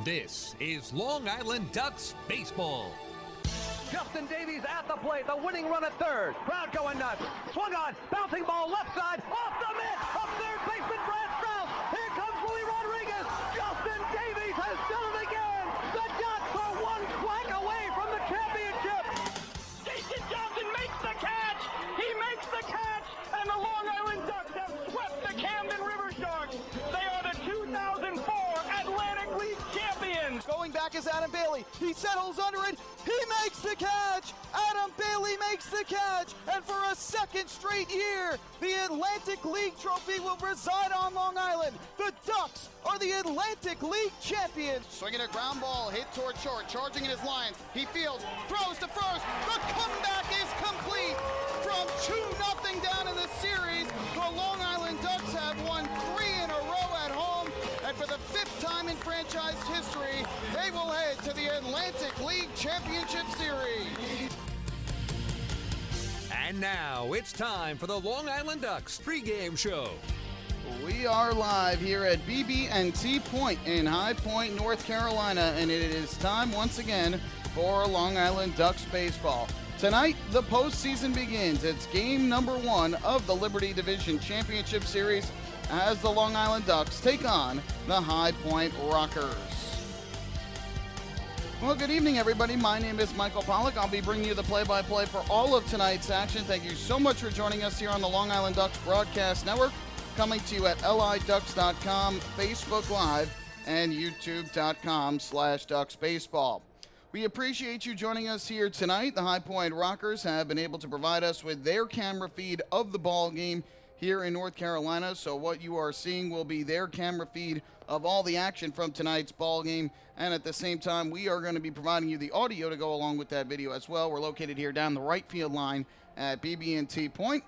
This is Long Island Ducks baseball. Justin Davies at the plate, the winning run at third. Crowd going nuts. Swung on, bouncing ball left side, off the mitt, up third baseman Brad Strauss. Here comes Willie Rodriguez. Justin Davies has done it again. The Ducks are one quack away from the championship. Jason Johnson makes the catch. He makes the catch, and the Long Island Ducks have swept the Camden River Sharks. They are the 2004 Atlantic League champions. Going back is Adam Bailey. He settles under it. He makes the catch. Adam Bailey makes the catch. And for a second straight year, the Atlantic League trophy will reside on Long Island. The Ducks are the Atlantic League champions. Swinging a ground ball, hit toward short, charging in his lines. He fields, throws to first. The comeback is complete. From 2-0 down in the series, the Long Island Ducks have won 3 in a row at home. And for the 5th time in franchise history, they will head to the Atlantic League Championship Series. And now it's time for the Long Island Ducks pregame show. We are live here at BB&T Point in High Point, North Carolina, and it is time once again for Long Island Ducks baseball. Tonight, the postseason begins. It's game number 1 of the Liberty Division Championship Series as the Long Island Ducks take on the High Point Rockers. Well, good evening, everybody. My name is Michael Pollack. I'll be bringing you the play-by-play for all of tonight's action. Thank you so much for joining us here on the Long Island Ducks Broadcast Network, coming to you at liducks.com, Facebook Live, and youtube.com/ducksbaseball. We appreciate you joining us here tonight. The High Point Rockers have been able to provide us with their camera feed of the ball game here in North Carolina, so what you are seeing will be their camera feed of all the action from tonight's ball game, and at the same time we are going to be providing you the audio to go along with that video as well. We're located here down the right field line at BB&T Point.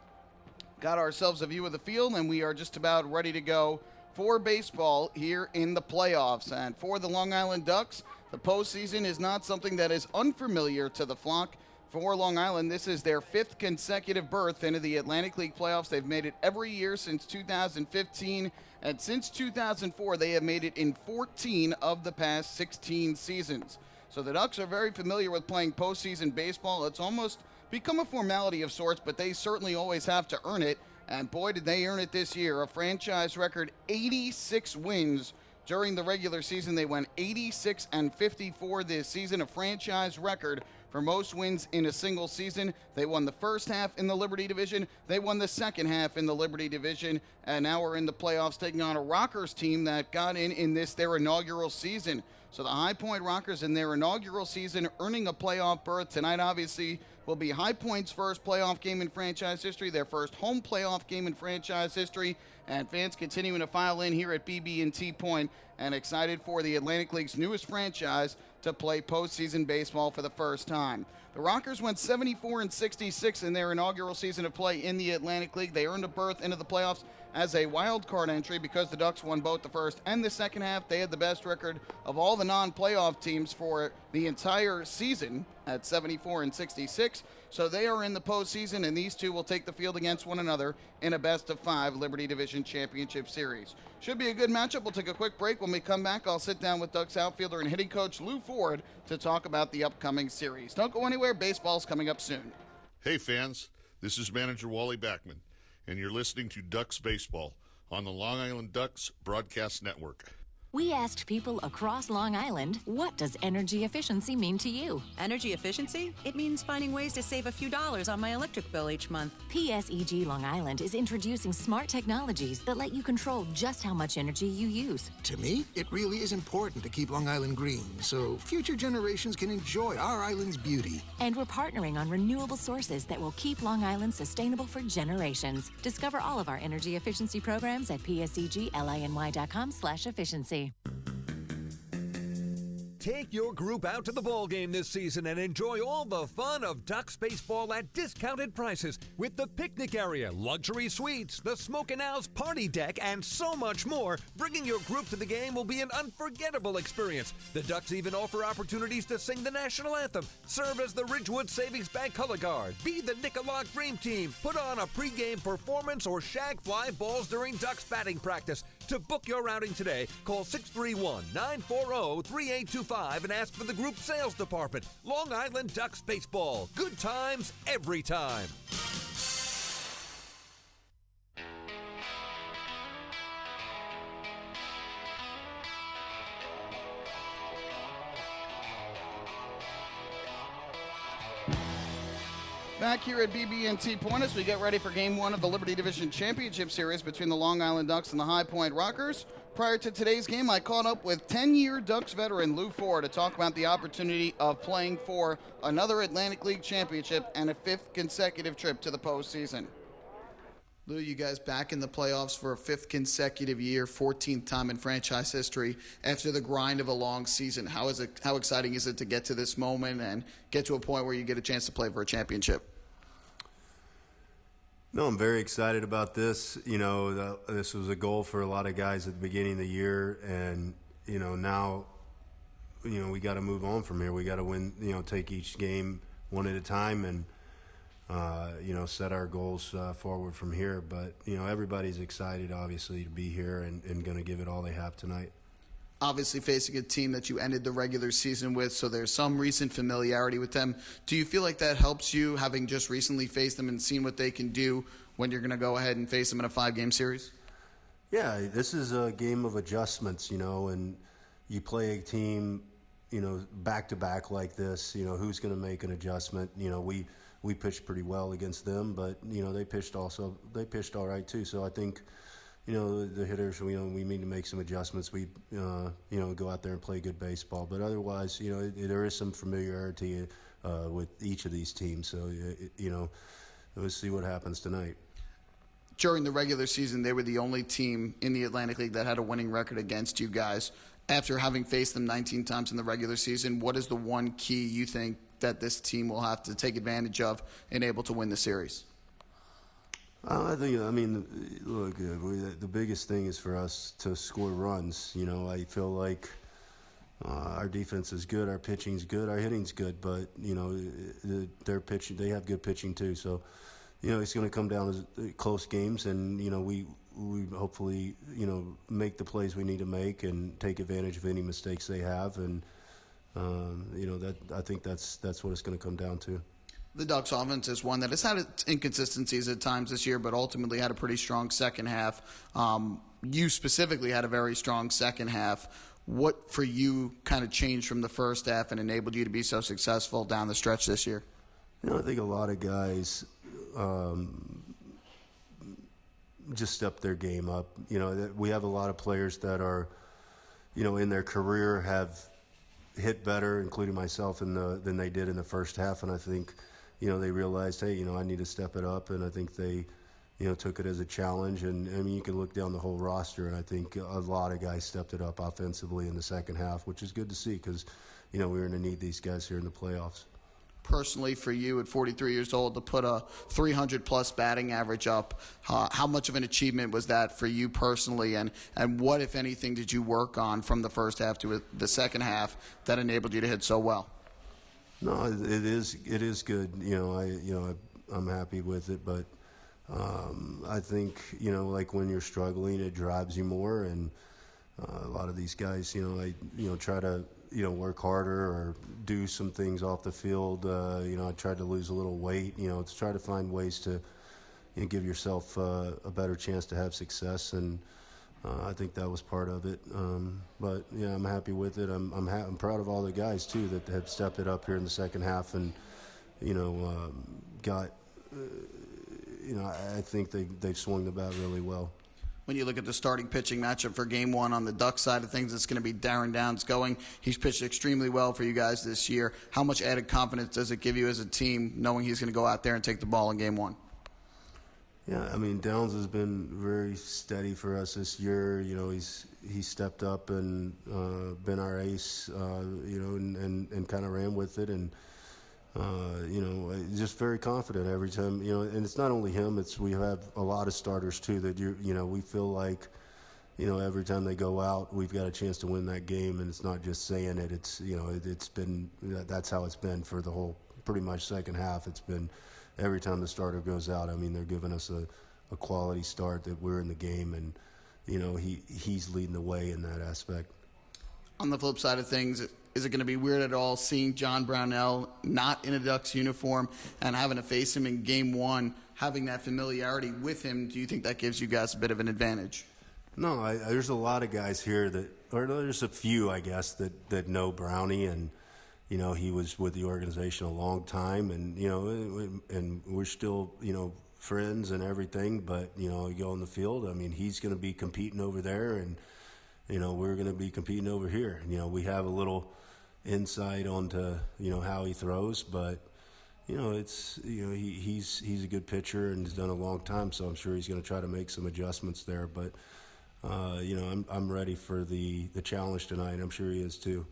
Got ourselves a view of the field, and we are just about ready to go for baseball here in the playoffs. And for the Long Island Ducks, the postseason is not something that is unfamiliar to the flock. For Long Island, this is their 5th consecutive berth into the Atlantic League playoffs. They've made it every year since 2015, and since 2004, they have made it in 14 of the past 16 seasons. So the Ducks are very familiar with playing postseason baseball. It's almost become a formality of sorts, but they certainly always have to earn it, and boy, did they earn it this year. A franchise record 86 wins during the regular season. They went 86-54 this season, a franchise record for most wins in a single season. They won the first half in the Liberty Division. They won the second half in the Liberty Division. And now we're in the playoffs taking on a Rockers team that got in this, their inaugural season. So the High Point Rockers in their inaugural season earning a playoff berth. Tonight, obviously, will be High Point's first playoff game in franchise history, their first home playoff game in franchise history, and fans continuing to file in here at BB&T Point and excited for the Atlantic League's newest franchise to play postseason baseball for the first time. The Rockers went 74-66 in their inaugural season of play in the Atlantic League. They earned a berth into the playoffs as a wild card entry because the Ducks won both the first and the second half. They had the best record of all the non-playoff teams for the entire season at 74-66. So they are in the postseason, and these two will take the field against one another in a best-of-5 Liberty Division Championship Series. Should be a good matchup. We'll take a quick break. When we come back, I'll sit down with Ducks outfielder and hitting coach Lou Ford to talk about the upcoming series. Don't go anywhere. Baseball's coming up soon. Hey, fans. This is manager Wally Backman, and you're listening to Ducks Baseball on the Long Island Ducks Broadcast Network. We asked people across Long Island, what does energy efficiency mean to you? Energy efficiency? It means finding ways to save a few dollars on my electric bill each month. PSEG Long Island is introducing smart technologies that let you control just how much energy you use. To me, it really is important to keep Long Island green so future generations can enjoy our island's beauty. And we're partnering on renewable sources that will keep Long Island sustainable for generations. Discover all of our energy efficiency programs at pseglyny.com/efficiency. Take your group out to the ball game this season and enjoy all the fun of Ducks baseball at discounted prices with the picnic area, luxury suites, the Smokin' Owl's party deck, and so much more. Bringing your group to the game will be an unforgettable experience. The Ducks even offer opportunities to sing the national anthem, serve as the Ridgewood Savings Bank color guard, be the Nicolak Dream Team, put on a pregame performance, or shag fly balls during Ducks batting practice. To book your outing today, call 631-940-3825 and ask for the group sales department. Long Island Ducks Baseball. Good times every time. Back here at BB&T Point as we get ready for Game 1 of the Liberty Division Championship Series between the Long Island Ducks and the High Point Rockers. Prior to today's game, I caught up with 10-year Ducks veteran Lou Ford to talk about the opportunity of playing for another Atlantic League championship and a 5th consecutive trip to the postseason. Lou, you guys back in the playoffs for a 5th consecutive year, 14th time in franchise history after the grind of a long season. How exciting is it to get to this moment and get to a point where you get a chance to play for a championship? No, I'm very excited about this. This was a goal for a lot of guys at the beginning of the year, and now we got to move on from here. We got to win, take each game one at a time and set our goals forward from here. But, everybody's excited, obviously, to be here and going to give it all they have tonight. Obviously facing a team that you ended the regular season with, so there's some recent familiarity with them. Do you feel like that helps you, having just recently faced them and seen what they can do when you're going to go ahead and face them in a 5-game series? Yeah, this is a game of adjustments, and you play a team, back-to-back like this, who's going to make an adjustment. We pitched pretty well against them, but, they pitched all right too. So I think, the hitters, we need to make some adjustments. We, go out there and play good baseball. But otherwise, there is some familiarity with each of these teams. So, we'll see what happens tonight. During the regular season, they were the only team in the Atlantic League that had a winning record against you guys. After having faced them 19 times in the regular season, what is the one key you think that this team will have to take advantage of and able to win the series? Look, the biggest thing is for us to score runs. I feel like our defense is good, our pitching's good, our hitting's good, but, their pitching, they have good pitching too. So, it's going to come down to close games, and, we hopefully, make the plays we need to make and take advantage of any mistakes they have. And, I think that's what it's going to come down to. The Ducks offense is one that has had its inconsistencies at times this year, but ultimately had a pretty strong second half. You specifically had a very strong second half. What for you kind of changed from the first half and enabled you to be so successful down the stretch this year? I think a lot of guys just stepped their game up. We have a lot of players that are, in their career have hit better, including myself, than they did in the first half. And I think, they realized, hey, I need to step it up. And I think they, took it as a challenge. And, you can look down the whole roster, and I think a lot of guys stepped it up offensively in the second half, which is good to see because, we're going to need these guys here in the playoffs. Personally, for you at 43 years old to put a 300-plus batting average up, how much of an achievement was that for you personally, and what, if anything, did you work on from the first half to the second half that enabled you to hit so well? No, it is good. I'm happy with it, but I think like when you're struggling, it drives you more, and a lot of these guys, try to work harder or do some things off the field. I tried to lose a little weight, to try to find ways to give yourself a better chance to have success, and I think that was part of it. But yeah, I'm happy with it. I'm proud of all the guys too that have stepped it up here in the second half, and got. I think they've swung the bat really well. When you look at the starting pitching matchup for Game 1 on the Ducks side of things, it's going to be Darren Downs going. He's pitched extremely well for you guys this year. How much added confidence does it give you as a team knowing he's going to go out there and take the ball in Game 1? Yeah, Downs has been very steady for us this year. He's stepped up and been our ace, and kind of ran with it, and just very confident every time. And it's not only him; we have a lot of starters too that we feel like, every time they go out, we've got a chance to win that game, and it's not just saying it. It's it's been that's how it's been for the whole pretty much second half. It's been. Every time the starter goes out, they're giving us a quality start that we're in the game, and he's leading the way in that aspect. On the flip side of things, is it going to be weird at all seeing John Brownell not in a Ducks uniform and having to face him in game one, having that familiarity with him? Do you think that gives you guys a bit of an advantage? No, there's a lot of guys here or there's a few, I guess, that know Brownie, and he was with the organization a long time, and and we're still friends and everything. But you go on the field, I mean, he's going to be competing over there, and we're going to be competing over here. We have a little insight onto how he throws, but it's he's a good pitcher and he's done a long time, so I'm sure he's going to try to make some adjustments there. But I'm ready for the challenge tonight. I'm sure he is too.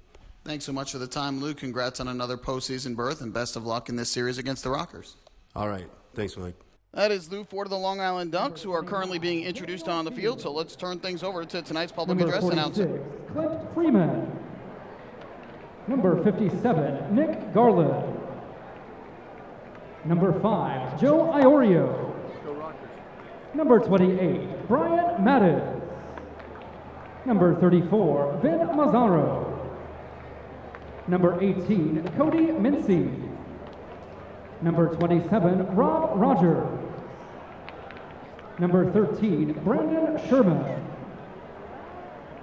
Thanks so much for the time, Lou. Congrats on another postseason berth, and best of luck in this series against the Rockers. All right. Thanks, Mike. That is Lou Ford of the Long Island Ducks, who are currently being introduced on the field. So let's turn things over to tonight's public address announcer. Clint Freeman. Number 57, Nick Garland. Number 5, Joe Iorio. Number 28, Brian Mattis. Number 34, Vin Mazzaro. Number 18, Cody Mincy. Number 27, Rob Rogers. Number 13, Brandon Sherman.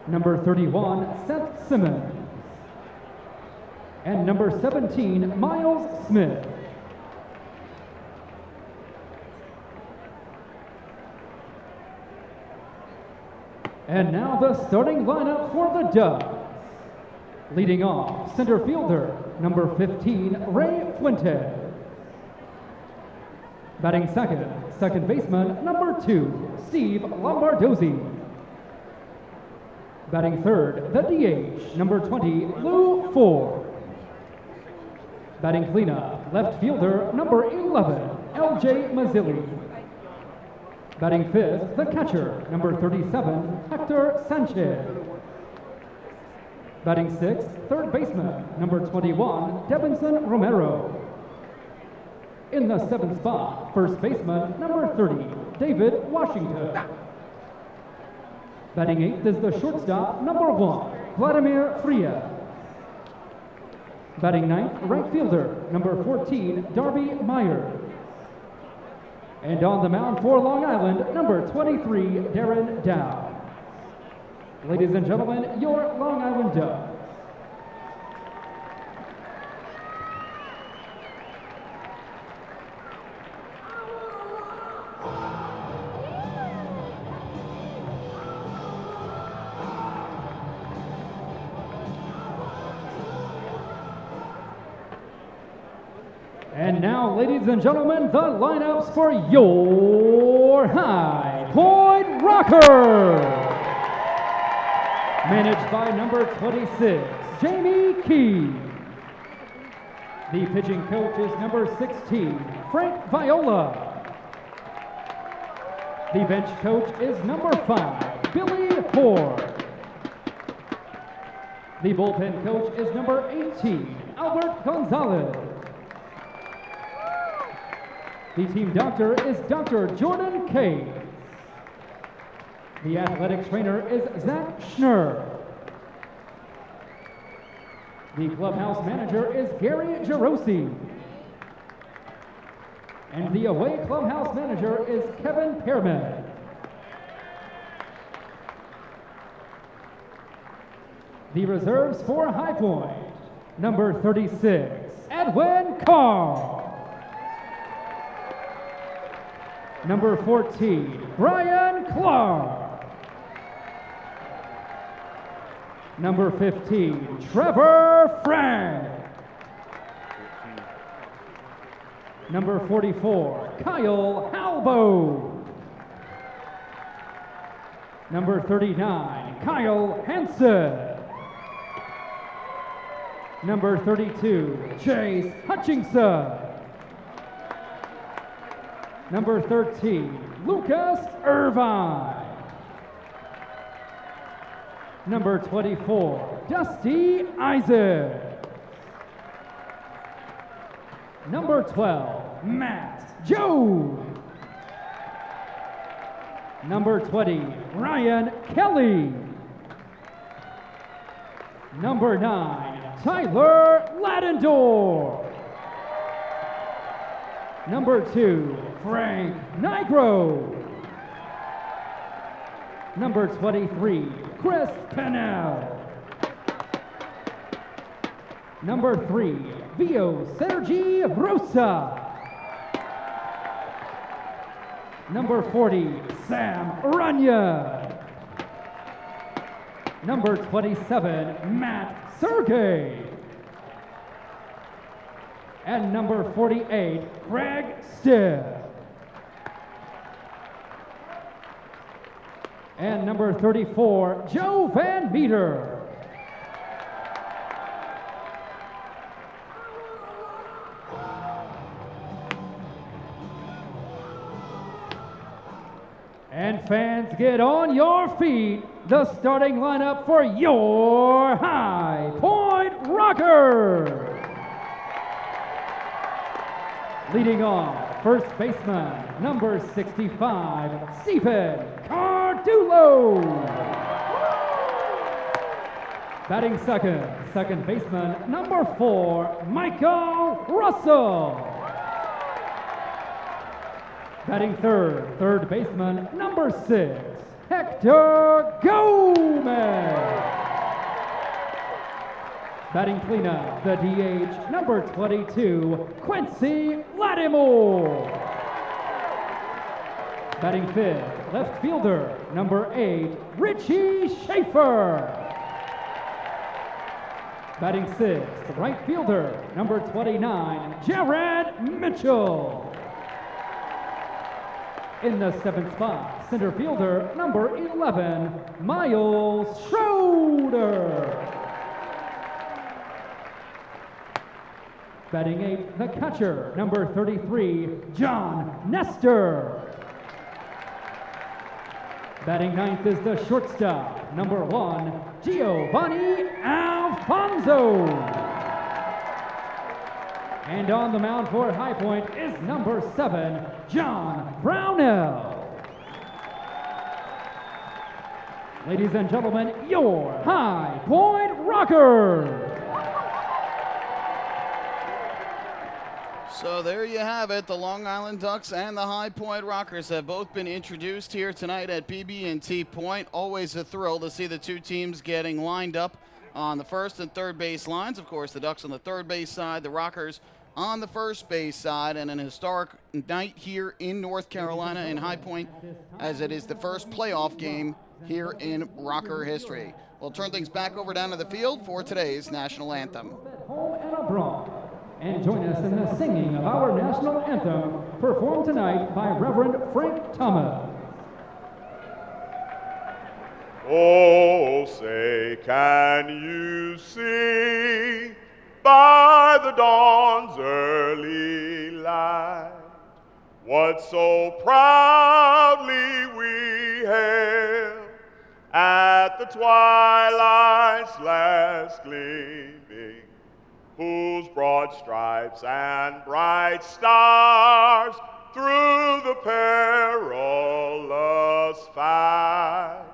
Number 31, Seth Simmons. And number 17, Miles Smith. And now the starting lineup for the Ducks. Leading off, center fielder, number 15, Ray Fuentes. Batting second baseman, number 2, Steve Lombardozzi. Batting third, the DH, number 20, Lou Ford. Batting cleanup, left fielder, number 11, LJ Mazzilli. Batting fifth, the catcher, number 37, Hector Sanchez. Batting sixth, third baseman, number 21, Devinson Romero. In the seventh spot, first baseman, number 30, David Washington. Batting eighth is the shortstop, number 1, Vladimir Frias. Batting ninth, right fielder, number 14, Darby Myers. And on the mound for Long Island, number 23, Darren Dow. Ladies and gentlemen, your Long Island Ducks. And now, ladies and gentlemen, the lineups for your High Point Rockers. Managed by number 26, Jamie Key. The pitching coach is number 16, Frank Viola. The bench coach is number 5, Billy Ford. The bullpen coach is number 18, Albert Gonzalez. The team doctor is Dr. Jordan Case. The athletic trainer is Zach Schnur. The clubhouse manager is Gary Gerosi. And the away clubhouse manager is Kevin Pearman. The reserves for High Point, number 36, Edwin Carr. Number 14, Brian Clark. Number 15, Trevor Frank. Number 44, Kyle Halbo. Number 39, Kyle Hansen. Number 32, Chase Hutchinson. Number 13, Lucas Irvine. Number 24, Dusty Isaac. Number 12, Matt Jones. Number 20, Ryan Kelly. Number 9, Tyler Ladendorf. Number 2, Frank Nigro. Number 23, Chris Pennell. Number 3, Vio Sergi Rosa. Number 40, Sam Rania. Number 27, Matt Sergey. And number 48, Craig Stiff. And number 34, Joe Van Meter. And fans, get on your feet. The starting lineup for your High Point Rockers. Leading off, first baseman, number 65, Stephen Cardulo. Batting second, second baseman, number 4, Michael Russell. Batting third, third baseman, number 6, Hector Gomez. Batting cleanup, the DH, number 22, Quincy Lattimore. Batting fifth, left fielder, number 8, Richie Schaefer. Batting sixth, right fielder, number 29, Jared Mitchell. In the seventh spot, center fielder, number 11, Miles Schroeder. Batting eighth, the catcher, number 33, John Nestor. Batting ninth is the shortstop, number 1, Giovanni Alfonso. And on the mound for High Point is number 7, John Brownell. Ladies and gentlemen, your High Point Rockers. So there you have it. The Long Island Ducks and the High Point Rockers have both been introduced here tonight at BB&T Point. Always a thrill to see the two teams getting lined up on the first and third base lines. Of course, the Ducks on the third base side, the Rockers on the first base side, and an historic night here in North Carolina in High Point, as it is the first playoff game here in Rocker history. We'll turn things back over down to the field for today's national anthem. Home and abroad. And join us in the singing of our national anthem, performed tonight by Reverend Frank Thomas. Oh, say, can you see by the dawn's early light what so proudly we hailed at the twilight's last gleaming, whose broad stripes and bright stars through the perilous fight,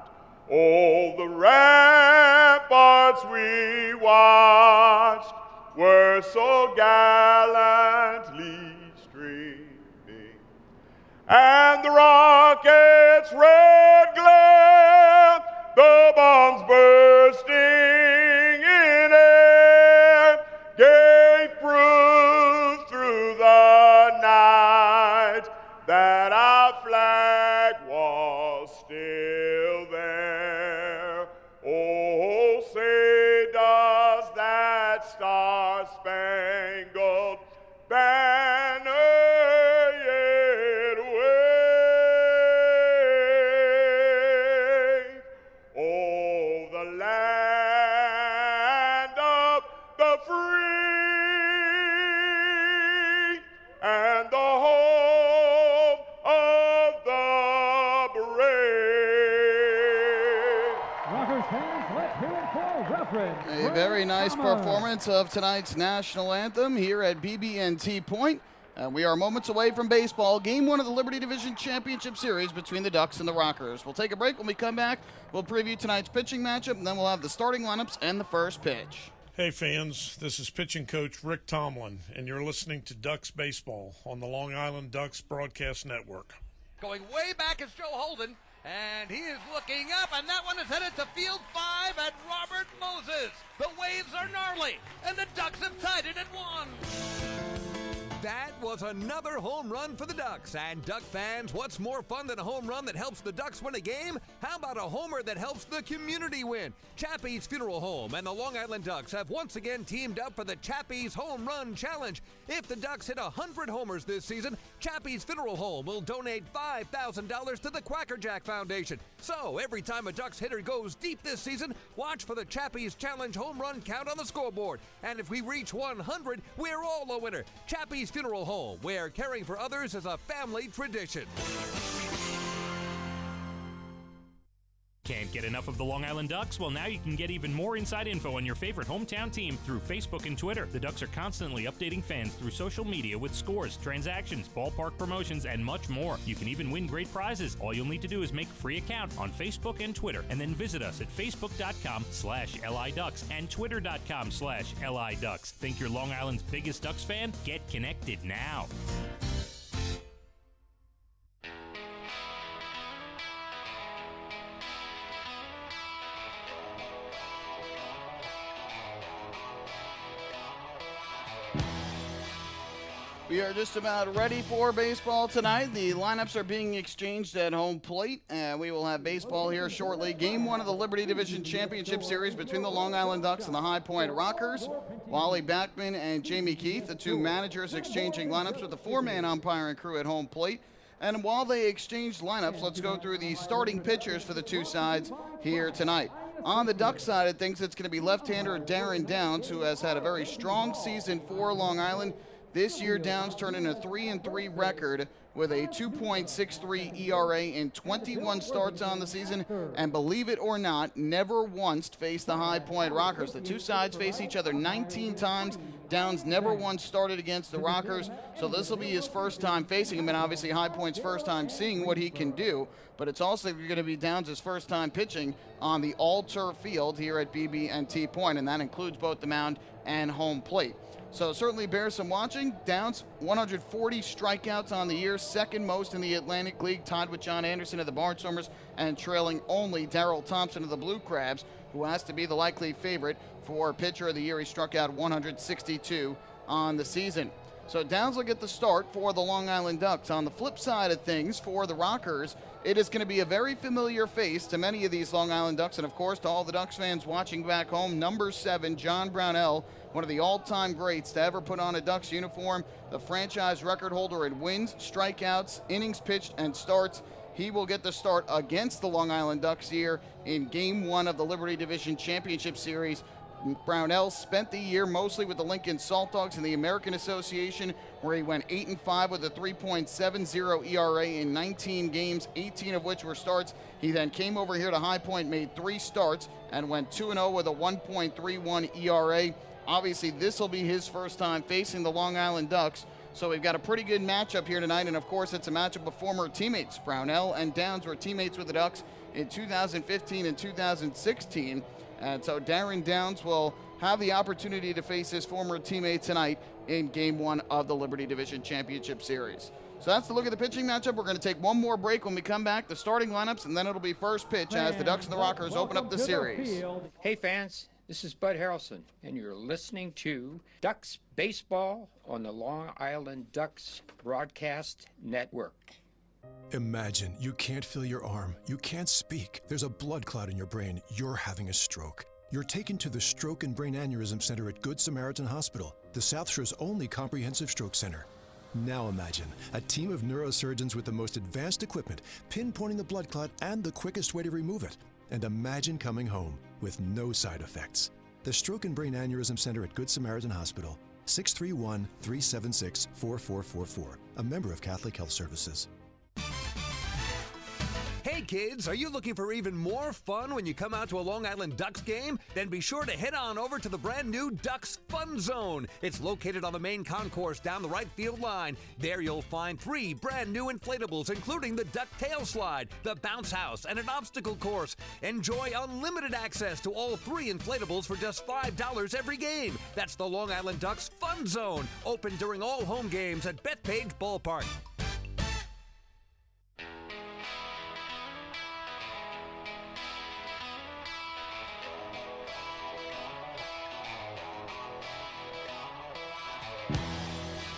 all the ramparts we watched were so gallantly streaming, and the rockets' red glare, the bombs bursting in air, gave proof through the night that our flag was still there. Oh, say does that star-spangled banner yet wave? Oh, the land of the free and the home of the brave. Rockers fans, let's hear it for Reverend A very nice Thomas. performance of tonight's national anthem here at BB&T Point, We are moments away from baseball. Game 1 of the Liberty Division Championship Series between the Ducks and the Rockers. We'll take a break. When we come back, we'll preview tonight's pitching matchup, and then we'll have the starting lineups and the first pitch. Hey fans, this is pitching coach Rick Tomlin, and you're listening to Ducks Baseball on the Long Island Ducks Broadcast Network. Going way back is Joe Holden, and he is looking up, and that one is headed to field 5 at Robert Moses. The waves are gnarly, and the Ducks have tied it at 1. That was another home run for the Ducks. And Duck fans, what's more fun than a home run that helps the Ducks win a game? How about a homer that helps the community win? Chappie's Funeral Home and the Long Island Ducks have once again teamed up for the Chappie's Home Run Challenge. If the Ducks hit 100 homers this season, Chappie's Funeral Home will donate $5,000 to the Quackerjack Foundation. So every time a Ducks hitter goes deep this season, watch for the Chappie's Challenge home run count on the scoreboard. And if we reach 100, we're all a winner. Chappie's Funeral Home, where caring for others is a family tradition. Can't get enough of the Long Island Ducks? Well, now you can get even more inside info on your favorite hometown team through Facebook and Twitter. The Ducks are constantly updating fans through social media with scores, transactions, ballpark promotions, and much more. You can even win great prizes. All you'll need to do is make a free account on Facebook and Twitter, and then visit us at facebook.com/LIDucks and twitter.com/LIDucks. Think you're Long Island's biggest Ducks fan? Get connected now. We are just about ready for baseball tonight. The lineups are being exchanged at home plate, and we will have baseball here shortly. Game 1 of the Liberty Division Championship Series between the Long Island Ducks and the High Point Rockers. Wally Backman and Jamie Keith, the two managers, exchanging lineups with the four-man umpiring crew at home plate. And while they exchange lineups, let's go through the starting pitchers for the two sides here tonight. On the Duck side of things, it's going to be left-hander Darren Downs, who has had a very strong season for Long Island. This year, Downs turned in a 3-3 record with a 2.63 ERA in 21 starts on the season, and believe it or not, never once faced the High Point Rockers. The two sides face each other 19 times. Downs never once started against the Rockers, so this will be his first time facing him, and obviously High Point's first time seeing what he can do, but it's also going to be Downs' first time pitching on the all-turf field here at BB&T Point, and that includes both the mound and home plate. So certainly bears some watching. Downs, 140 strikeouts on the year, second most in the Atlantic League, tied with John Anderson of the Barnstormers and trailing only Darrell Thompson of the Blue Crabs, who has to be the likely favorite for pitcher of the year. He struck out 162 on the season. So Downs will get the start for the Long Island Ducks. On the flip side of things, for the Rockers, it is going to be a very familiar face to many of these Long Island Ducks, and of course to all the Ducks fans watching back home, number 7, John Brownell, one of the all-time greats to ever put on a Ducks uniform, the franchise record holder in wins, strikeouts, innings pitched, and starts. He will get the start against the Long Island Ducks here in Game 1 of the Liberty Division Championship Series. Brownell spent the year mostly with the Lincoln Salt Dogs in the American Association, where he went 8-5 with a 3.70 ERA in 19 games, 18 of which were starts. He then came over here to High Point, made 3 starts, and went 2-0 with a 1.31 ERA. Obviously, this will be his first time facing the Long Island Ducks, so we've got a pretty good matchup here tonight, and of course, it's a matchup of former teammates. Brownell and Downs were teammates with the Ducks in 2015 and 2016. And so Darren Downs will have the opportunity to face his former teammate tonight in Game 1 of the Liberty Division Championship Series. So that's the look at the pitching matchup. We're going to take one more break. When we come back, the starting lineups, and then it'll be first pitch as the Ducks and the Rockers open up the series. Hey fans, this is Bud Harrelson, and you're listening to Ducks Baseball on the Long Island Ducks Broadcast Network. Imagine you can't feel your arm, you can't speak, there's a blood clot in your brain, you're having a stroke. You're taken to the Stroke and Brain Aneurysm Center at Good Samaritan Hospital, the South Shore's only comprehensive stroke center. Now imagine a team of neurosurgeons with the most advanced equipment, pinpointing the blood clot and the quickest way to remove it. And imagine coming home with no side effects. The Stroke and Brain Aneurysm Center at Good Samaritan Hospital, 631-376-4444, a member of Catholic Health Services. Hey kids, are you looking for even more fun when you come out to a Long Island Ducks game? Then be sure to head on over to the brand new Ducks Fun Zone. It's located on the main concourse down the right field line. There you'll find 3 brand new inflatables, including the Duck Tail Slide, the Bounce House, and an obstacle course. Enjoy unlimited access to all 3 inflatables for just $5 every game. That's the Long Island Ducks Fun Zone, open during all home games at Bethpage Ballpark.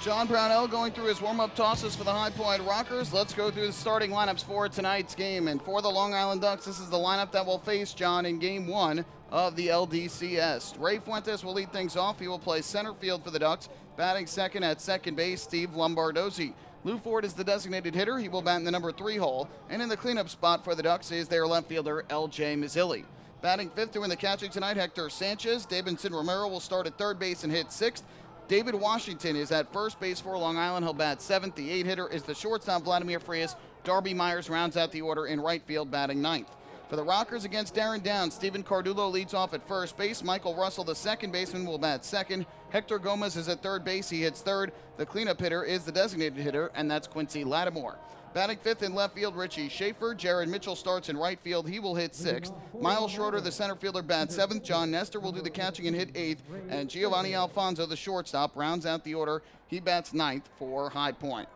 John Brownell going through his warm-up tosses for the High Point Rockers. Let's go through the starting lineups for tonight's game. And for the Long Island Ducks, this is the lineup that will face John in Game 1 of the LDCS. Ray Fuentes will lead things off. He will play center field for the Ducks. Batting second at second base, Steve Lombardozzi. Lou Ford is the designated hitter. He will bat in the number 3 hole. And in the cleanup spot for the Ducks is their left fielder, LJ Mazzilli. Batting fifth doing the catching tonight, Hector Sanchez. Davidson Romero will start at third base and hit 6th. David Washington is at first base for Long Island. He'll bat 7th. The 8 hitter is the shortstop, Vladimir Frias. Darby Myers rounds out the order in right field, batting 9th. For the Rockers against Darren Downs, Stephen Cardulo leads off at first base. Michael Russell, the second baseman, will bat 2nd. Hector Gomez is at third base. He hits 3rd. The cleanup hitter is the designated hitter, and that's Quincy Lattimore. Batting 5th in left field, Richie Schaefer. Jared Mitchell starts in right field. He will hit 6th. Miles Schroeder, the center fielder, bats 7th. John Nestor will do the catching and hit 8th. And Giovanni Alfonso, the shortstop, rounds out the order. He bats 9th for High Point.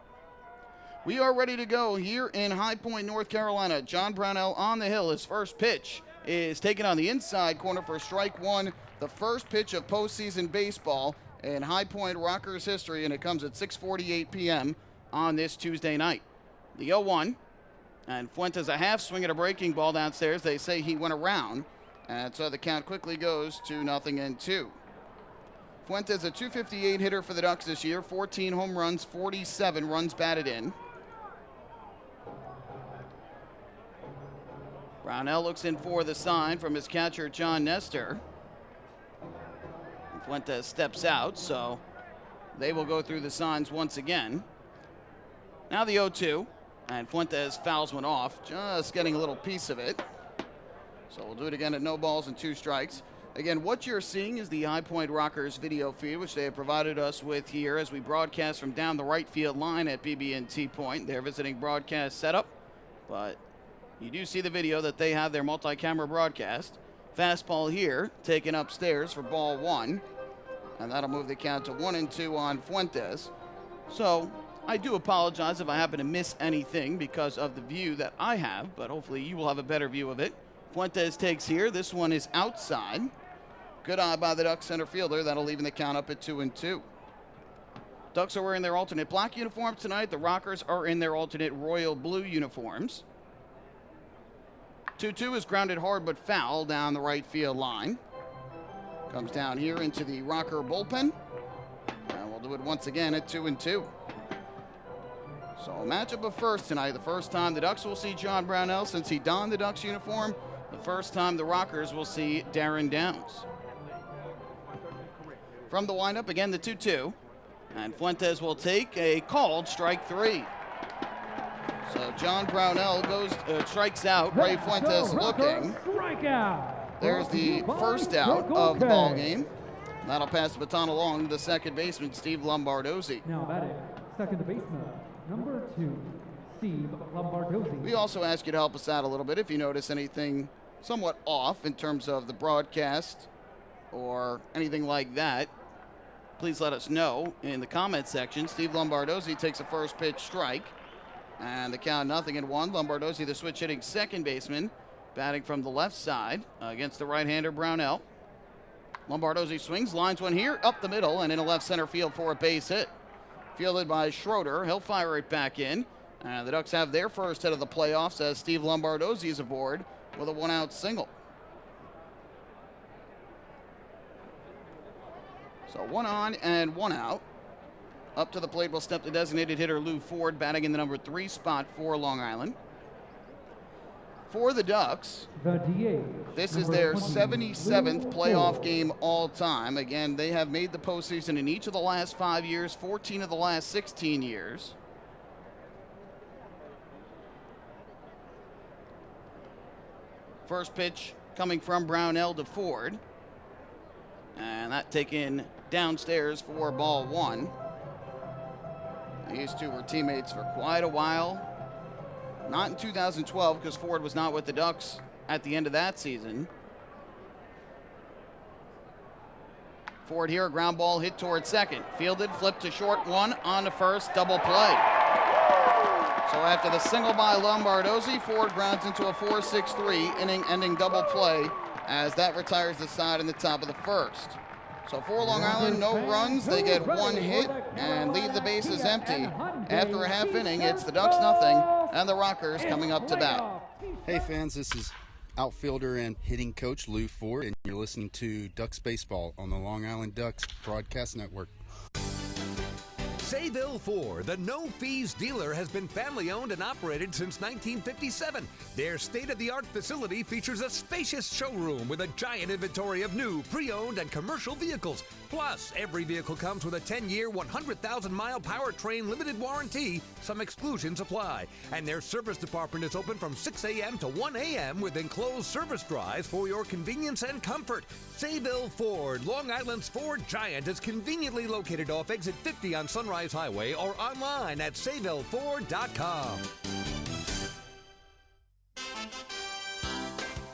We are ready to go here in High Point, North Carolina. John Brownell on the hill. His first pitch is taken on the inside corner for strike 1. The first pitch of postseason baseball in High Point Rockers history, and it comes at 6:48 p.m. on this Tuesday night. The 0-1, and Fuentes a half swing at a breaking ball downstairs. They say he went around, and so the count quickly goes to 0-2. Fuentes a .258 hitter for the Ducks this year, 14 home runs, 47 runs batted in. Brownell looks in for the sign from his catcher, John Nestor. And Fuentes steps out, so they will go through the signs once again. Now the 0-2. And Fuentes fouls one off, just getting a little piece of it. So we'll do it again at no balls and 2 strikes. Again, what you're seeing is the High Point Rockers video feed, which they have provided us with here as we broadcast from down the right field line at BB&T Point. They're visiting broadcast setup, but you do see the video that they have their multi-camera broadcast. Fastball here, taken upstairs for ball 1. And that'll move the count to 1-2 on Fuentes. So I do apologize if I happen to miss anything because of the view that I have, but hopefully you will have a better view of it. Fuentes takes here. This one is outside. Good eye by the Ducks center fielder. That'll leave the count up at 2-2. Ducks are wearing their alternate black uniforms tonight. The Rockers are in their alternate royal blue uniforms. 2-2 is grounded hard but foul down the right field line. Comes down here into the Rocker bullpen. And we'll do it once again at 2-2. So a matchup of first tonight. The first time the Ducks will see John Brownell since he donned the Ducks uniform. The first time the Rockers will see Darren Downs. From the windup, again the 2-2. And Fuentes will take a called strike 3. So John Brownell strikes out. Ray Fuentes looking. There's the first out of the ball game. That'll pass the baton along to the second baseman, Steve Lombardozzi. Now batting, second baseman, number 2, Steve Lombardozzi. We also ask you to help us out a little bit if you notice anything somewhat off in terms of the broadcast or anything like that. Please let us know in the comment section. Steve Lombardozzi takes a first pitch strike. And the count 0-1. Lombardozzi, the switch hitting second baseman, batting from the left side against the right-hander Brownell. Lombardozzi swings, lines one here, up the middle, and in a left center field for a base hit. Fielded by Schroeder. He'll fire it back in. And the Ducks have their first hit of the playoffs as Steve Lombardozzi is aboard with a 1-out single. So 1 on and 1 out. Up to the plate will step the designated hitter Lou Ford, batting in the number 3 spot for Long Island. For the Ducks, this is their 77th playoff game all time. Again, they have made the postseason in each of the last 5 years, 14 of the last 16 years. First pitch coming from Brownell to Ford. And that taken downstairs for ball one. These two were teammates for quite a while. Not in 2012 because Ford was not with the Ducks at the end of that season. Ford here, a ground ball hit toward second. Fielded, flipped to short, one on to first, double play. So after the single by Lombardozzi, Ford grounds into a 4-6-3 inning-ending double play as that retires the side in the top of the first. So for Long Island, no runs. They get one hit and leave the bases empty. After a half inning, it's the Ducks nothing and the Rockers coming up to bat. Hey fans, this is outfielder and hitting coach Lou Ford, and you're listening to Ducks Baseball on the Long Island Ducks Broadcast Network. Sayville Ford, the no-fees dealer, has been family-owned and operated since 1957. Their state-of-the-art facility features a spacious showroom with a giant inventory of new, pre-owned, and commercial vehicles. Plus, every vehicle comes with a 10-year, 100,000-mile powertrain limited warranty. Some exclusions apply. And their service department is open from 6 a.m. to 1 a.m. with enclosed service drives for your convenience and comfort. Sayville Ford, Long Island's Ford Giant, is conveniently located off exit 50 on Sunrise Highway or online at SayvilleFord.com.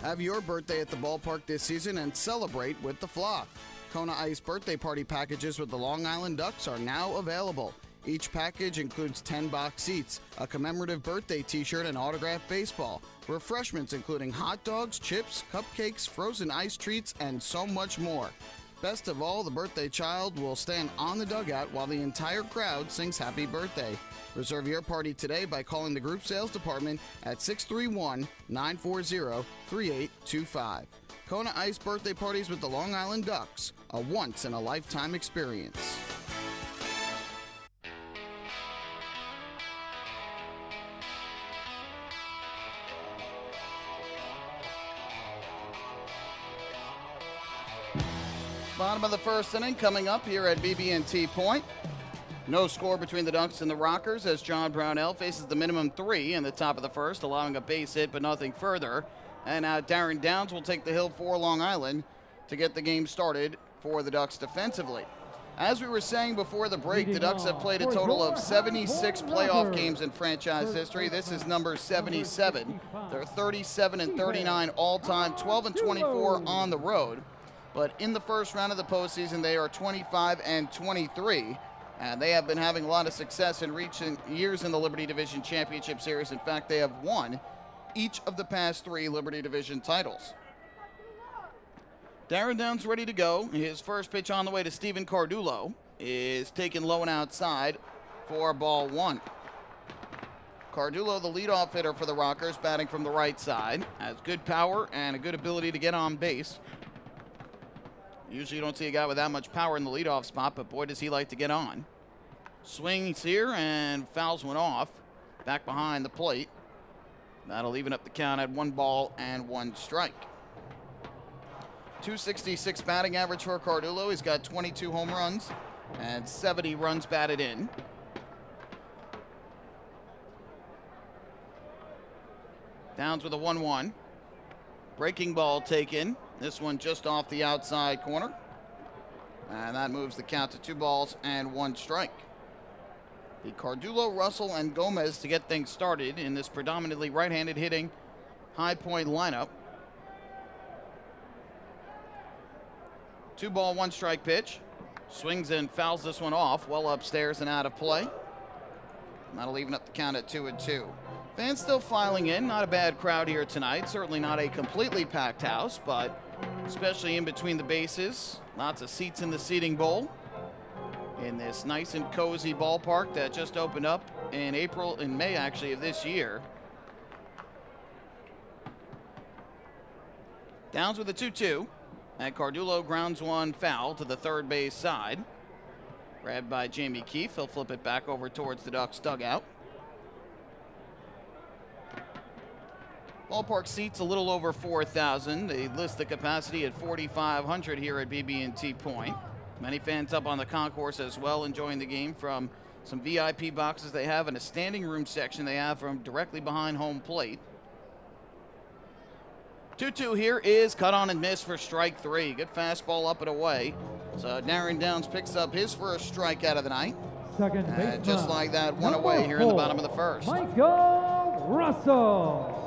Have your birthday at the ballpark this season and celebrate with the flock. Kona Ice birthday party packages with the Long Island Ducks are now available. Each package includes 10 box seats, a commemorative birthday t-shirt, and autographed baseball. Refreshments including hot dogs, chips, cupcakes, frozen ice treats, and so much more. Best of all, the birthday child will stand on the dugout while the entire crowd sings happy birthday. Reserve your party today by calling the group sales department at 631-940-3825. Kona Ice birthday parties with the Long Island Ducks, a once-in-a-lifetime experience. Bottom of the first inning coming up here at BB&T Point. No score between the Ducks and the Rockers as John Brownell faces the minimum 3 in the top of the first, allowing a base hit but nothing further. And now Darren Downs will take the hill for Long Island to get the game started for the Ducks defensively. As we were saying before the break, the Ducks have played a total of 76 playoff games in franchise history. This is number 77. They're 37-39 all-time, 12-24 on the road. But in the first round of the postseason, they are 25-23. And they have been having a lot of success in recent years in the Liberty Division Championship Series. In fact, they have won each of the past 3 Liberty Division titles. Darren Downs ready to go. His first pitch on the way to Steven Cardulo is taken low and outside for ball 1. Cardulo, the leadoff hitter for the Rockers, batting from the right side, has good power and a good ability to get on base. Usually you don't see a guy with that much power in the leadoff spot, but boy, does he like to get on. Swings here and fouls one off. Back behind the plate. That'll even up the count at 1 ball and 1 strike. .266 batting average for Cardulo. He's got 22 home runs and 70 runs batted in. Downs with a 1-1. Breaking ball taken. This one just off the outside corner. And that moves the count to 2 balls and 1 strike. The Cardulo, Russell, and Gomez to get things started in this predominantly right-handed hitting High Point lineup. 2 ball, 1 strike pitch. Swings and fouls this one off, well upstairs and out of play. And that'll even up the count at 2-2. Fans still filing in. Not a bad crowd here tonight. Certainly not a completely packed house, but especially in between the bases. Lots of seats in the seating bowl in this nice and cozy ballpark that just opened up in May actually of this year. Downs with a 2-2, and Cardulo grounds one foul to the third base side. Grabbed by Jamie Keefe. He'll flip it back over towards the Ducks dugout. Ballpark seats a little over 4,000. They list the capacity at 4,500 here at BB&T Point. Many fans up on the concourse as well, enjoying the game from some VIP boxes they have and a standing room section they have from directly behind home plate. 2-2 here is cut on and miss for strike 3. Good fastball up and away. So Darren Downs picks up his first strikeout of the night. Second baseman. Just like that, one away here in the bottom of the first. Michael Russell.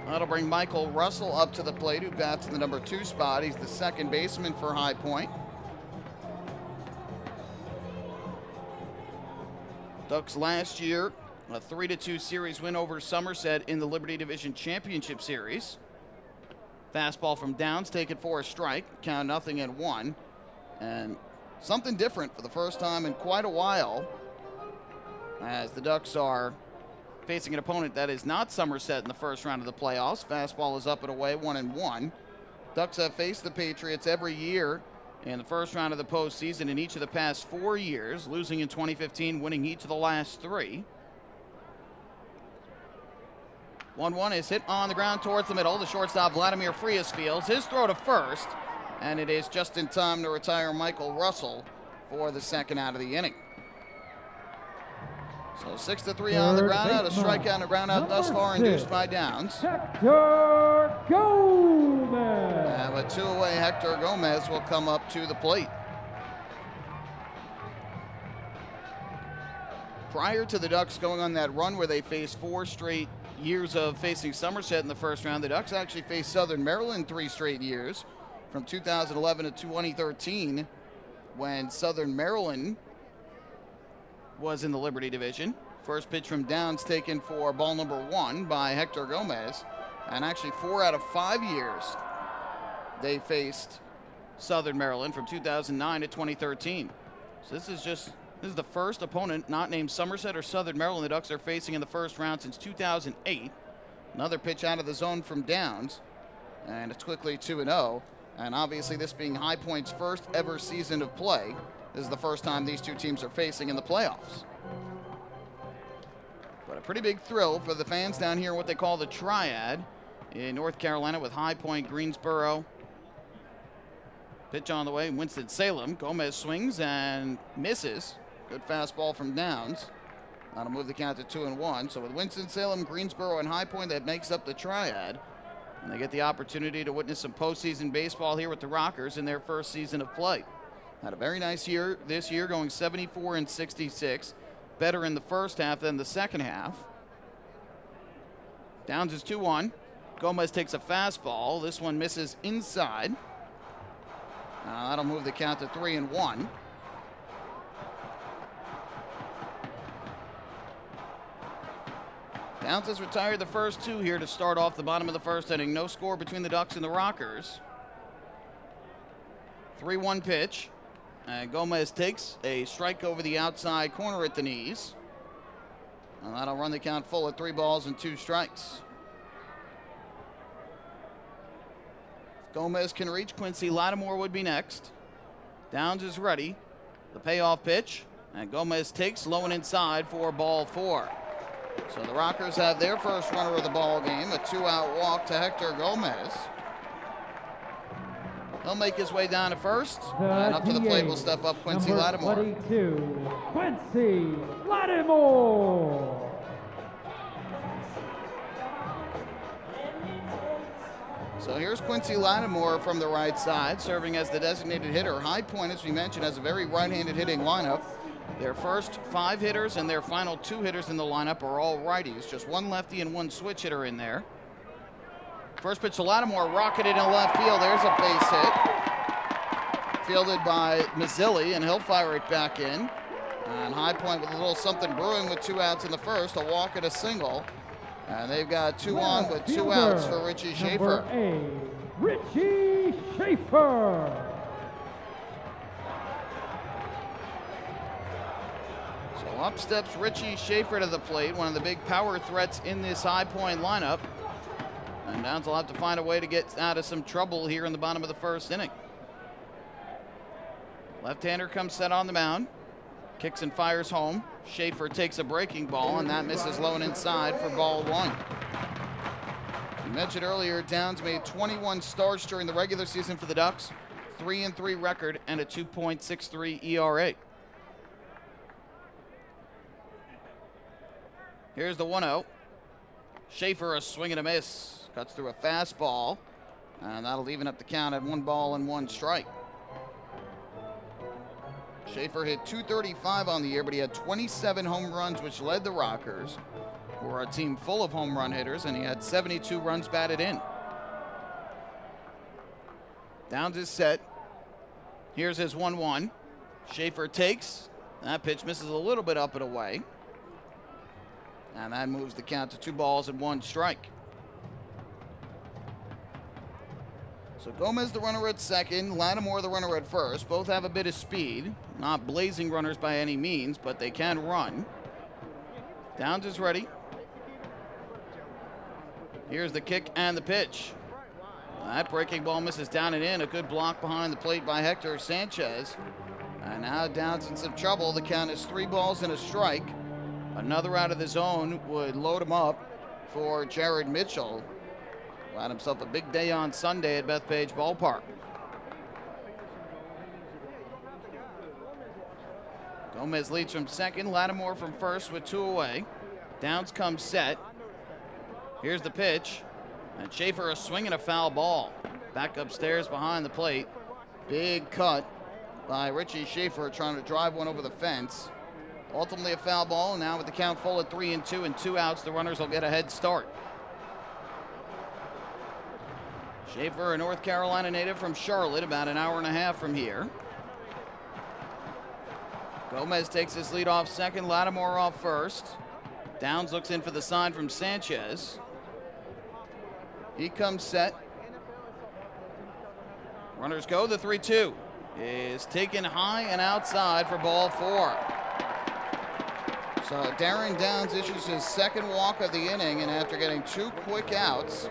That'll bring Michael Russell up to the plate, who bats in the number 2 spot. He's the second baseman for High Point. Ducks last year, a 3-2 series win over Somerset in the Liberty Division Championship Series. Fastball from Downs, taken for a strike, count 0-1. And something different for the first time in quite a while, as the Ducks are facing an opponent that is not Somerset in the first round of the playoffs. Fastball is up and away, 1-1. Ducks have faced the Patriots every year in the first round of the postseason in each of the past 4 years, losing in 2015, winning each of the last 3. 1-1 is hit on the ground towards the middle. The shortstop, Vladimir Frias, fields his throw to first, and it is just in time to retire Michael Russell for the second out of the inning. So 6-3 on the ground out, a strikeout and a ground out thus far induced by Downs. Hector Gomez. And with 2 away, Hector Gomez will come up to the plate. Prior to the Ducks going on that run where they faced 4 straight years of facing Somerset in the first round, the Ducks actually faced Southern Maryland 3 straight years, from 2011 to 2013, when Southern Maryland was in the Liberty Division. First pitch from Downs taken for ball number 1 by Hector Gomez. And actually 4 out of 5 years they faced Southern Maryland, from 2009 to 2013. So this is the first opponent not named Somerset or Southern Maryland the Ducks are facing in the first round since 2008. Another pitch out of the zone from Downs, and it's quickly 2-0. And obviously, this being High Point's first ever season of play, this is the first time these two teams are facing in the playoffs. But a pretty big thrill for the fans down here in what they call the Triad in North Carolina, with High Point, Greensboro. Pitch on the way, Winston-Salem. Gomez swings and misses. Good fastball from Downs. That'll move the count to 2-1. So with Winston-Salem, Greensboro, and High Point, that makes up the Triad. And they get the opportunity to witness some postseason baseball here with the Rockers in their first season of play. Had a very nice year this year, going 74-66. Better in the first half than the second half. Downs is 2-1. Gomez takes a fastball. This one misses inside. That'll move the count to 3-1. Downs has retired the first 2 here to start off the bottom of the first inning. No score between the Ducks and the Rockers. 3-1 pitch. And Gomez takes a strike over the outside corner at the knees. And that'll run the count full at 3 balls and 2 strikes. If Gomez can reach, Quincy Lattimore would be next. Downs is ready. The payoff pitch. And Gomez takes low and inside for ball 4. So the Rockers have their first runner of the ball game, a 2-out walk to Hector Gomez. He'll make his way down to first, and up to the plate will step up Quincy Lattimore. 22, Quincy Lattimore. So here's Quincy Lattimore from the right side, serving as the designated hitter. High Point, as we mentioned, has a very right-handed hitting lineup. Their first 5 hitters and their final 2 hitters in the lineup are all righties. Just 1 lefty and 1 switch hitter in there. First pitch to Lattimore, rocketed in left field. There's a base hit. Fielded by Mazzilli, and he'll fire it back in. And High Point with a little something brewing with 2 outs in the first, a walk and a single. And they've got 2 on with 2 outs for Richie Schaefer. Richie Schaefer. So up steps Richie Schaefer to the plate, one of the big power threats in this High Point lineup. And Downs will have to find a way to get out of some trouble here in the bottom of the first inning. Left-hander comes set on the mound. Kicks and fires home. Schaefer takes a breaking ball, and that misses low and inside for ball 1. As we mentioned earlier, Downs made 21 starts during the regular season for the Ducks. 3-3 record and a 2.63 ERA. Here's the 1-0. Schaefer, a swing and a miss. Cuts through a fastball, and that'll even up the count at 1 ball and 1 strike. Schaefer hit .235 on the year, but he had 27 home runs, which led the Rockers, who are a team full of home run hitters, and he had 72 runs batted in. Downs is set. Here's his 1-1. Schaefer takes. That pitch misses a little bit up and away. And that moves the count to 2 balls and 1 strike. So Gomez the runner at second, Lattimore the runner at first. Both have a bit of speed. Not blazing runners by any means, but they can run. Downs is ready. Here's the kick and the pitch. That breaking ball misses down and in. A good block behind the plate by Hector Sanchez. And now Downs in some trouble. The count is 3 balls and a strike. Another out of the zone would load him up for Jared Mitchell. Had himself a big day on Sunday at Bethpage Ballpark. Gomez leads from second. Lattimore from first with 2 away. Downs comes set. Here's the pitch. And Schaefer a swing and a foul ball. Back upstairs behind the plate. Big cut by Richie Schaefer trying to drive one over the fence. Ultimately a foul ball, and now with the count full at 3-2 and 2 outs, the runners will get a head start. Schaefer, a North Carolina native from Charlotte, about an hour and a half from here. Gomez takes his lead off second, Lattimore off first. Downs looks in for the sign from Sanchez. He comes set. Runners go, the 3-2 is taken high and outside for ball 4. So Darren Downs issues his second walk of the inning, and after getting 2 quick outs,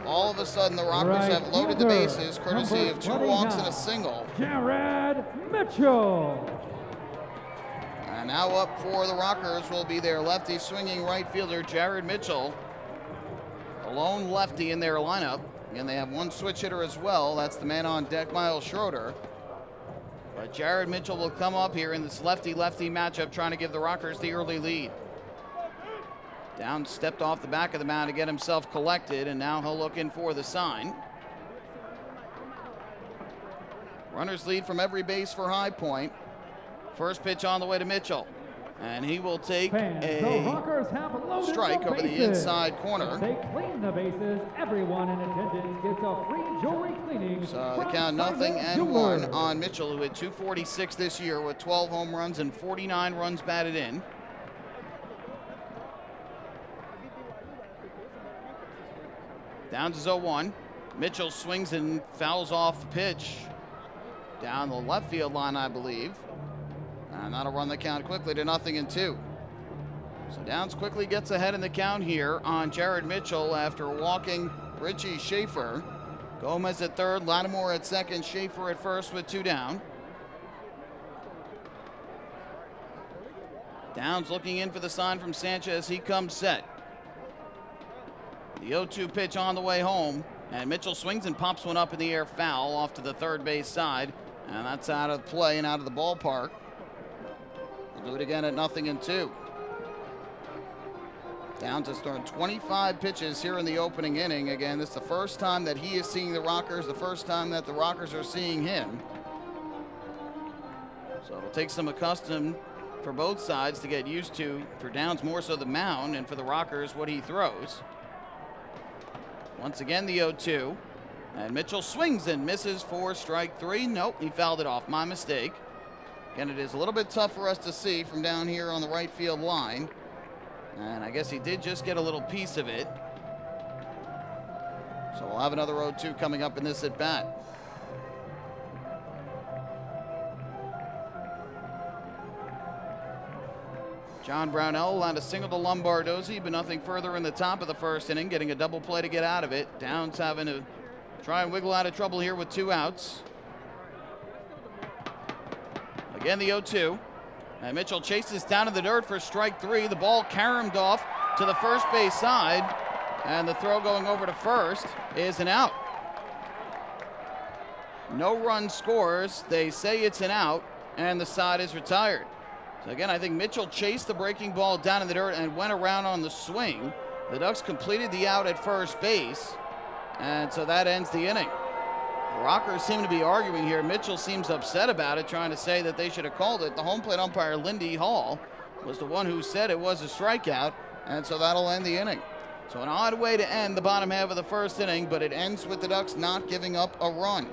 all of a sudden the Rockers have loaded the bases courtesy of 2 walks and a single. Jared Mitchell. And now up for the Rockers will be their lefty swinging right fielder, Jared Mitchell. The lone lefty in their lineup. And they have 1 switch hitter as well. That's the man on deck, Miles Schroeder. But Jared Mitchell will come up here in this lefty-lefty matchup trying to give the Rockers the early lead. Downs stepped off the back of the mound to get himself collected, and now he'll look in for the sign. Runners lead from every base for High Point. First pitch on the way to Mitchell. And he will take a strike over the inside corner. They clean the bases. Everyone in attendance gets a free jewelry cleaning. So the count 0-1 on Mitchell, who had .246 this year with 12 home runs and 49 runs batted in. Downs is 0-1. Mitchell swings and fouls off the pitch down the left field line, I believe. And that'll run the count quickly to 0-2. So Downs quickly gets ahead in the count here on Jared Mitchell after walking Richie Schaefer. Gomez at third, Lattimore at second, Schaefer at first with 2 down. Downs looking in for the sign from Sanchez. He comes set. The 0-2 pitch on the way home. And Mitchell swings and pops one up in the air foul off to the third base side. And that's out of play and out of the ballpark. We'll do it again at 0-2. Downs has thrown 25 pitches here in the opening inning. Again, this is the first time that he is seeing the Rockers, the first time that the Rockers are seeing him. So it'll take some accustom for both sides to get used to. For Downs, more so the mound, and for the Rockers, what he throws. Once again, the 0-2. And Mitchell swings and misses for strike 3. Nope, he fouled it off. My mistake. Again, it is a little bit tough for us to see from down here on the right field line. And I guess he did just get a little piece of it. So we'll have another 0-2 coming up in this at bat. John Brownell allowed a single to Lombardozzi, but nothing further in the top of the first inning, getting a double play to get out of it. Downs having to try and wiggle out of trouble here with 2 outs. Again, the 0-2. And Mitchell chases down to the dirt for strike 3. The ball caromed off to the first base side. And the throw going over to first is an out. No run scores. They say it's an out, and the side is retired. So again, I think Mitchell chased the breaking ball down in the dirt and went around on the swing. The Ducks completed the out at first base, and so that ends the inning. The Rockers seem to be arguing here. Mitchell seems upset about it, trying to say that they should have called it. The home plate umpire, Lindy Hall, was the one who said it was a strikeout, and so that'll end the inning. So an odd way to end the bottom half of the first inning, but it ends with the Ducks not giving up a run.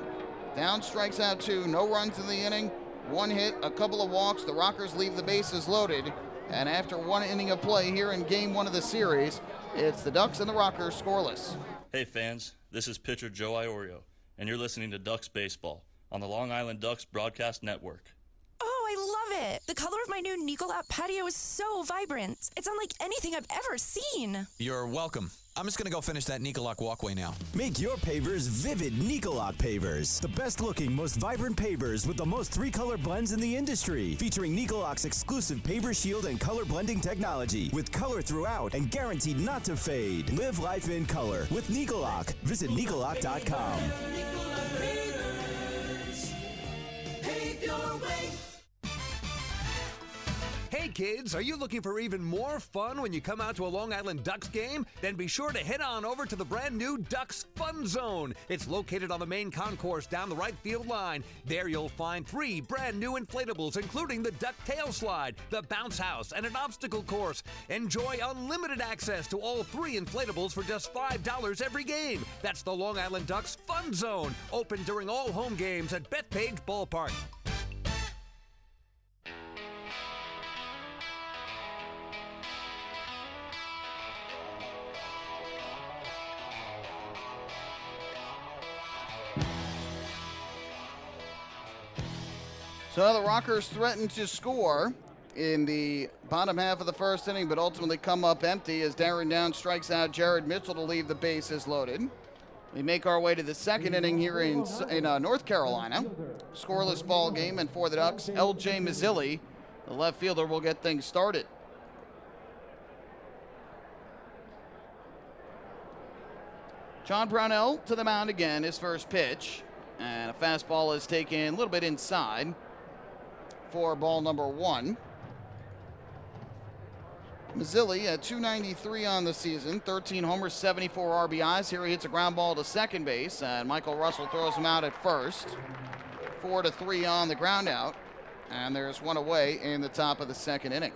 Down, strikes out 2, no runs in the inning, 1 hit, a couple of walks. The Rockers leave the bases loaded, and after 1 inning of play here in Game 1 of the series, it's the Ducks and the Rockers scoreless. Hey fans, this is pitcher Joe Iorio, and you're listening to Ducks Baseball on the Long Island Ducks Broadcast Network. Oh, I love it. The color of my new Nicolot patio is so vibrant. It's unlike anything I've ever seen. You're welcome. I'm just going to go finish that Nicolot walkway now. Make your pavers vivid Nicolot pavers. The best looking, most vibrant pavers with the most 3-color blends in the industry. Featuring Nicolot's exclusive paver shield and color blending technology. With color throughout and guaranteed not to fade. Live life in color with Nicolot. Visit Nicolot.com. Hey kids, are you looking for even more fun when you come out to a Long Island Ducks game? Then be sure to head on over to the brand new Ducks Fun Zone. It's located on the main concourse down the right field line. There you'll find 3 brand new inflatables, including the Duck Tail Slide, the Bounce House, and an obstacle course. Enjoy unlimited access to all 3 inflatables for just $5 every game. That's the Long Island Ducks Fun Zone, open during all home games at Bethpage Ballpark. So the Rockers threatened to score in the bottom half of the first inning, but ultimately come up empty as Darren Down strikes out Jared Mitchell to leave the bases loaded. We make our way to the second inning here in North Carolina. Scoreless ball game, and for the Ducks, L.J. Mazzilli, the left fielder, will get things started. John Brownell to the mound again, his first pitch. And a fastball is taken a little bit inside for ball number 1. Mazzilli at .293 on the season, 13 homers, 74 RBIs. Here he hits a ground ball to second base, and Michael Russell throws him out at first. 4-3 on the ground out, and there's 1 away in the top of the second inning.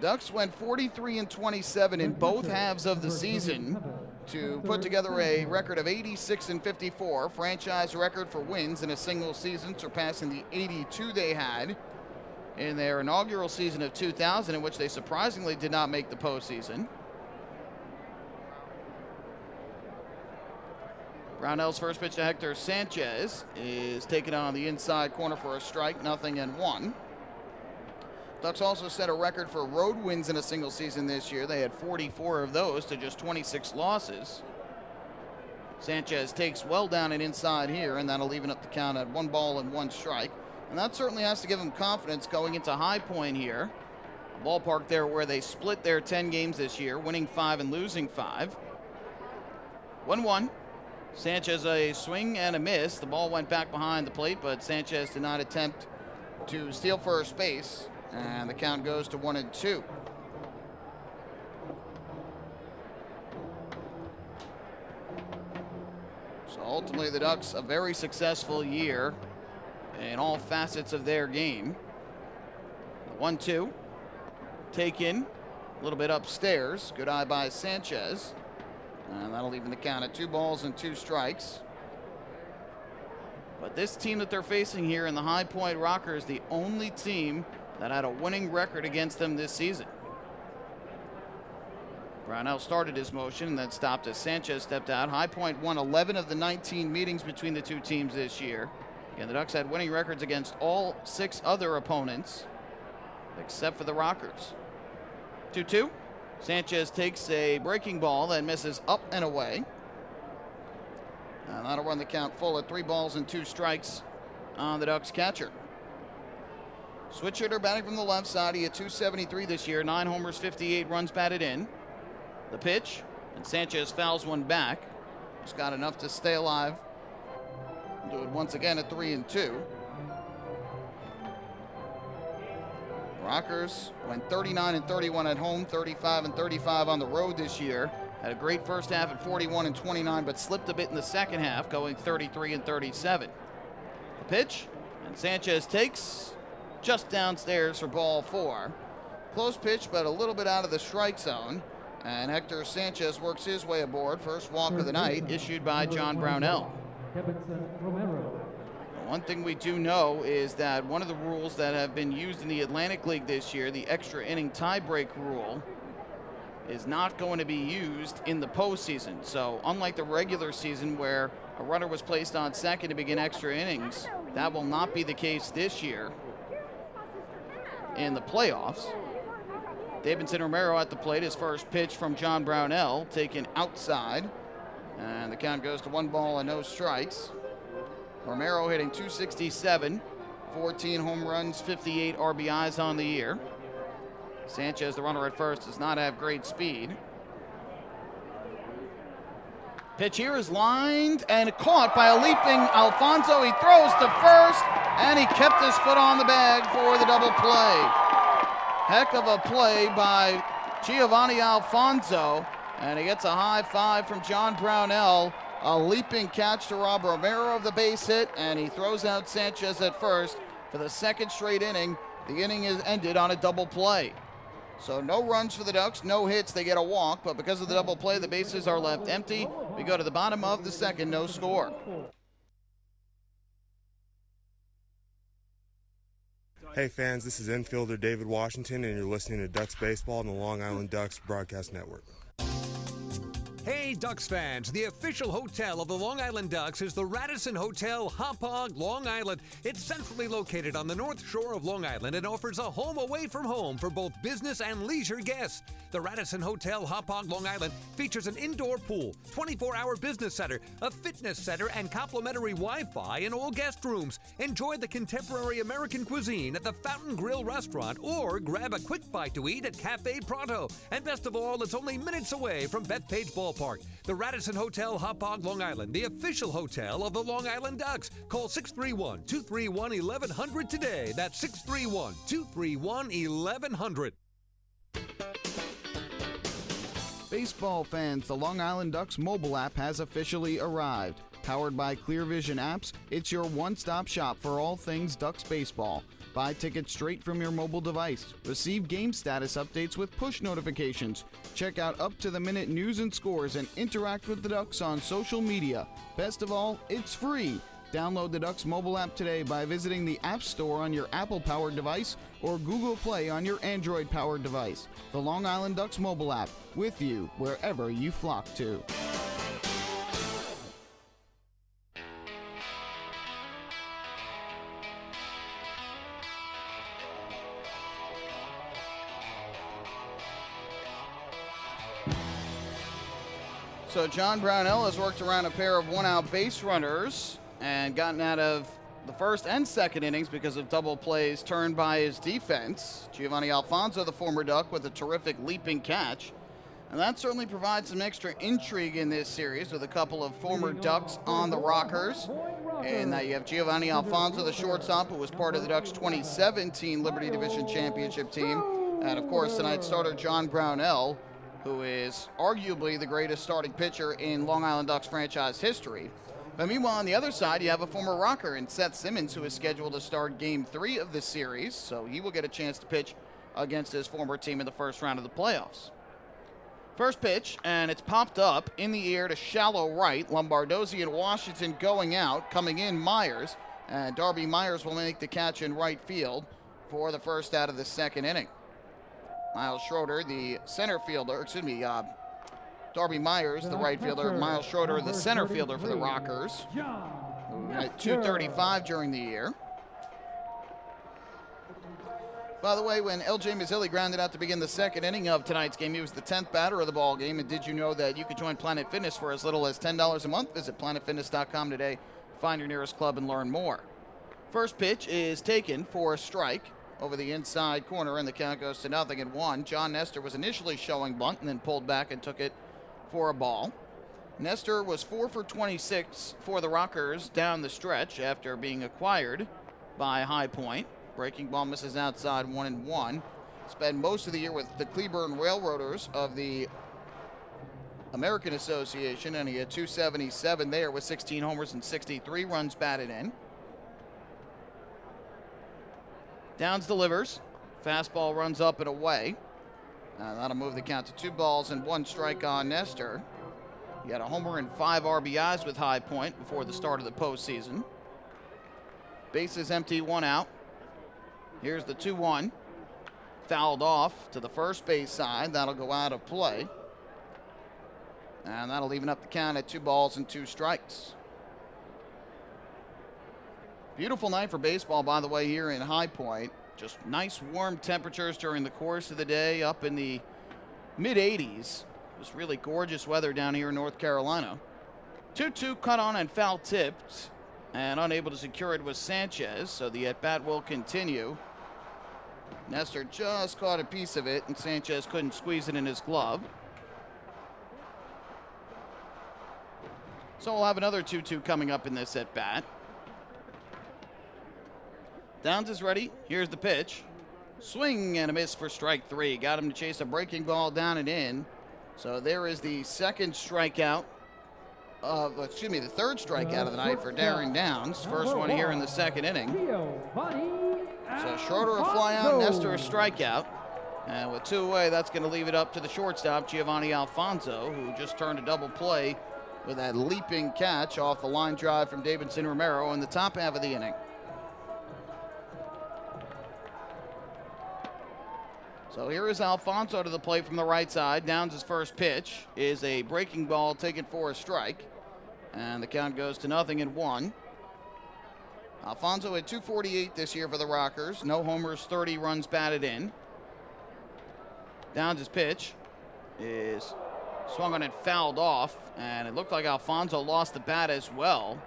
Ducks went 43-27 in both halves of the season to put together a record of 86-54, franchise record for wins in a single season, surpassing the 82 they had in their inaugural season of 2000, in which they surprisingly did not make the postseason. Brownell's first pitch to Hector Sanchez is taken on the inside corner for a strike, 0-1. Ducks also set a record for road wins in a single season this year. They had 44 of those to just 26 losses. Sanchez takes well down and inside here, and that'll even up the count at 1-1 strike. And that certainly has to give them confidence going into High Point here. A ballpark there where they split their 10 games this year, winning 5 and losing 5. 1-1. Sanchez a swing and a miss. The ball went back behind the plate, but Sanchez did not attempt to steal first base. And the count goes to 1-2. So ultimately the Ducks, a very successful year in all facets of their game. 1-2. Take in, a little bit upstairs. Good eye by Sanchez. And that'll even the count at 2-2 strikes. But this team that they're facing here in the High Point Rockers, the only team that had a winning record against them this season. Brownell started his motion and then stopped as Sanchez stepped out. High Point won 11 of the 19 meetings between the two teams this year. Again, the Ducks had winning records against all 6 other opponents, except for the Rockers. 2-2. Sanchez takes a breaking ball that misses up and away. And that'll run the count full at 3-2 strikes on the Ducks catcher. Switch hitter batting from the left side. He had .273 this year, 9 homers, 58 runs batted in. The pitch, and Sanchez fouls one back. He's got enough to stay alive. Do it once again at 3-2. Rockers went 39-31 at home, 35-35 on the road this year. Had a great first half at 41-29, but slipped a bit in the second half, going 33-37. The pitch, and Sanchez takes just downstairs for ball 4. Close pitch, but a little bit out of the strike zone. And Hector Sanchez works his way aboard. First walk of the night issued by John Brownell. One thing we do know is that one of the rules that have been used in the Atlantic League this year, the extra inning tiebreak rule, is not going to be used in the postseason. So unlike the regular season where a runner was placed on second to begin extra innings, that will not be the case this year in the playoffs. Davidson Romero at the plate. His first pitch from John Brownell taken outside. And the count goes to 1 ball and no strikes. Romero hitting .267, 14 home runs, 58 RBIs on the year. Sanchez, the runner at first, does not have great speed. Pitch here is lined and caught by a leaping Alfonso. He throws to first, and he kept his foot on the bag for the double play. Heck of a play by Giovanni Alfonso, and he gets a high five from John Brownell. A leaping catch to rob Romero of the base hit, and he throws out Sanchez at first for the second straight inning. The inning is ended on a double play. So no runs for the Ducks, no hits, they get a walk, but because of the double play, the bases are left empty. We go to the bottom of the second, no score. Hey fans, this is infielder David Washington, and you're listening to Ducks Baseball on the Long Island Ducks Broadcast Network. Hey, Ducks fans, the official hotel of the Long Island Ducks is the Radisson Hotel Hauppauge, Long Island. It's centrally located on the north shore of Long Island and offers a home away from home for both business and leisure guests. The Radisson Hotel Hauppauge, Long Island features an indoor pool, 24-hour business center, a fitness center, and complimentary Wi-Fi in all guest rooms. Enjoy the contemporary American cuisine at the Fountain Grill restaurant or grab a quick bite to eat at Cafe Pronto. And best of all, it's only minutes away from Bethpage Ballpark. The Radisson Hotel Hauppauge, Long Island, the official hotel of the Long Island Ducks. Call 631-231-1100 today. That's 631-231-1100. Baseball fans, the Long Island Ducks mobile app has officially arrived. Powered by Clear Vision Apps, it's your one-stop shop for all things Ducks baseball. Buy tickets straight from your mobile device. Receive game status updates with push notifications. Check out up-to-the-minute news and scores and interact with the Ducks on social media. Best of all, it's free. Download the Ducks mobile app today by visiting the App Store on your Apple-powered device or Google Play on your Android-powered device. The Long Island Ducks mobile app, with you wherever you flock to. So John Brownell has worked around a pair of one-out base runners and gotten out of the first and second innings because of double plays turned by his defense. Giovanni Alfonso, the former Duck, with a terrific leaping catch. And that certainly provides some extra intrigue in this series with a couple of former Ducks on the rockers. And now you have Giovanni Alfonso, the shortstop, who was part of the Ducks' 2017 Liberty Division Championship team. And, of course, tonight's starter, John Brownell, who is arguably the greatest starting pitcher in Long Island Ducks franchise history. But meanwhile, on the other side, you have a former rocker in Seth Simmons, who is scheduled to start Game 3 of this series, so he will get a chance to pitch against his former team in the first round of the playoffs. First pitch, and it's popped up in the air to shallow right. Lombardozzi and Washington going out, coming in Myers, and Darby Myers will make the catch in right field for the first out of the second inning. Miles Schroeder, the center fielder, Darby Myers, the right fielder, Miles Schroeder, the center fielder for the Rockers, at .235 during the year. By the way, when L.J. Mazzilli grounded out to begin the second inning of tonight's game, he was the 10th batter of the ball game. And did you know that you could join Planet Fitness for as little as $10 a month? Visit planetfitness.com today, find your nearest club, and learn more. First pitch is taken for a strike over the inside corner, and the count goes to 0-1. John Nestor was initially showing bunt and then pulled back and took it for a ball. Nestor was 4 for 26 for the Rockers down the stretch after being acquired by High Point. Breaking ball misses outside, 1-1. Spent most of the year with the Cleburne Railroaders of the American Association, and he had 277 there with 16 homers and 63 runs batted in. Downs delivers. Fastball runs up and away. That'll move the count to 2-1 strike on Nestor. He had a homer and 5 RBIs with High Point before the start of the postseason. Bases empty, 1 out. Here's the 2-1. Fouled off to the first base side. That'll go out of play. And that'll even up the count at 2-2 strikes. Beautiful night for baseball, by the way, here in High Point. Just nice warm temperatures during the course of the day, up in the mid-80s. Just really gorgeous weather down here in North Carolina. 2-2 cut on and foul tipped, and unable to secure it was Sanchez, so the at-bat will continue. Nestor just caught a piece of it, and Sanchez couldn't squeeze it in his glove. So we'll have another 2-2 coming up in this at-bat. Downs is ready. Here's the pitch. Swing and a miss for strike 3. Got him to chase a breaking ball down and in. So there is the second strikeout the third strikeout of the night for Darren Downs. First one here in the second inning. So Schroeder a fly out, Nestor a strikeout. And with 2 away, that's going to leave it up to the shortstop, Giovanni Alfonso, who just turned a double play with that leaping catch off the line drive from Davidson Romero in the top half of the inning. So here is Alfonso to the plate from the right side. Downs' first pitch is a breaking ball taken for a strike. And the count goes to 0-1. Alfonso had 248 this year for the Rockers. No homers, 30 runs batted in. Downs' pitch is swung on and fouled off. And it looked like Alfonso lost the bat as well.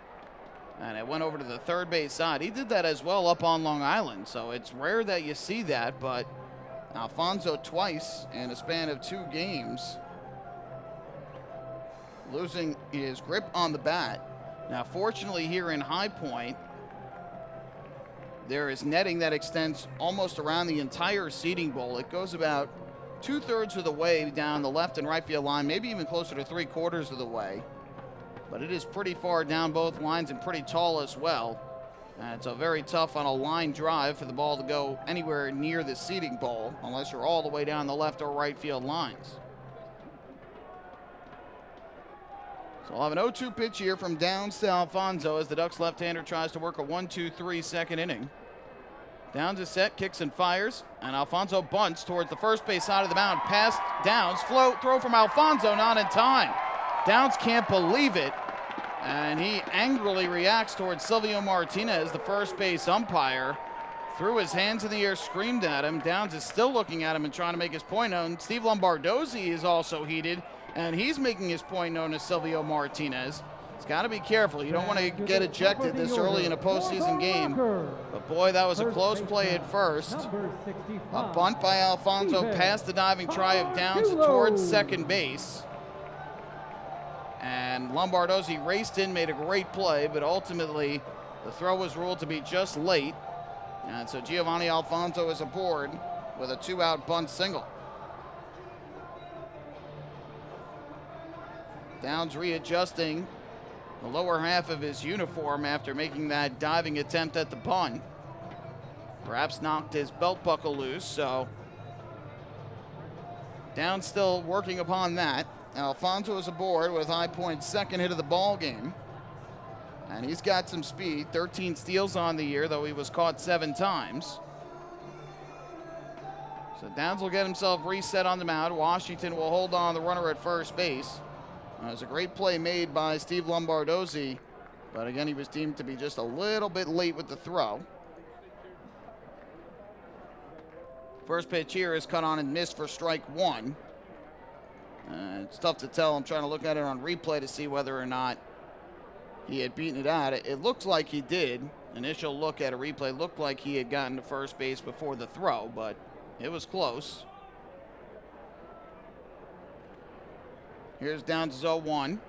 And it went over to the third base side. He did that as well up on Long Island. So it's rare that you see that, but Alfonso twice in a span of 2 games, losing his grip on the bat. Now, fortunately, here in High Point, there is netting that extends almost around the entire seating bowl. It goes about 2/3 of the way down the left and right field line, maybe even closer to 3/4 of the way. But it is pretty far down both lines and pretty tall as well. And it's a very tough on a line drive for the ball to go anywhere near the seating bowl unless you're all the way down the left or right field lines. So we'll have an 0-2 pitch here from Downs to Alfonso as the Ducks left-hander tries to work a 1-2-3 second inning. Downs is set, kicks and fires, and Alfonso bunts towards the first base side of the mound. Past Downs, throw from Alfonso, not in time. Downs can't believe it. And he angrily reacts towards Silvio Martinez, the first base umpire. Threw his hands in the air, screamed at him. Downs is still looking at him and trying to make his point known. Steve Lombardozzi is also heated, and he's making his point known to Silvio Martinez. He's got to be careful. You don't want to get ejected this early in a postseason game. But boy, that was a close play at first. A bunt by Alfonso past the diving try of Downs towards second base. And Lombardozzi raced in, made a great play, but ultimately the throw was ruled to be just late. And so Giovanni Alfonso is aboard with a 2-out bunt single. Downs readjusting the lower half of his uniform after making that diving attempt at the bunt. Perhaps knocked his belt buckle loose, so Downs still working upon that. Alfonso is aboard with High Point's second hit of the ball game. And he's got some speed, 13 steals on the year, though he was caught 7 times. So Downs will get himself reset on the mound. Washington will hold on the runner at first base. It was a great play made by Steve Lombardozzi, but again, he was deemed to be just a little bit late with the throw. First pitch here is cut on and missed for strike 1. It's tough to tell. I'm trying to look at it on replay to see whether or not he had beaten it out. It looks like he did. Initial look at a replay looked like he had gotten to first base before the throw, but it was close. Here's Downs' 0-1.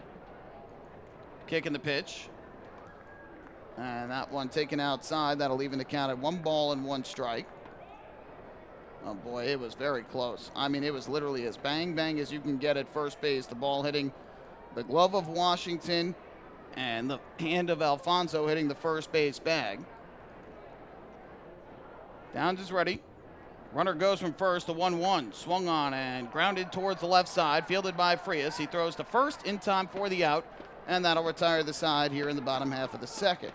Kicking the pitch. And that one taken outside. That'll even the count at 1 ball and 1 strike. Oh, boy, it was very close. I mean, it was literally as bang-bang as you can get at first base. The ball hitting the glove of Washington and the hand of Alfonso hitting the first base bag. Downs is ready. Runner goes from first to 1-1. Swung on and grounded towards the left side. Fielded by Frias. He throws to first in time for the out. And that'll retire the side here in the bottom half of the second.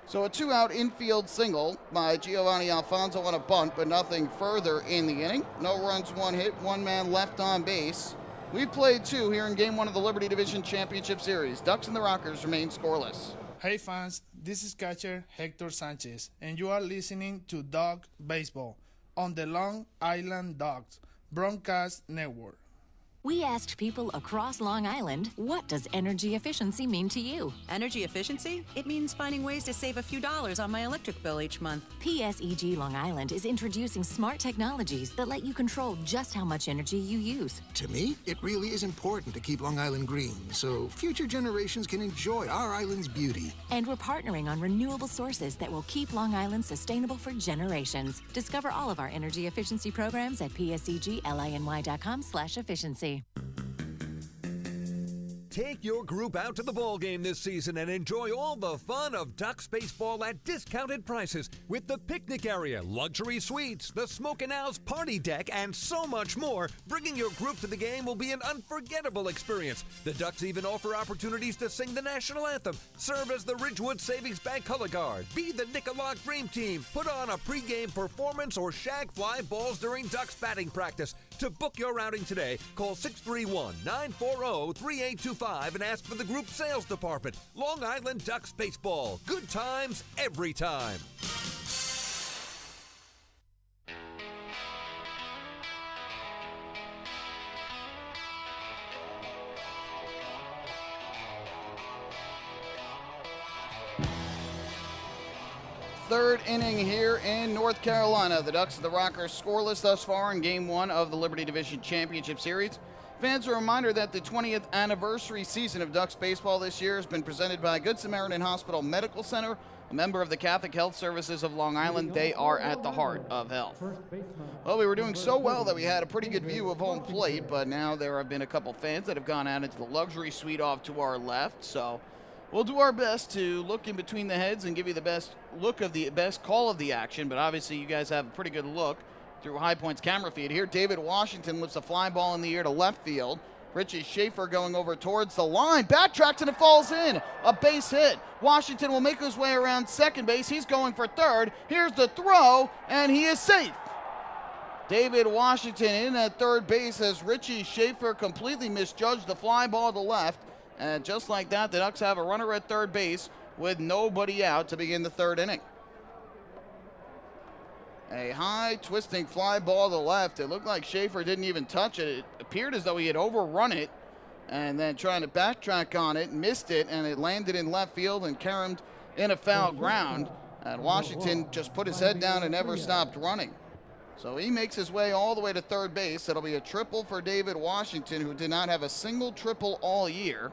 So a 2-out infield single by Giovanni Alfonso on a bunt, but nothing further in the inning. No runs, 1 hit, 1 man left on base. We've played 2 here in Game 1 of the Liberty Division Championship Series. Ducks and the Rockers remain scoreless. Hey fans, this is catcher Hector Sanchez, and you are listening to Dog Baseball on the Long Island Ducks Broadcast Network. We asked people across Long Island, what does energy efficiency mean to you? Energy efficiency? It means finding ways to save a few dollars on my electric bill each month. PSEG Long Island is introducing smart technologies that let you control just how much energy you use. To me, it really is important to keep Long Island green so future generations can enjoy our island's beauty. And we're partnering on renewable sources that will keep Long Island sustainable for generations. Discover all of our energy efficiency programs at psegLINY.com/efficiency. Take your group out to the ball game this season and enjoy all the fun of Ducks baseball at discounted prices with the picnic area, luxury suites, the Smokin' Owls party deck, and so much more. Bringing your group to the game will be an unforgettable experience. The Ducks even offer opportunities to sing the national anthem, serve as the Ridgewood Savings Bank color guard, be the Nickalock Dream Team, put on a pregame performance, or shag fly balls during Ducks batting practice. To book your outing today, call 631-940-3825 and ask for the group sales department. Long Island Ducks Baseball. Good times every time. Third inning here in North Carolina. The Ducks and the Rockers scoreless thus far in Game 1 of the Liberty Division Championship Series. Fans, a reminder that the 20th anniversary season of Ducks baseball this year has been presented by Good Samaritan Hospital Medical Center, a member of the Catholic Health Services of Long Island. They are at the heart of health. Well, we were doing so well that we had a pretty good view of home plate, but now there have been a couple fans that have gone out into the luxury suite off to our left, so we'll do our best to look in between the heads and give you the best look of the best call of the action, but obviously you guys have a pretty good look through High Point's camera feed. Here, David Washington lifts a fly ball in the air to left field. Richie Schaefer going over towards the line, backtracks and it falls in. A base hit. Washington will make his way around second base. He's going for third. Here's the throw, and he is safe. David Washington in at third base as Richie Schaefer completely misjudged the fly ball to left. And just like that, the Ducks have a runner at third base with nobody out to begin the third inning. A high twisting fly ball to left. It looked like Schaefer didn't even touch it. It appeared as though he had overrun it and then trying to backtrack on it, missed it, and it landed in left field and caromed in a foul ground. And Washington just put his head down and never stopped running. So he makes his way all the way to third base. It'll be a triple for David Washington, who did not have a single triple all year.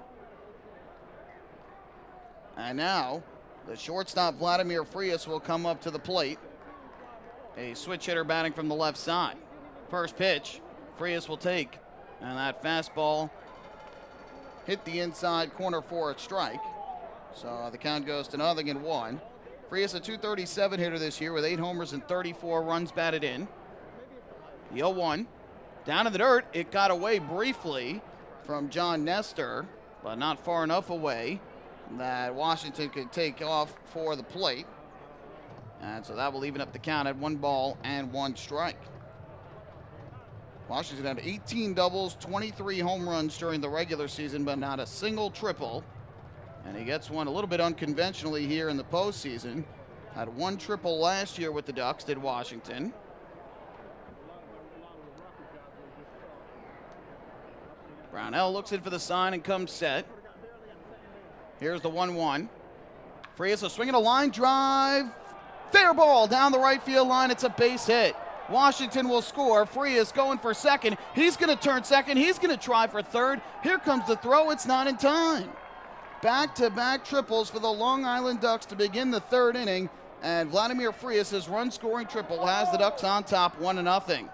And now the shortstop Vladimir Frias will come up to the plate. A switch hitter batting from the left side. First pitch, Frias will take. And that fastball hit the inside corner for a strike. So the count goes to 0-1. Frias a .237 hitter this year with 8 homers and 34 runs batted in. The 0-1. Down in the dirt, it got away briefly from John Nestor, but not far enough away that Washington could take off for the plate. And so that will even up the count at 1 ball and 1 strike. Washington had 18 doubles, 23 home runs during the regular season, but not a single triple. And he gets one a little bit unconventionally here in the postseason. Had 1 triple last year with the Ducks, did Washington. Brownell looks in for the sign and comes set. Here's the 1-1. Frias a swing and a line drive. Fair ball down the right field line. It's a base hit. Washington will score. Frias going for second. He's going to turn second. He's going to try for third. Here comes the throw. It's not in time. Back-to-back triples for the Long Island Ducks to begin the third inning, and Vladimir Frias' run-scoring triple has the Ducks on top 1-0.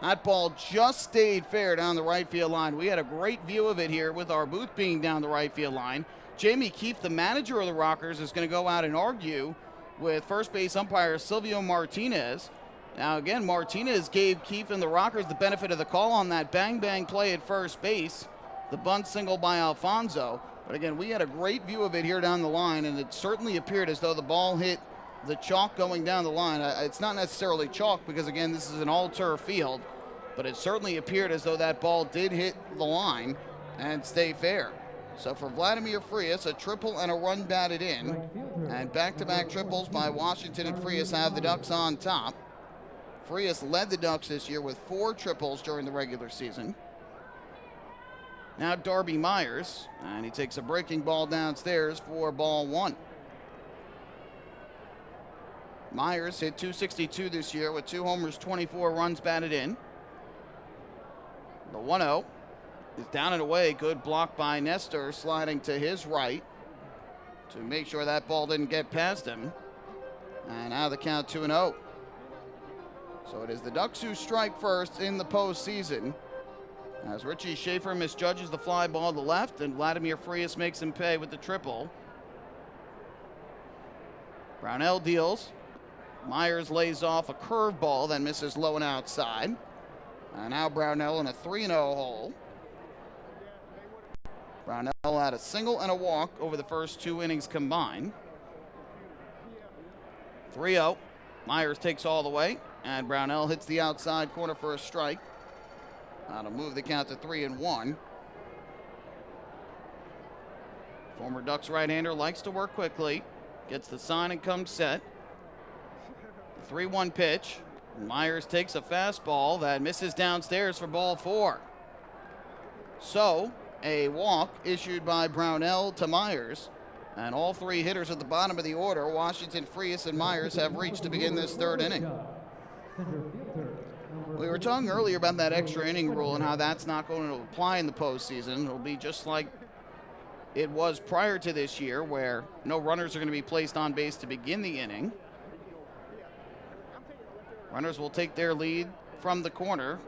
That ball just stayed fair down the right field line. We had a great view of it here with our booth being down the right field line. Jamie Keefe, the manager of the Rockers, is going to go out and argue with first base umpire Silvio Martinez. Now again, Martinez gave Keefe and the Rockers the benefit of the call on that bang-bang play at first base, the bunt single by Alfonso. But again, we had a great view of it here down the line, and it certainly appeared as though the ball hit the chalk going down the line. It's not necessarily chalk because, again, this is an all-turf field, but it certainly appeared as though that ball did hit the line and stay fair. So for Vladimir Frias, a triple and a run batted in, and back-to-back triples by Washington and Frias have the Ducks on top. Frias led the Ducks this year with 4 triples during the regular season. Now Darby Myers, and he takes a breaking ball downstairs for ball 1. Myers hit .262 this year with 2 homers, 24 runs batted in. The 1-0 is down and away. Good block by Nestor, sliding to his right to make sure that ball didn't get past him. And now the count 2-0. So it is the Ducks who strike first in the postseason, as Richie Schaefer misjudges the fly ball to the left, and Vladimir Frias makes him pay with the triple. Brownell deals. Myers lays off a curveball, then misses low and outside. And now Brownell in a 3-0 hole. Brownell had a single and a walk over the first 2 innings combined. 3-0. Myers takes all the way, and Brownell hits the outside corner for a strike. To move the count to 3-1. Former Ducks right-hander likes to work quickly. Gets the sign and comes set. The 3-1 pitch. Myers takes a fastball that misses downstairs for ball 4. So, a walk issued by Brownell to Myers. And all 3 hitters at the bottom of the order, Washington, Frias, and Myers, have reached to begin this third inning. We were talking earlier about that extra inning rule and how that's not going to apply in the postseason. It'll be just like it was prior to this year, where no runners are going to be placed on base to begin the inning. Runners will take their lead from the corners,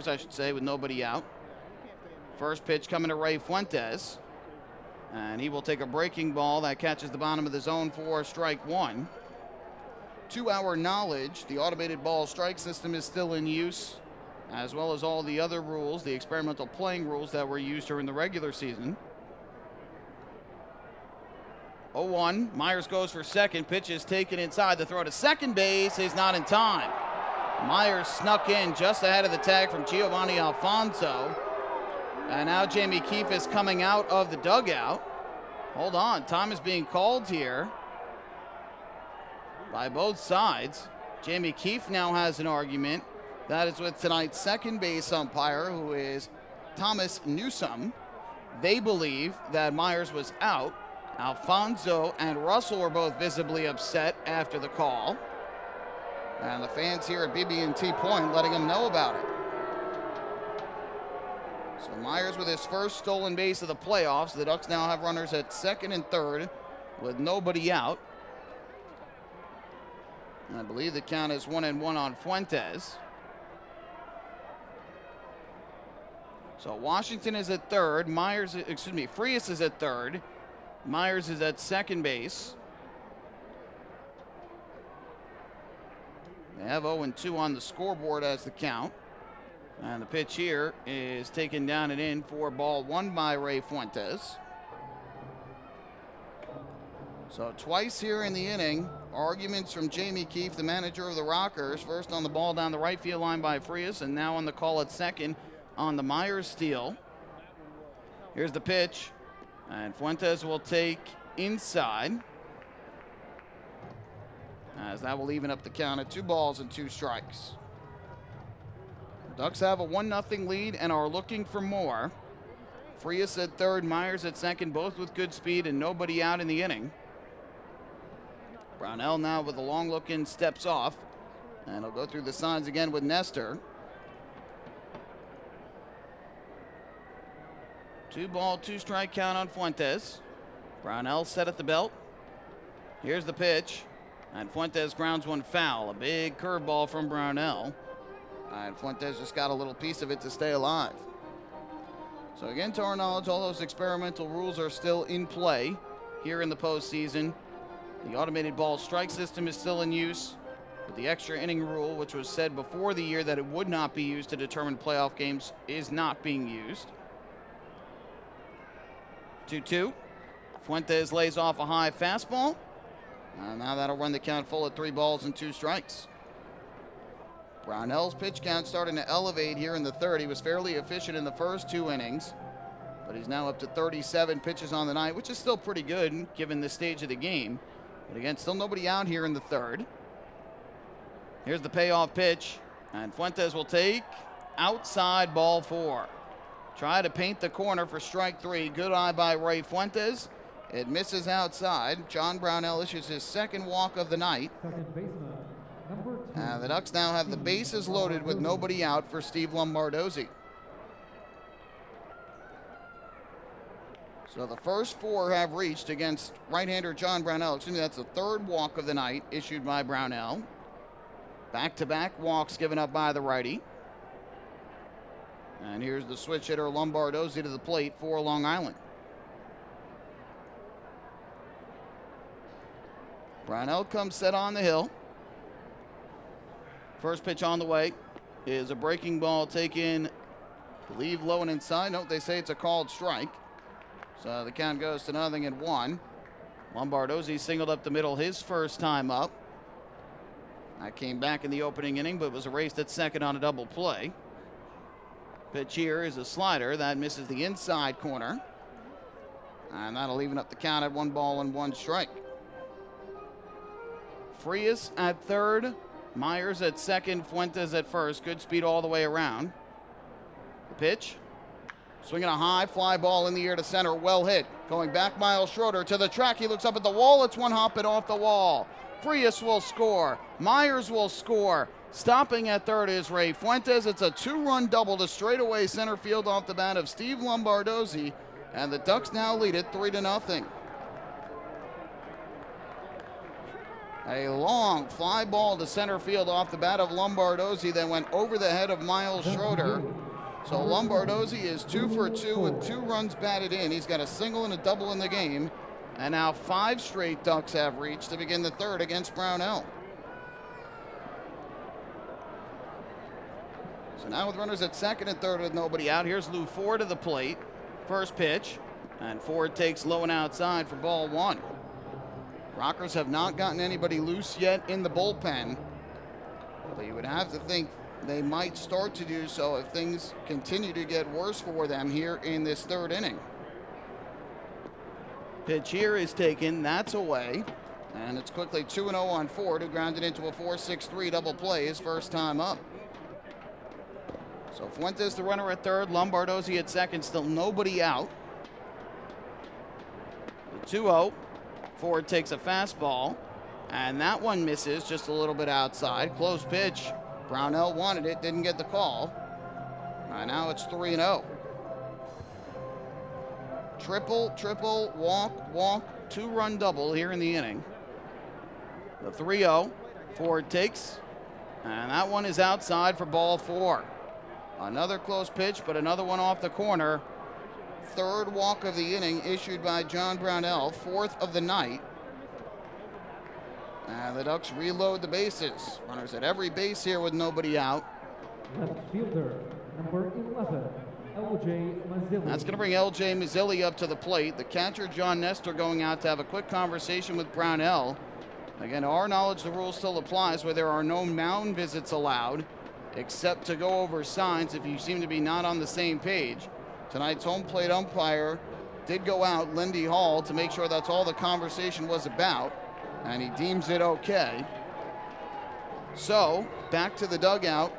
I should say, with nobody out. First pitch coming to Ray Fuentes, and he will take a breaking ball that catches the bottom of the zone for strike 1. To our knowledge, the automated ball strike system is still in use, as well as all the other rules, the experimental playing rules that were used during the regular season. 0-1, Myers goes for second, pitch is taken inside. The throw to second base is not in time. Myers snuck in just ahead of the tag from Giovanni Alfonso. And now Jamie Keefe is coming out of the dugout. Hold on, time is being called here by both sides. Jamie Keefe now has an argument. That is with tonight's second base umpire, who is Thomas Newsome. They believe that Myers was out. Alfonso and Russell were both visibly upset after the call. And the fans here at BB&T Point letting them know about it. So Myers with his first stolen base of the playoffs. The Ducks now have runners at second and third with nobody out. And I believe the count is 1-1 on Fuentes. So Washington is at third. Frias is at third. Myers is at second base. They have 0-2 on the scoreboard as the count. And the pitch here is taken down and in for ball 1 by Ray Fuentes. So twice here in the inning, arguments from Jamie Keefe, the manager of the Rockers, first on the ball down the right field line by Frias, and now on the call at second on the Myers steal. Here's the pitch, and Fuentes will take inside, as that will even up the count at 2 balls and 2 strikes. The Ducks have a 1-0 lead and are looking for more. Frias at third, Myers at second, both with good speed and nobody out in the inning. Brownell now with a long look in, steps off, and he'll go through the signs again with Nestor. 2-ball, 2-strike count on Fuentes. Brownell set at the belt. Here's the pitch. And Fuentes grounds one foul. A big curveball from Brownell. And Fuentes just got a little piece of it to stay alive. So again, to our knowledge, all those experimental rules are still in play here in the postseason. The automated ball strike system is still in use. But the extra inning rule, which was said before the year that it would not be used to determine playoff games, is not being used. 2-2. Fuentes lays off a high fastball. Now that'll run the count full at 3 balls and 2 strikes. Brownell's pitch count starting to elevate here in the third. He was fairly efficient in the first 2 innings, but he's now up to 37 pitches on the night, which is still pretty good given the stage of the game. But again, still nobody out here in the third. Here's the payoff pitch, and Fuentes will take outside, ball 4. Try to paint the corner for strike 3. Good eye by Ray Fuentes. It misses outside. John Brownell issues his second walk of the night. The Ducks now have the bases loaded with nobody out for Steve Lombardozzi. So the first 4 have reached against right-hander John Brownell. Excuse me, that's the third walk of the night issued by Brownell. Back-to-back walks given up by the righty. And here's the switch hitter Lombardozzi to the plate for Long Island. Brownell comes set on the hill. First pitch on the way is a breaking ball taken, I believe, low and inside. Nope, they say it's a called strike. So the count goes to 0-1. Lombardozzi singled up the middle his first time up. That came back in the opening inning, but was erased at second on a double play. Pitch here is a slider that misses the inside corner. And that'll even up the count at 1 ball and 1 strike. Frias at third, Myers at second, Fuentes at first. Good speed all the way around. The pitch. Swinging a high fly ball in the air to center. Well hit. Going back, Miles Schroeder to the track. He looks up at the wall. It's one hop and off the wall. Frias will score. Myers will score. Stopping at third is Ray Fuentes. It's a 2-run double to straightaway center field off the bat of Steve Lombardozzi. And the Ducks now lead it 3-0. A long fly ball to center field off the bat of Lombardozzi that went over the head of Miles Schroeder. So Lombardozzi is 2 for 2 with 2 runs batted in. He's got a single and a double in the game. And now 5 straight Ducks have reached to begin the third against Brownell. So now with runners at second and third with nobody out, here's Lou Ford to the plate. First pitch, and Ford takes low and outside for ball 1. Rockers have not gotten anybody loose yet in the bullpen, but you would have to think they might start to do so if things continue to get worse for them here in this third inning. Pitch here is taken, that's away, and it's quickly 2-0 on Ford, who grounded into a 4-6-3 double play his first time up. So Fuentes the runner at third, Lombardozzi at second, still nobody out. The 2-0. Ford takes a fastball, and that one misses just a little bit outside. Close pitch. Brownell wanted it, didn't get the call. Now it's 3-0. Triple, walk, 2-run double here in the inning. The 3-0. Ford takes, and that one is outside for ball 4. Another close pitch, but another one off the corner. Third walk of the inning issued by John Brownell, 4th of the night. And the Ducks reload the bases. Runners at every base here with nobody out. Left fielder, number 11, LJ Mazzilli. That's going to bring LJ Mazzilli up to the plate. The catcher, John Nestor, going out to have a quick conversation with Brownell. Again, to our knowledge, the rule still applies where there are no mound visits allowed, except to go over signs if you seem to be not on the same page. Tonight's home plate umpire did go out, Lindy Hall, to make sure that's all the conversation was about, and he deems it okay. So, back to the dugout,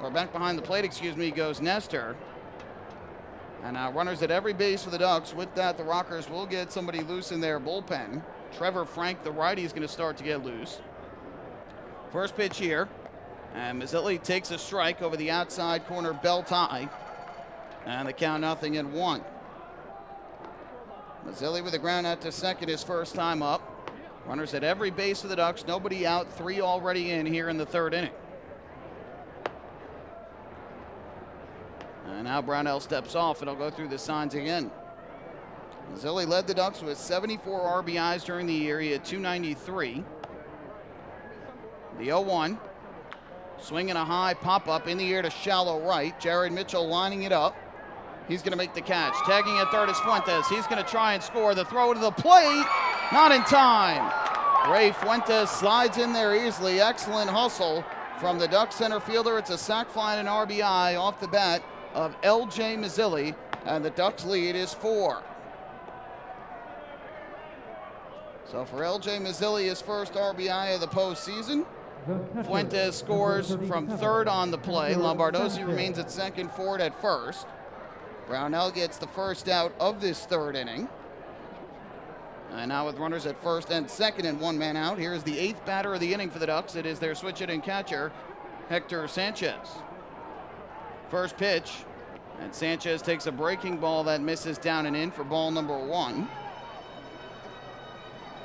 or back behind the plate, goes Nestor. And now runners at every base for the Ducks. With that, the Rockers will get somebody loose in their bullpen. Trevor Frank, the righty, is going to start to get loose. First pitch here, and Mazzilli takes a strike over the outside corner belt high. And the count 0-1. Mazzilli with the ground out to second his first time up. Runners at every base for the Ducks. Nobody out. 3 already in here in the third inning. And now Brownell steps off, and he'll go through the signs again. Mazzilli led the Ducks with 74 RBIs during the year. He had 293. The 0-1. Swinging a high pop-up in the air to shallow right. Jared Mitchell lining it up. He's going to make the catch. Tagging at third is Fuentes. He's going to try and score. The throw to the plate. Not in time. Ray Fuentes slides in there easily. Excellent hustle from the Ducks center fielder. It's a sac fly and an RBI off the bat of L.J. Mazzilli, and the Ducks lead is 4. So for L.J. Mazzilli, his first RBI of the postseason. Fuentes scores from third on the play. Lombardozzi remains at second, Ford at first. Brownell gets the first out of this third inning. And now with runners at first and second and 1 man out, here's the 8th batter of the inning for the Ducks. It is their switch-hitting catcher, Hector Sanchez. First pitch, and Sanchez takes a breaking ball that misses down and in for ball number 1.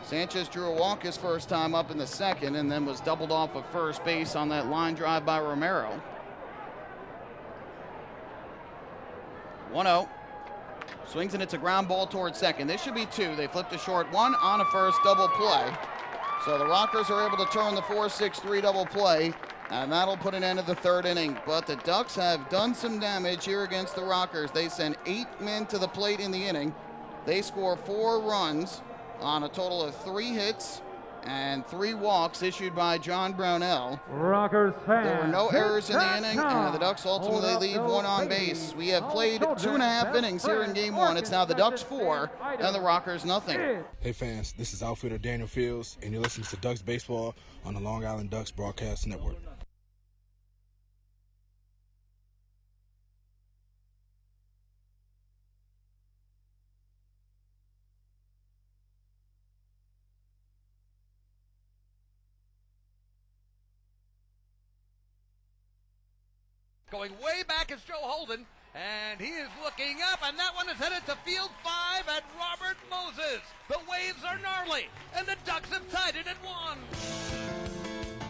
Sanchez drew a walk his first time up in the second and then was doubled off of first base on that line drive by Romero. 1-0. Swings and it's a ground ball towards second. This should be 2. They flipped a short 1 on a first double play. So the Rockers are able to turn the 4-6-3 double play, and that'll put an end to the third inning. But the Ducks have done some damage here against the Rockers. They send 8 men to the plate in the inning. They score 4 runs on a total of 3 hits and 3 walks issued by John Brownell. Rockers fans. There were no errors in the inning, and the Ducks ultimately leave 1 on base. We have played 2.5 innings here in game 1. It's now the Ducks 4 and the Rockers nothing. Hey fans, this is outfielder Daniel Fields, and you're listening to Ducks Baseball on the Long Island Ducks Broadcast Network. Going way back is Joe Holden, and he is looking up, and that one is headed to field 5 at Robert Moses. The waves are gnarly, and the Ducks have tied it at 1.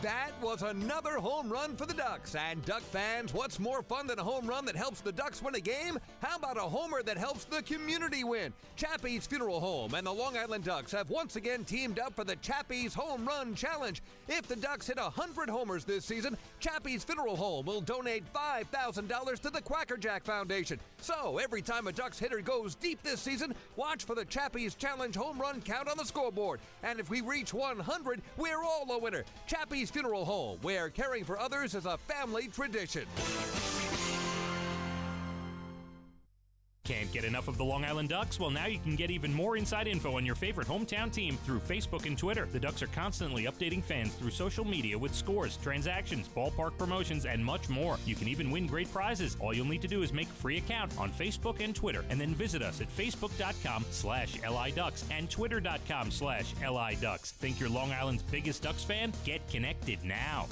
That was another home run for the Ducks. And Duck fans, what's more fun than a home run that helps the Ducks win a game? How about a homer that helps the community win? Chappie's Funeral Home and the Long Island Ducks have once again teamed up for the Chappie's Home Run Challenge. If the Ducks hit 100 homers this season, Chappie's Funeral Home will donate $5,000 to the Quackerjack Foundation. So every time a Ducks hitter goes deep this season, watch for the Chappie's Challenge home run count on the scoreboard. And if we reach 100, we're all a winner. Chappie's Funeral Home, where caring for others is a family tradition. Can't get enough of the Long Island Ducks? Well, now you can get even more inside info on your favorite hometown team through Facebook and Twitter. The Ducks are constantly updating fans through social media with scores, transactions, ballpark promotions, and much more. You can even win great prizes. All you'll need to do is make a free account on Facebook and Twitter, and then visit us at facebook.com/LIDucks and twitter.com/LIDucks. Think you're Long Island's biggest Ducks fan? Get connected now.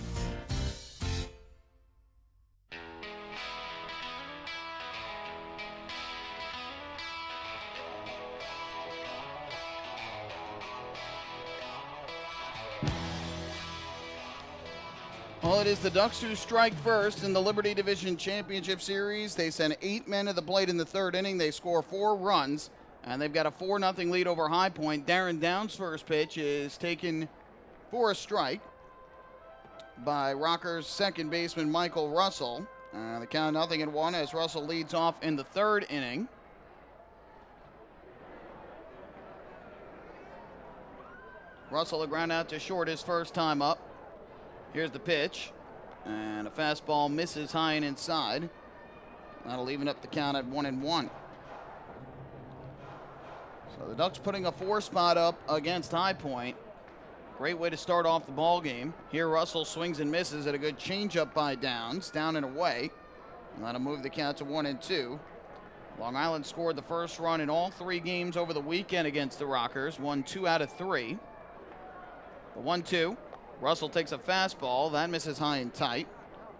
Well, it is the Ducks who strike first in the Liberty Division Championship Series. They send 8 men to the plate in the third inning. They score 4 runs, and they've got a 4-0 lead over High Point. Darren Downs' first pitch is taken for a strike by Rockers second baseman Michael Russell. The count 0-1 as Russell leads off in the third inning. Russell a ground out to short his first time up. Here's the pitch, and a fastball misses high and inside. That'll even up the count at 1-1. So the Ducks putting a 4 spot up against High Point. Great way to start off the ball game. Here Russell swings and misses at a good changeup by Downs, down and away. And that'll move the count to 1-2. Long Island scored the first run in all 3 games over the weekend against the Rockers, won 2 out of 3. The 1-2. Russell takes a fastball. That misses high and tight.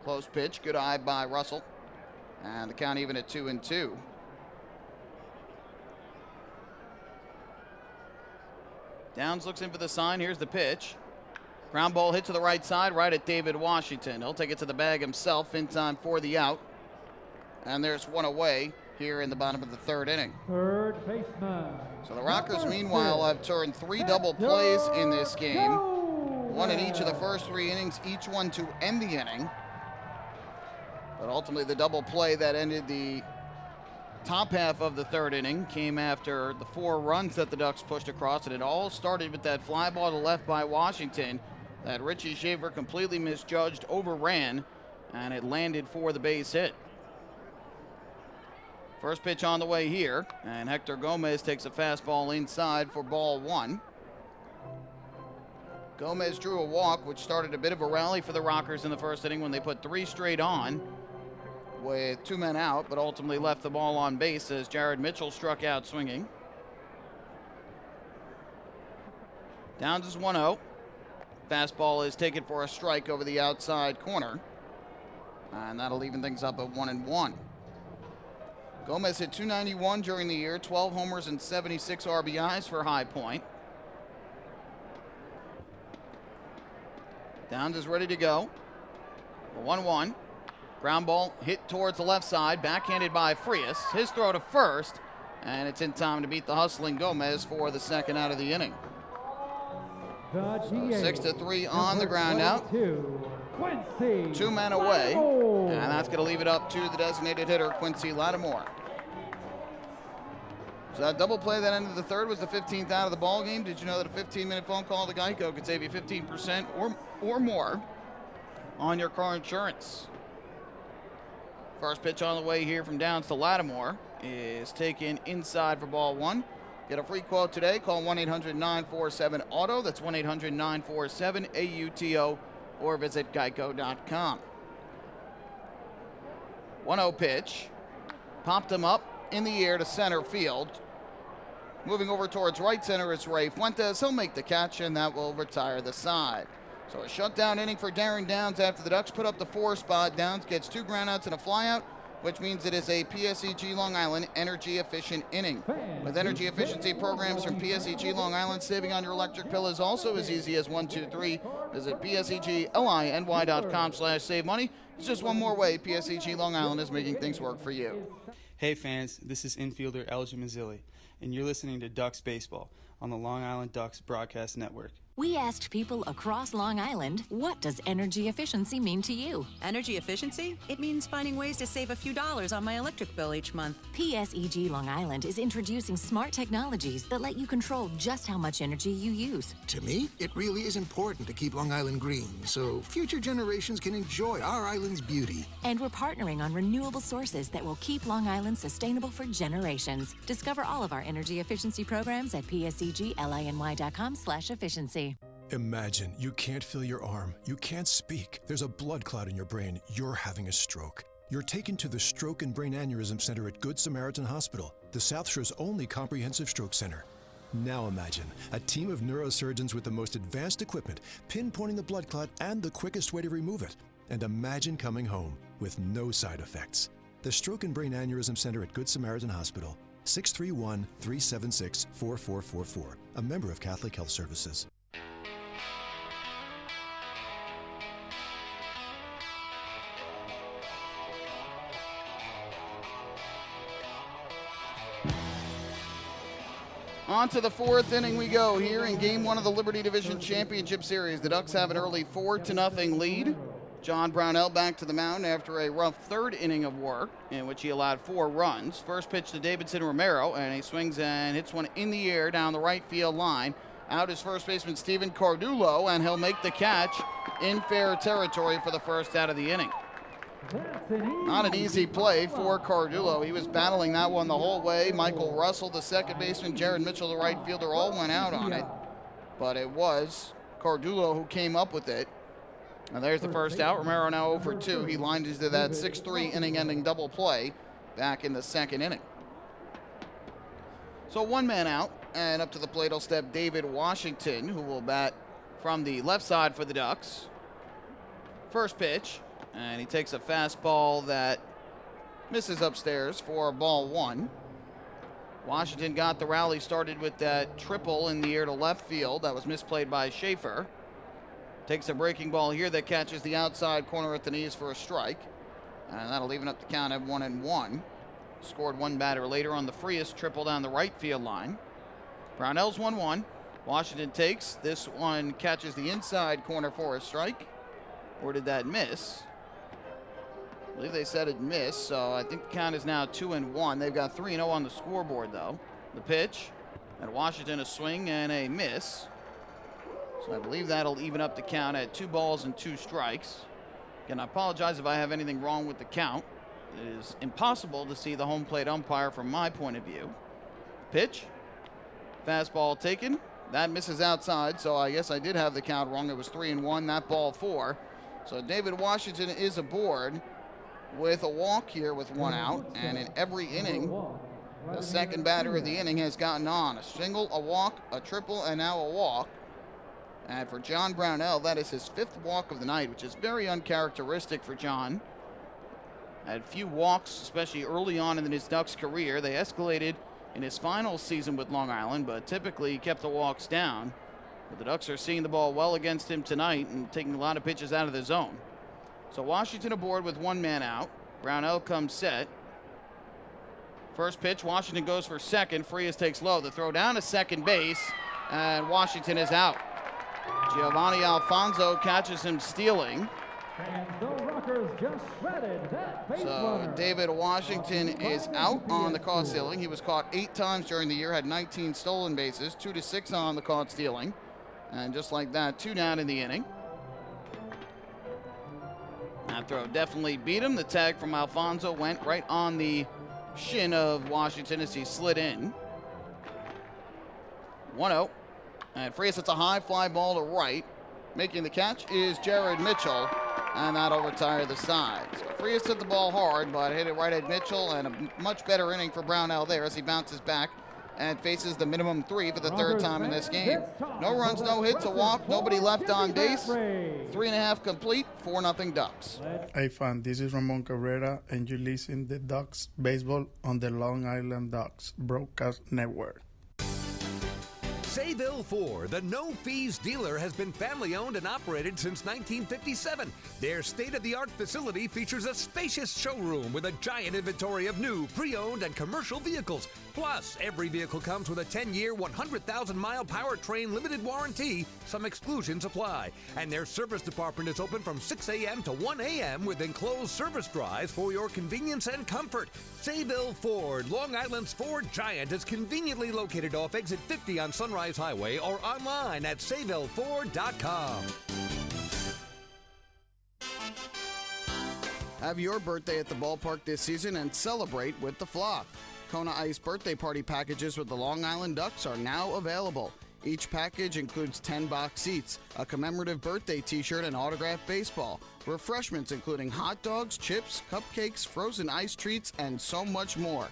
Close pitch. Good eye by Russell. And the count even at 2-2. Downs looks in for the sign. Here's the pitch. Ground ball hit to the right side, right at David Washington. He'll take it to the bag himself in time for the out. And there's one away here in the bottom of the third inning. Third baseman. So the Rockers, meanwhile, have turned 3 double plays in this game. One in each of the first 3 innings, each one to end the inning. But ultimately, the double play that ended the top half of the third inning came after the 4 runs that the Ducks pushed across. And it all started with that fly ball to left by Washington that Richie Shaver completely misjudged, overran, and it landed for the base hit. First pitch on the way here, and Hector Gomez takes a fastball inside for ball 1. Gomez drew a walk, which started a bit of a rally for the Rockers in the first inning when they put 3 straight on with 2 men out, but ultimately left the ball on base as Jared Mitchell struck out swinging. Downs is 1-0. Fastball is taken for a strike over the outside corner, and that'll even things up at 1-1. Gomez hit .291 during the year, 12 homers and 76 RBIs for High Point. Downs is ready to go. 1-1. Ground ball hit towards the left side, backhanded by Frias. His throw to first, and it's in time to beat the hustling Gomez for the second out of the inning. So 6-3 on the ground out. 2 men away, and that's going to leave it up to the designated hitter, Quincy Lattimore. So that double play that ended the third was the 15th out of the ball game. Did you know that a 15-minute phone call to Geico could save you 15% or more on your car insurance? First pitch on the way here from Downs to Lattimore is taken inside for ball 1. Get a free quote today. Call 1-800-947-AUTO. That's 1-800-947-AUTO. Or visit geico.com. 1-0 pitch. Popped him up in the air to center field. Moving over towards right center is Ray Fuentes. He'll make the catch, and that will retire the side. So a shutdown inning for Darren Downs after the Ducks put up the 4 spot. Downs gets 2 groundouts and a flyout, which means it is a PSEG Long Island energy efficient inning. With energy efficiency programs from PSEG Long Island, saving on your electric bill is also as easy as 1, 2, 3. Visit PSEGLINY.com/save money. It's just one more way PSEG Long Island is making things work for you. Hey fans, this is infielder Elgin Mazzilli, and you're listening to Ducks Baseball on the Long Island Ducks Broadcast Network. We asked people across Long Island, what does energy efficiency mean to you? Energy efficiency? It means finding ways to save a few dollars on my electric bill each month. PSEG Long Island is introducing smart technologies that let you control just how much energy you use. To me, it really is important to keep Long Island green so future generations can enjoy our island's beauty. And we're partnering on renewable sources that will keep Long Island sustainable for generations. Discover all of our energy efficiency programs at psegLINY.com/efficiency. Imagine you can't feel your arm, you can't speak. There's a blood clot in your brain. You're having a stroke. You're taken to the Stroke and Brain Aneurysm Center at Good Samaritan Hospital, the South Shore's only comprehensive stroke center. Now imagine a team of neurosurgeons with the most advanced equipment, pinpointing the blood clot and the quickest way to remove it. And imagine coming home with no side effects. The Stroke and Brain Aneurysm Center at Good Samaritan Hospital, 631-376-4444, a member of Catholic Health Services. On to the 4th inning we go here in Game 1 of the Liberty Division Championship Series. The Ducks have an early 4-0 lead. John Brownell back to the mound after a rough 3rd inning of work in which he allowed 4 runs. First pitch to Davidson Romero, and he swings and hits one in the air down the right field line. Out is first baseman Steven Cardulo, and he'll make the catch in fair territory for the first out of the inning. Not an easy play for Cardulo. He was battling that one the whole way. Michael Russell, the second baseman, Jared Mitchell, the right fielder, all went out on it. But it was Cardulo who came up with it. And there's the first out. Romero now 0 for 2. He lined into that 6-3 inning-ending double play back in the 2nd inning. So 1 man out, and up to the plate will step David Washington, who will bat from the left side for the Ducks. First pitch. And he takes a fastball that misses upstairs for ball 1. Washington got the rally started with that triple in the air to left field. That was misplayed by Schaefer. Takes a breaking ball here that catches the outside corner at the knees for a strike. And that'll even up the count at 1-1. Scored one batter later on the freest triple down the right field line. Brownell's 1-1. Washington takes. This one catches the inside corner for a strike. Or did that miss? I believe they said it missed, so I think the count is now 2-1. They've got 3-0 on the scoreboard, though. The pitch. At Washington, a swing and a miss. So I believe that'll even up the count at 2 balls and 2 strikes. Again, I apologize if I have anything wrong with the count. It is impossible to see the home plate umpire from my point of view. Pitch. Fastball taken. That misses outside, so I guess I did have the count wrong. It was 3-1, that ball 4. So David Washington is aboard with a walk here with 1 out. And in every inning, the second batter of the inning has gotten on. A single, a walk, a triple, and now a walk. And for John Brownell, that is his 5th walk of the night, which is very uncharacteristic for John. Had few walks, especially early on in his Ducks career. They escalated in his final season with Long Island, but typically he kept the walks down. But the Ducks are seeing the ball well against him tonight and taking a lot of pitches out of the zone. So Washington aboard with 1 man out. Brownell comes set. First pitch, Washington goes for second. Frias takes low. The throw down to second base, and Washington is out. Giovanni Alfonso catches him stealing. And the Rockers just shredded that base So runner. David Washington is out on the caught stealing. He was caught 8 times during the year, had 19 stolen bases, 2 to 6 on the caught stealing. And just like that, 2 down in the inning. That throw definitely beat him. The tag from Alfonso went right on the shin of Washington as he slid in. 1-0. And Frias hits a high fly ball to right. Making the catch is Jared Mitchell, and that'll retire the side. So Frias hit the ball hard, but hit it right at Mitchell, and a much better inning for Brownell there as he bounces back and faces the minimum 3 for the 3rd time in this game. No runs, no hits, a walk, nobody left on base. 3.5 complete, 4-0 Ducks. Hey fan, this is Ramon Cabrera, and you listen to Ducks Baseball on the Long Island Ducks Broadcast Network. Sayville Ford, the no-fees dealer, has been family-owned and operated since 1957. Their state-of-the-art facility features a spacious showroom with a giant inventory of new, pre-owned, and commercial vehicles. Plus, every vehicle comes with a 10-year, 100,000-mile powertrain limited warranty. Some exclusions apply. And their service department is open from 6 a.m. to 1 a.m. with enclosed service drives for your convenience and comfort. Sayville Ford, Long Island's Ford giant, is conveniently located off exit 50 on Sunrise Highway or online at SayvilleFord.com. Have your birthday at the ballpark this season and celebrate with the Flock. Kona Ice birthday party packages with the Long Island Ducks are now available. Each package includes 10 box seats, a commemorative birthday t-shirt, and autographed baseball. Refreshments including hot dogs, chips, cupcakes, frozen ice treats, and so much more.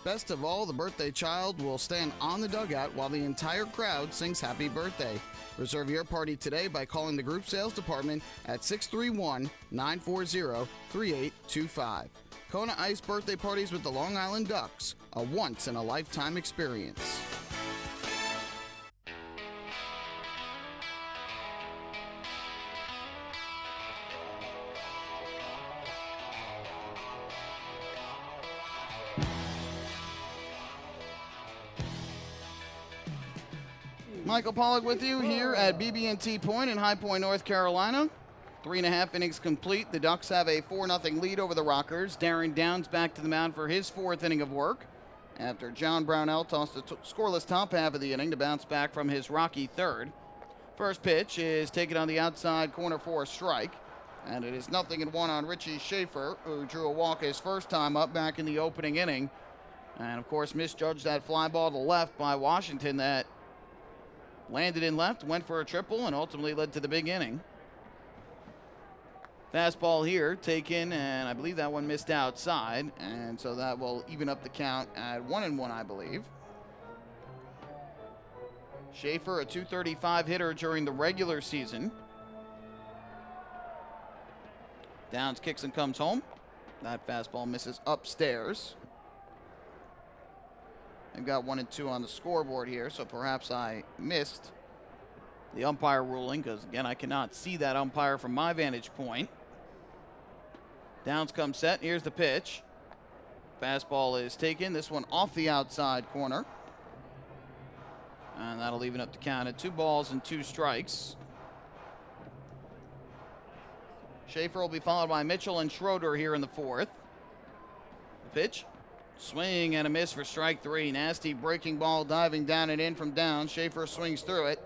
Best of all, the birthday child will stand on the dugout while the entire crowd sings happy birthday. Reserve your party today by calling the group sales department at 631-940-3825. Kona Ice birthday parties with the Long Island Ducks, a once-in-a-lifetime experience. Michael Pollock with you here at BB&T Point in High Point, North Carolina. 3.5 innings complete. The Ducks have a 4-0 lead over the Rockers. Darren Downs back to the mound for his 4th inning of work after John Brownell tossed a scoreless top half of the inning to bounce back from his rocky 3rd. First pitch is taken on the outside corner for a strike, and it is 0-1 on Richie Schaefer, who drew a walk his first time up back in the opening inning, and of course misjudged that fly ball to left by Washington that landed in left, went for a triple, and ultimately led to the big inning. Fastball here taken, and I believe that one missed outside, and so that will even up the count at 1-1, I believe. Schaefer, a .235 hitter during the regular season. Downs kicks and comes home. That fastball misses upstairs. I've got 1 and 2 on the scoreboard here, so perhaps I missed the umpire ruling because, again, I cannot see that umpire from my vantage point. Downs comes set. Here's the pitch. Fastball is taken. This one off the outside corner. And that'll even up the count at 2 balls and 2 strikes. Schaefer will be followed by Mitchell and Schroeder here in the 4th. The pitch. Swing and a miss for strike 3. Nasty breaking ball diving down and in from Downs. Schaefer swings through it.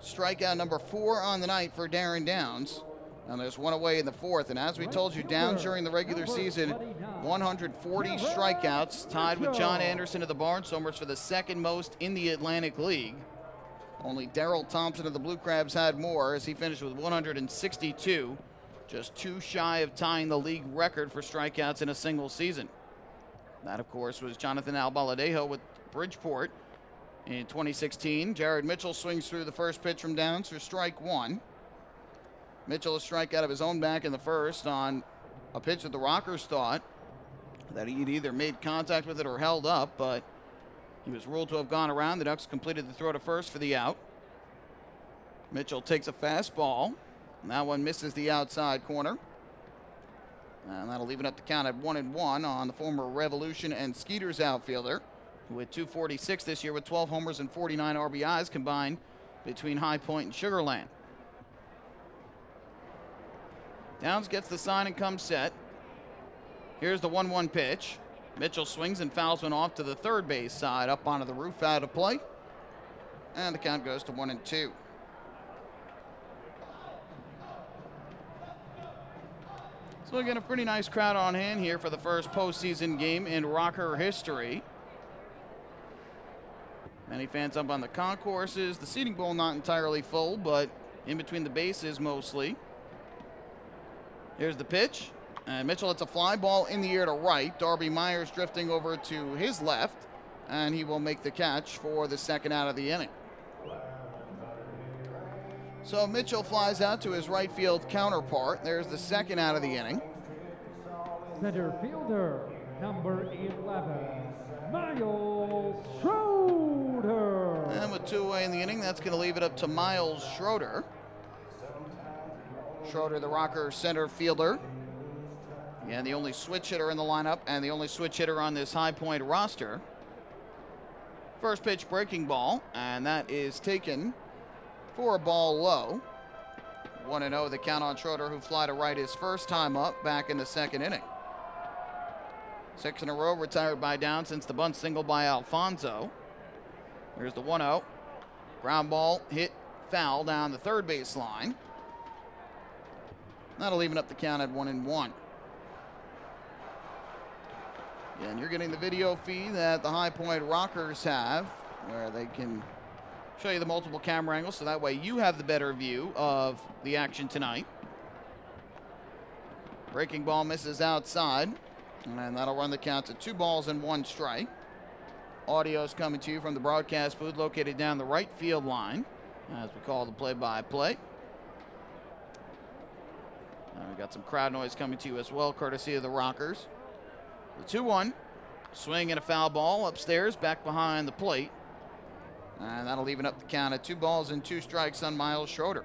Strikeout number 4 on the night for Darren Downs. And there's 1 away in the 4th. And as we told you, Downs during the regular season, 140 strikeouts, tied with John Anderson of the Barnstormers for the 2nd most in the Atlantic League. Only Darrell Thompson of the Blue Crabs had more as he finished with 162, just 2 shy of tying the league record for strikeouts in a single season. That, of course, was Jonathan Albaladejo with Bridgeport in 2016. Jared Mitchell swings through the first pitch from Downs for strike 1. Mitchell a strike out of his own back in the 1st on a pitch that the Rockers thought that he'd either made contact with it or held up, but he was ruled to have gone around. The Ducks completed the throw to first for the out. Mitchell takes a fastball, and that one misses the outside corner. And that'll even up the count at 1-1 on the former Revolution and Skeeters outfielder, who had 246 this year with 12 homers and 49 RBIs combined between High Point and Sugar Land. Downs gets the sign and comes set. Here's the 1-1 pitch. Mitchell swings and fouls one off to the third base side, up onto the roof, out of play. And the count goes to 1-2. So again, a pretty nice crowd on hand here for the first postseason game in Rocker history. Many fans up on the concourses. The seating bowl not entirely full, but in between the bases mostly. Here's the pitch, and Mitchell hits a fly ball in the air to right. Darby Myers drifting over to his left, and he will make the catch for the 2nd out of the inning. So Mitchell flies out to his right field counterpart. There's the 2nd out of the inning. Center fielder, number 11, Miles Schroeder. And with 2 away in the inning, that's going to leave it up to Miles Schroeder. Schroeder, the Rocker center fielder. Again, the only switch hitter in the lineup and the only switch hitter on this High Point roster. First pitch breaking ball, and that is taken for a ball low. 1-0 the count on Schroeder, who fly to right his first time up back in the 2nd inning. 6 in a row retired by Downs since the bunt single by Alfonso. Here's the 1-0. Ground ball hit foul down the third base line. That'll even up the count at 1-1. And you're getting the video feed that the High Point Rockers have, where they can show you the multiple camera angles, so that way you have the better view of the action tonight. Breaking ball misses outside, and that'll run the count to 2 balls and 1 strike. Audio's coming to you from the broadcast booth located down the right field line, as we call the play-by-play. We've got some crowd noise coming to you as well, courtesy of the Rockers. The 2-1, swing and a foul ball upstairs, back behind the plate. And that'll even up the count at 2 balls and 2 strikes on Miles Schroeder.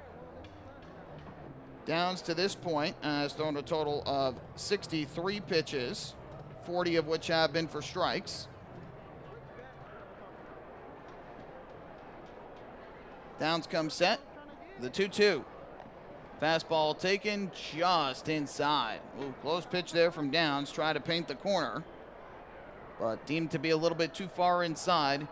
Downs to this point has thrown a total of 63 pitches, 40 of which have been for strikes. Downs comes set, the 2-2. Fastball taken just inside. Ooh, close pitch there from Downs. Try to paint the corner, but deemed to be a little bit too far inside.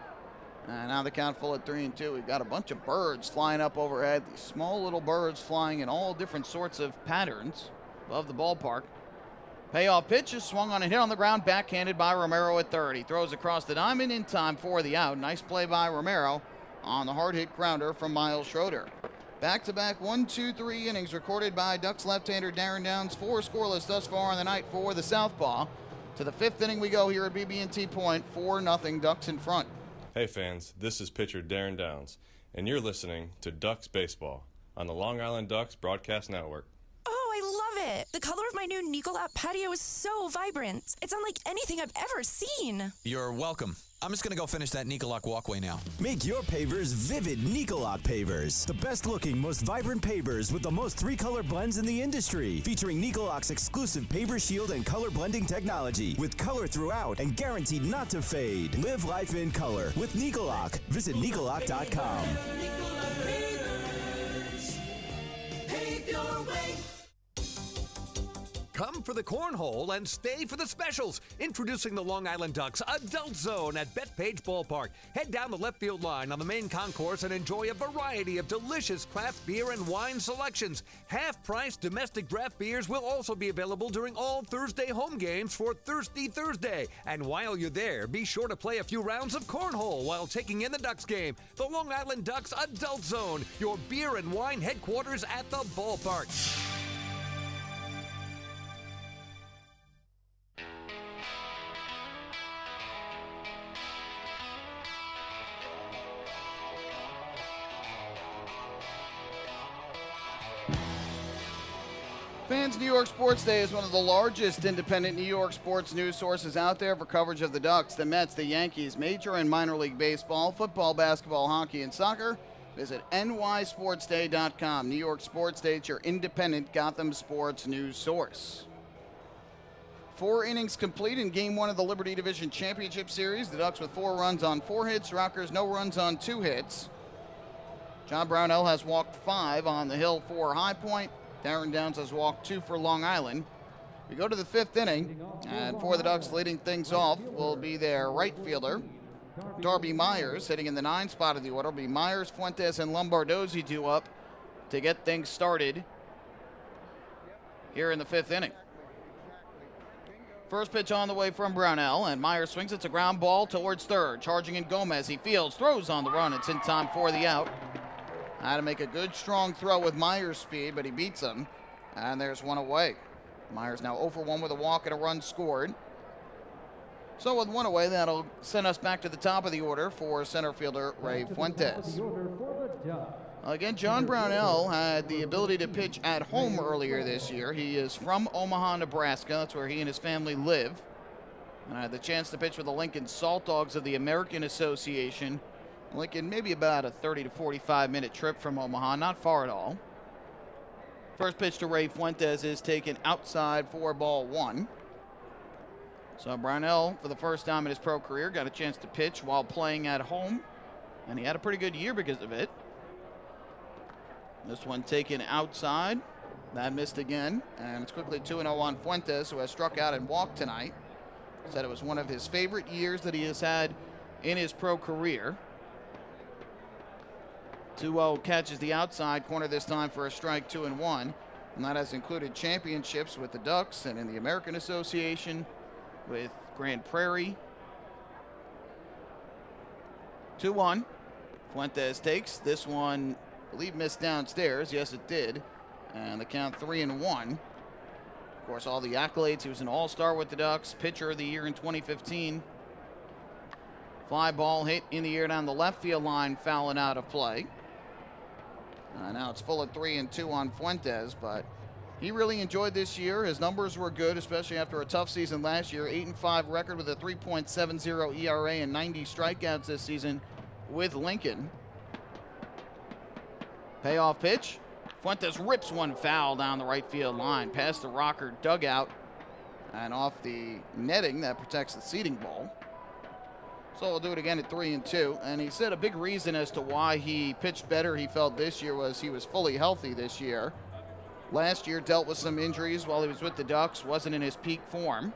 And now the count full at 3-2. We've got a bunch of birds flying up overhead. These small little birds flying in all different sorts of patterns above the ballpark. Payoff pitch is swung on and hit on the ground, backhanded by Romero at third. He throws across the diamond in time for the out. Nice play by Romero on the hard hit grounder from Miles Schroeder. Back-to-back 1-2-3 innings recorded by Ducks left-hander Darren Downs. 4 scoreless thus far on the night for the Southpaw. To the 5th inning we go here at BB&T Point. 4-0 Ducks in front. Hey fans, this is pitcher Darren Downs, and you're listening to Ducks Baseball on the Long Island Ducks Broadcast Network. Oh, I love it. The color of my new Nicolat patio is so vibrant. It's unlike anything I've ever seen. You're welcome. I'm just going to go finish that Nicolak walkway now. Make your pavers vivid Nicolak pavers. The best looking, most vibrant pavers with the most 3-color blends in the industry. Featuring Nicolak's exclusive paver shield and color blending technology. With color throughout and guaranteed not to fade. Live life in color with Nicolak. Visit Nicolak.com. Come for the cornhole and stay for the specials. Introducing the Long Island Ducks Adult Zone at Bethpage Ballpark. Head down the left field line on the main concourse and enjoy a variety of delicious craft beer and wine selections. Half-price domestic draft beers will also be available during all Thursday home games for Thirsty Thursday. And while you're there, be sure to play a few rounds of cornhole while taking in the Ducks game. The Long Island Ducks Adult Zone, your beer and wine headquarters at the ballpark. Fans New York Sports Day is one of the largest independent New York sports news sources out there for coverage of the Ducks, the Mets, the Yankees, major and minor league baseball, football, basketball, hockey, and soccer. Visit nysportsday.com. New York Sports Day, it's your independent Gotham sports news source. 4 innings complete in Game 1 of the Liberty Division Championship Series. The Ducks with 4 runs on 4 hits. Rockers no runs on 2 hits. John Brownell has walked 5 on the hill for High Point. Darren Downs has walked 2 for Long Island. We go to the 5th inning, and for the Ducks leading things off will be their right fielder, Darby Myers, hitting in the 9 spot of the order. Will be Myers, Fuentes, and Lombardozzi due up to get things started here in the 5th inning. First pitch on the way from Brownell, and Myers swings. It's a ground ball towards third. Charging in Gomez. He fields, throws on the run. It's in time for the out. Had to make a good, strong throw with Myers' speed, but he beats him. And there's one away. Myers now 0 for 1 with a walk and a run scored. So with 1 away, that'll send us back to the top of the order for center fielder Ray Fuentes. Again, John Brownell had the ability to pitch at home earlier this year. He is from Omaha, Nebraska. That's where he and his family live. And I had the chance to pitch with the Lincoln Salt Dogs of the American Association. Lincoln, maybe about a 30 to 45-minute trip from Omaha, not far at all. First pitch to Ray Fuentes is taken outside for ball 1. So Brownell, for the first time in his pro career, got a chance to pitch while playing at home, and he had a pretty good year because of it. This one taken outside. That missed again, and it's quickly 2-0 on Fuentes, who has struck out and walked tonight. Said it was one of his favorite years that he has had in his pro career. 2-0 catches the outside corner this time for a strike, 2-1. And that has included championships with the Ducks and in the American Association with Grand Prairie. 2-1. Fuentes takes this one, I believe missed downstairs. Yes, it did. And the count 3-1. Of course, all the accolades. He was an all-star with the Ducks, pitcher of the year in 2015. Fly ball hit in the air down the left field line, fouling out of play. Now it's full of 3-2 on Fuentes, but he really enjoyed this year. His numbers were good, especially after a tough season last year. 8-5 record with a 3.70 ERA and 90 strikeouts this season with Lincoln. Payoff pitch. Fuentes rips one foul down the right field line, past the Rocker dugout and off the netting that protects the seating ball. So we'll do it again at 3-2. And he said a big reason as to why he pitched better, he felt this year, was he was fully healthy this year. Last year dealt with some injuries while he was with the Ducks, wasn't in his peak form.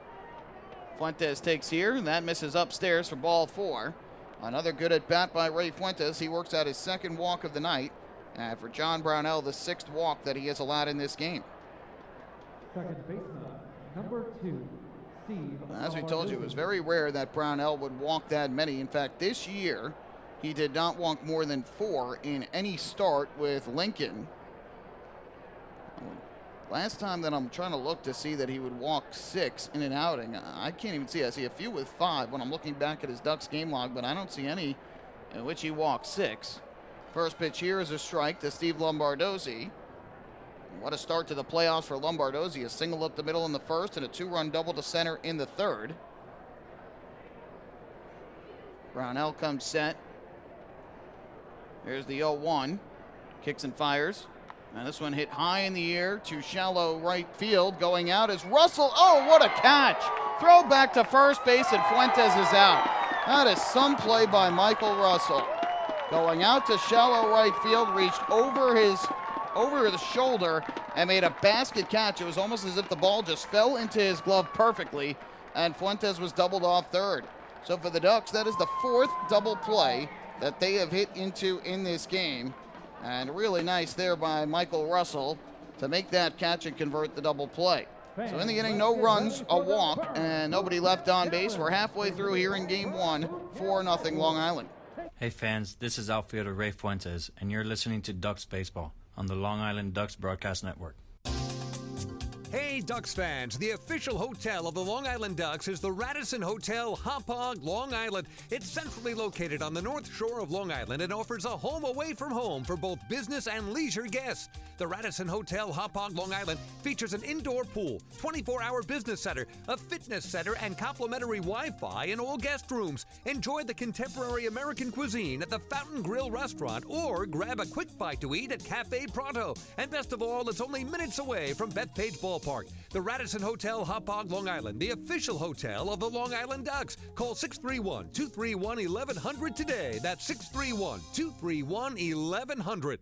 Fuentes takes here, and that misses upstairs for ball 4. Another good at bat by Ray Fuentes. He works out his 2nd walk of the night. And for John Brownell, the 6th walk that he has allowed in this game. Second baseman, number 2. As we told you, it was very rare that Brownell would walk that many. In fact, this year, he did not walk more than 4 in any start with Lincoln. Last time that I'm trying to look to see that he would walk 6 in an outing, I can't even see. I see a few with 5 when I'm looking back at his Ducks game log, but I don't see any in which he walked 6. First pitch here is a strike to Steve Lombardozzi. What a start to the playoffs for Lombardozzi. A single up the middle in the first and a 2-run double to center in the third. Brownell comes set. Here's the 0-1. Kicks and fires. And this one hit high in the air to shallow right field. Going out is Russell. Oh, what a catch. Throw back to first base and Fuentes is out. That is some play by Michael Russell. Going out to shallow right field, reached over the shoulder and made a basket catch. It was almost as if the ball just fell into his glove perfectly, and Fuentes was doubled off third. So for the Ducks, that is the fourth double play that they have hit into in this game. And really nice there by Michael Russell to make that catch and convert the double play. So in the inning, no runs, a walk, and nobody left on base. We're halfway through here in game one, 4-0 Long Island. Hey fans, this is outfielder Ray Fuentes, and you're listening to Ducks Baseball on the Long Island Ducks Broadcast Network. Hey, Ducks fans, the official hotel of the Long Island Ducks is the Radisson Hotel Hauppauge, Long Island. It's centrally located on the north shore of Long Island and offers a home away from home for both business and leisure guests. The Radisson Hotel Hauppauge, Long Island features an indoor pool, 24-hour business center, a fitness center, and complimentary Wi-Fi in all guest rooms. Enjoy the contemporary American cuisine at the Fountain Grill restaurant or grab a quick bite to eat at Cafe Pronto. And best of all, it's only minutes away from Bethpage Ballpark. The Radisson Hotel Hauppauge, Long Island, the official hotel of the Long Island Ducks. Call 631-231-1100 today. That's 631-231-1100.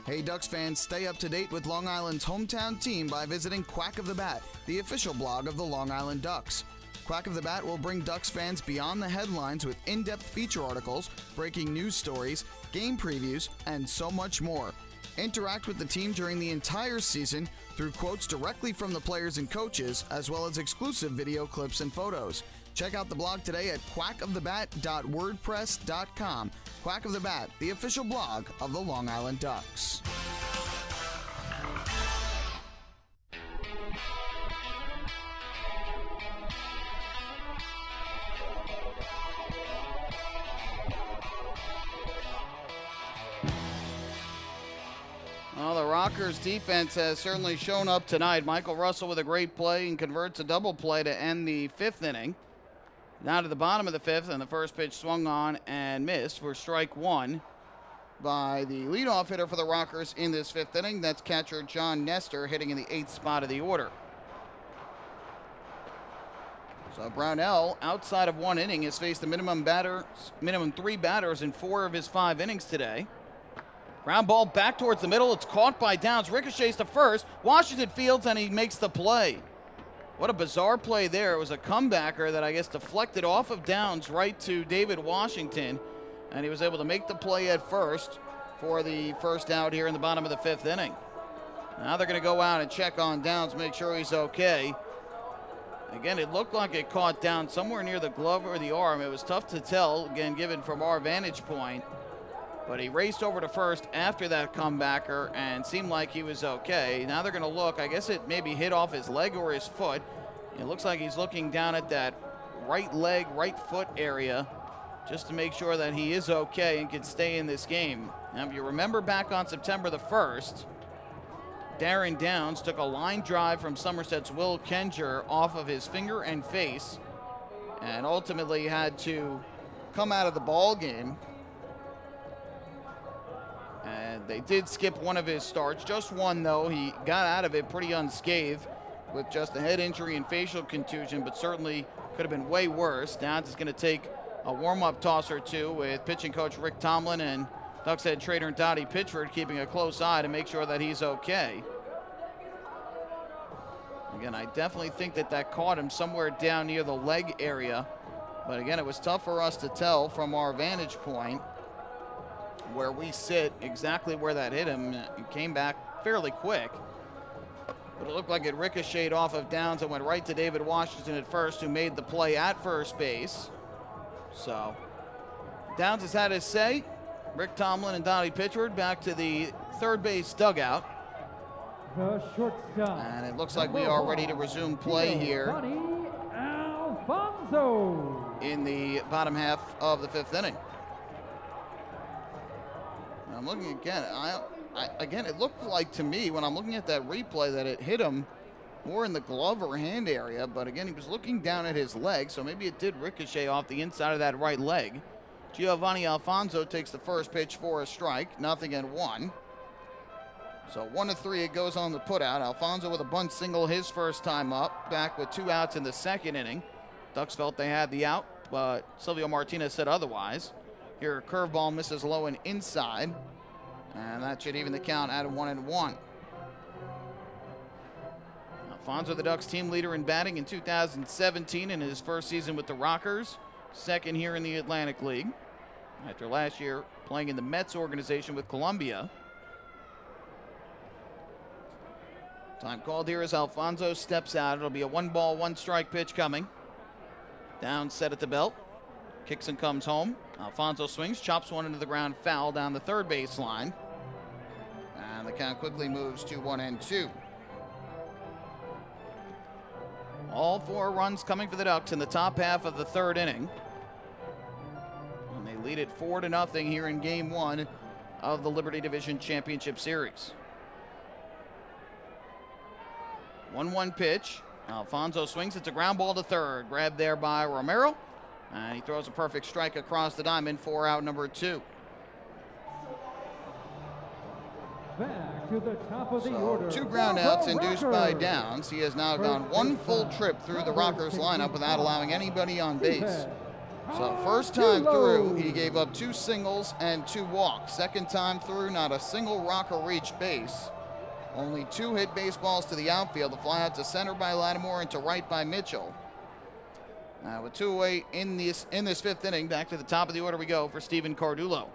Hey Ducks fans, stay up to date with Long Island's hometown team by visiting Quack of the Bat, the official blog of the Long Island Ducks. Quack of the Bat will bring Ducks fans beyond the headlines with in-depth feature articles, breaking news stories, game previews, and so much more. Interact with the team during the entire season through quotes directly from the players and coaches, as well as exclusive video clips and photos. Check out the blog today at quackofthebat.wordpress.com. Quack of the Bat, the official blog of the Long Island Ducks. Well, the Rockers defense has certainly shown up tonight. Michael Russell with a great play and converts a double play to end the fifth inning. Down to the bottom of the fifth, and the first pitch swung on and missed for strike one by the leadoff hitter for the Rockers in this fifth inning. That's catcher John Nestor, hitting in the eighth spot of the order. So Brownell, outside of one inning, has faced the minimum three batters in 4 of his 5 innings today. Ground ball back towards the middle. It's caught by Downs. Ricochets to first. Washington fields, and he makes the play. What a bizarre play there. It was a comebacker that I guess deflected off of Downs right to David Washington, and he was able to make the play at first for the first out here in the bottom of the fifth inning. Now they're going to go out and check on Downs, make sure he's okay. Again, it looked like it caught Downs somewhere near the glove or the arm. It was tough to tell, again, given from our vantage point. But he raced over to first after that comebacker and seemed like he was okay. Now they're going to look. I guess it maybe hit off his leg or his foot. It looks like he's looking down at that right leg, right foot area just to make sure that he is okay and can stay in this game. Now, if you remember back on September the 1st, Darren Downs took a line drive from Somerset's Will Kenger off of his finger and face and ultimately had to come out of the ball game. And they did skip one of his starts, just one though. He got out of it pretty unscathed with just a head injury and facial contusion, but certainly could have been way worse. Downs is going to take a warm-up toss or two with pitching coach Rick Tomlin and Ducks head trainer Dottie Pitchford keeping a close eye to make sure that he's okay. Again, I definitely think that caught him somewhere down near the leg area. But again, it was tough for us to tell from our vantage point where we sit exactly where that hit him. It came back fairly quick. But it looked like it ricocheted off of Downs and went right to David Washington at first, who made the play at first base. So Downs has had his say. Rick Tomlin and Dottie Pitchford back to the third base dugout. The shortstop. And it looks like we are ready to resume play here Alfonso in the bottom half of the fifth inning. I'm looking again. again, it looked like to me when I'm looking at that replay that it hit him more in the glove or hand area, but again, he was looking down at his leg, so maybe it did ricochet off the inside of that right leg. Giovanni Alfonso takes the first pitch for a strike, 0-1. So 1-3 it goes on the putout. Alfonso with a bunt single his first time up, back with 2 outs in the second inning. Ducks felt they had the out, but Silvio Martinez said otherwise. Here, a curveball misses low and inside, and that should even the count at 1-1. Alfonso, the Ducks team leader in batting in 2017 in his first season with the Rockers, second here in the Atlantic League, after last year playing in the Mets organization with Columbia. Time called here as Alfonso steps out. It'll be a 1-ball, 1-strike pitch coming. Down, set at the belt. Kicks and comes home. Alfonso swings, chops one into the ground, foul down the third baseline. And the count quickly moves to 1-2. All 4 runs coming for the Ducks in the top half of the third inning. And they lead it 4-0 here in Game 1 of the Liberty Division Championship Series. 1-1 pitch. Alfonso swings. It's a ground ball to third. Grabbed there by Romero. And he throws a perfect strike across the diamond for out number 2. Back to the top of the order. 2 ground outs induced by Downs. He has now gone 1 full trip through the Rockers lineup without allowing anybody on base. So first time through, he gave up 2 singles and 2 walks. Second time through, not a single Rocker reached base. Only 2 hit baseballs to the outfield. The fly out to center by Lattimore and to right by Mitchell. With 2 away in this 5th inning, back to the top of the order we go for Steven Cardullo.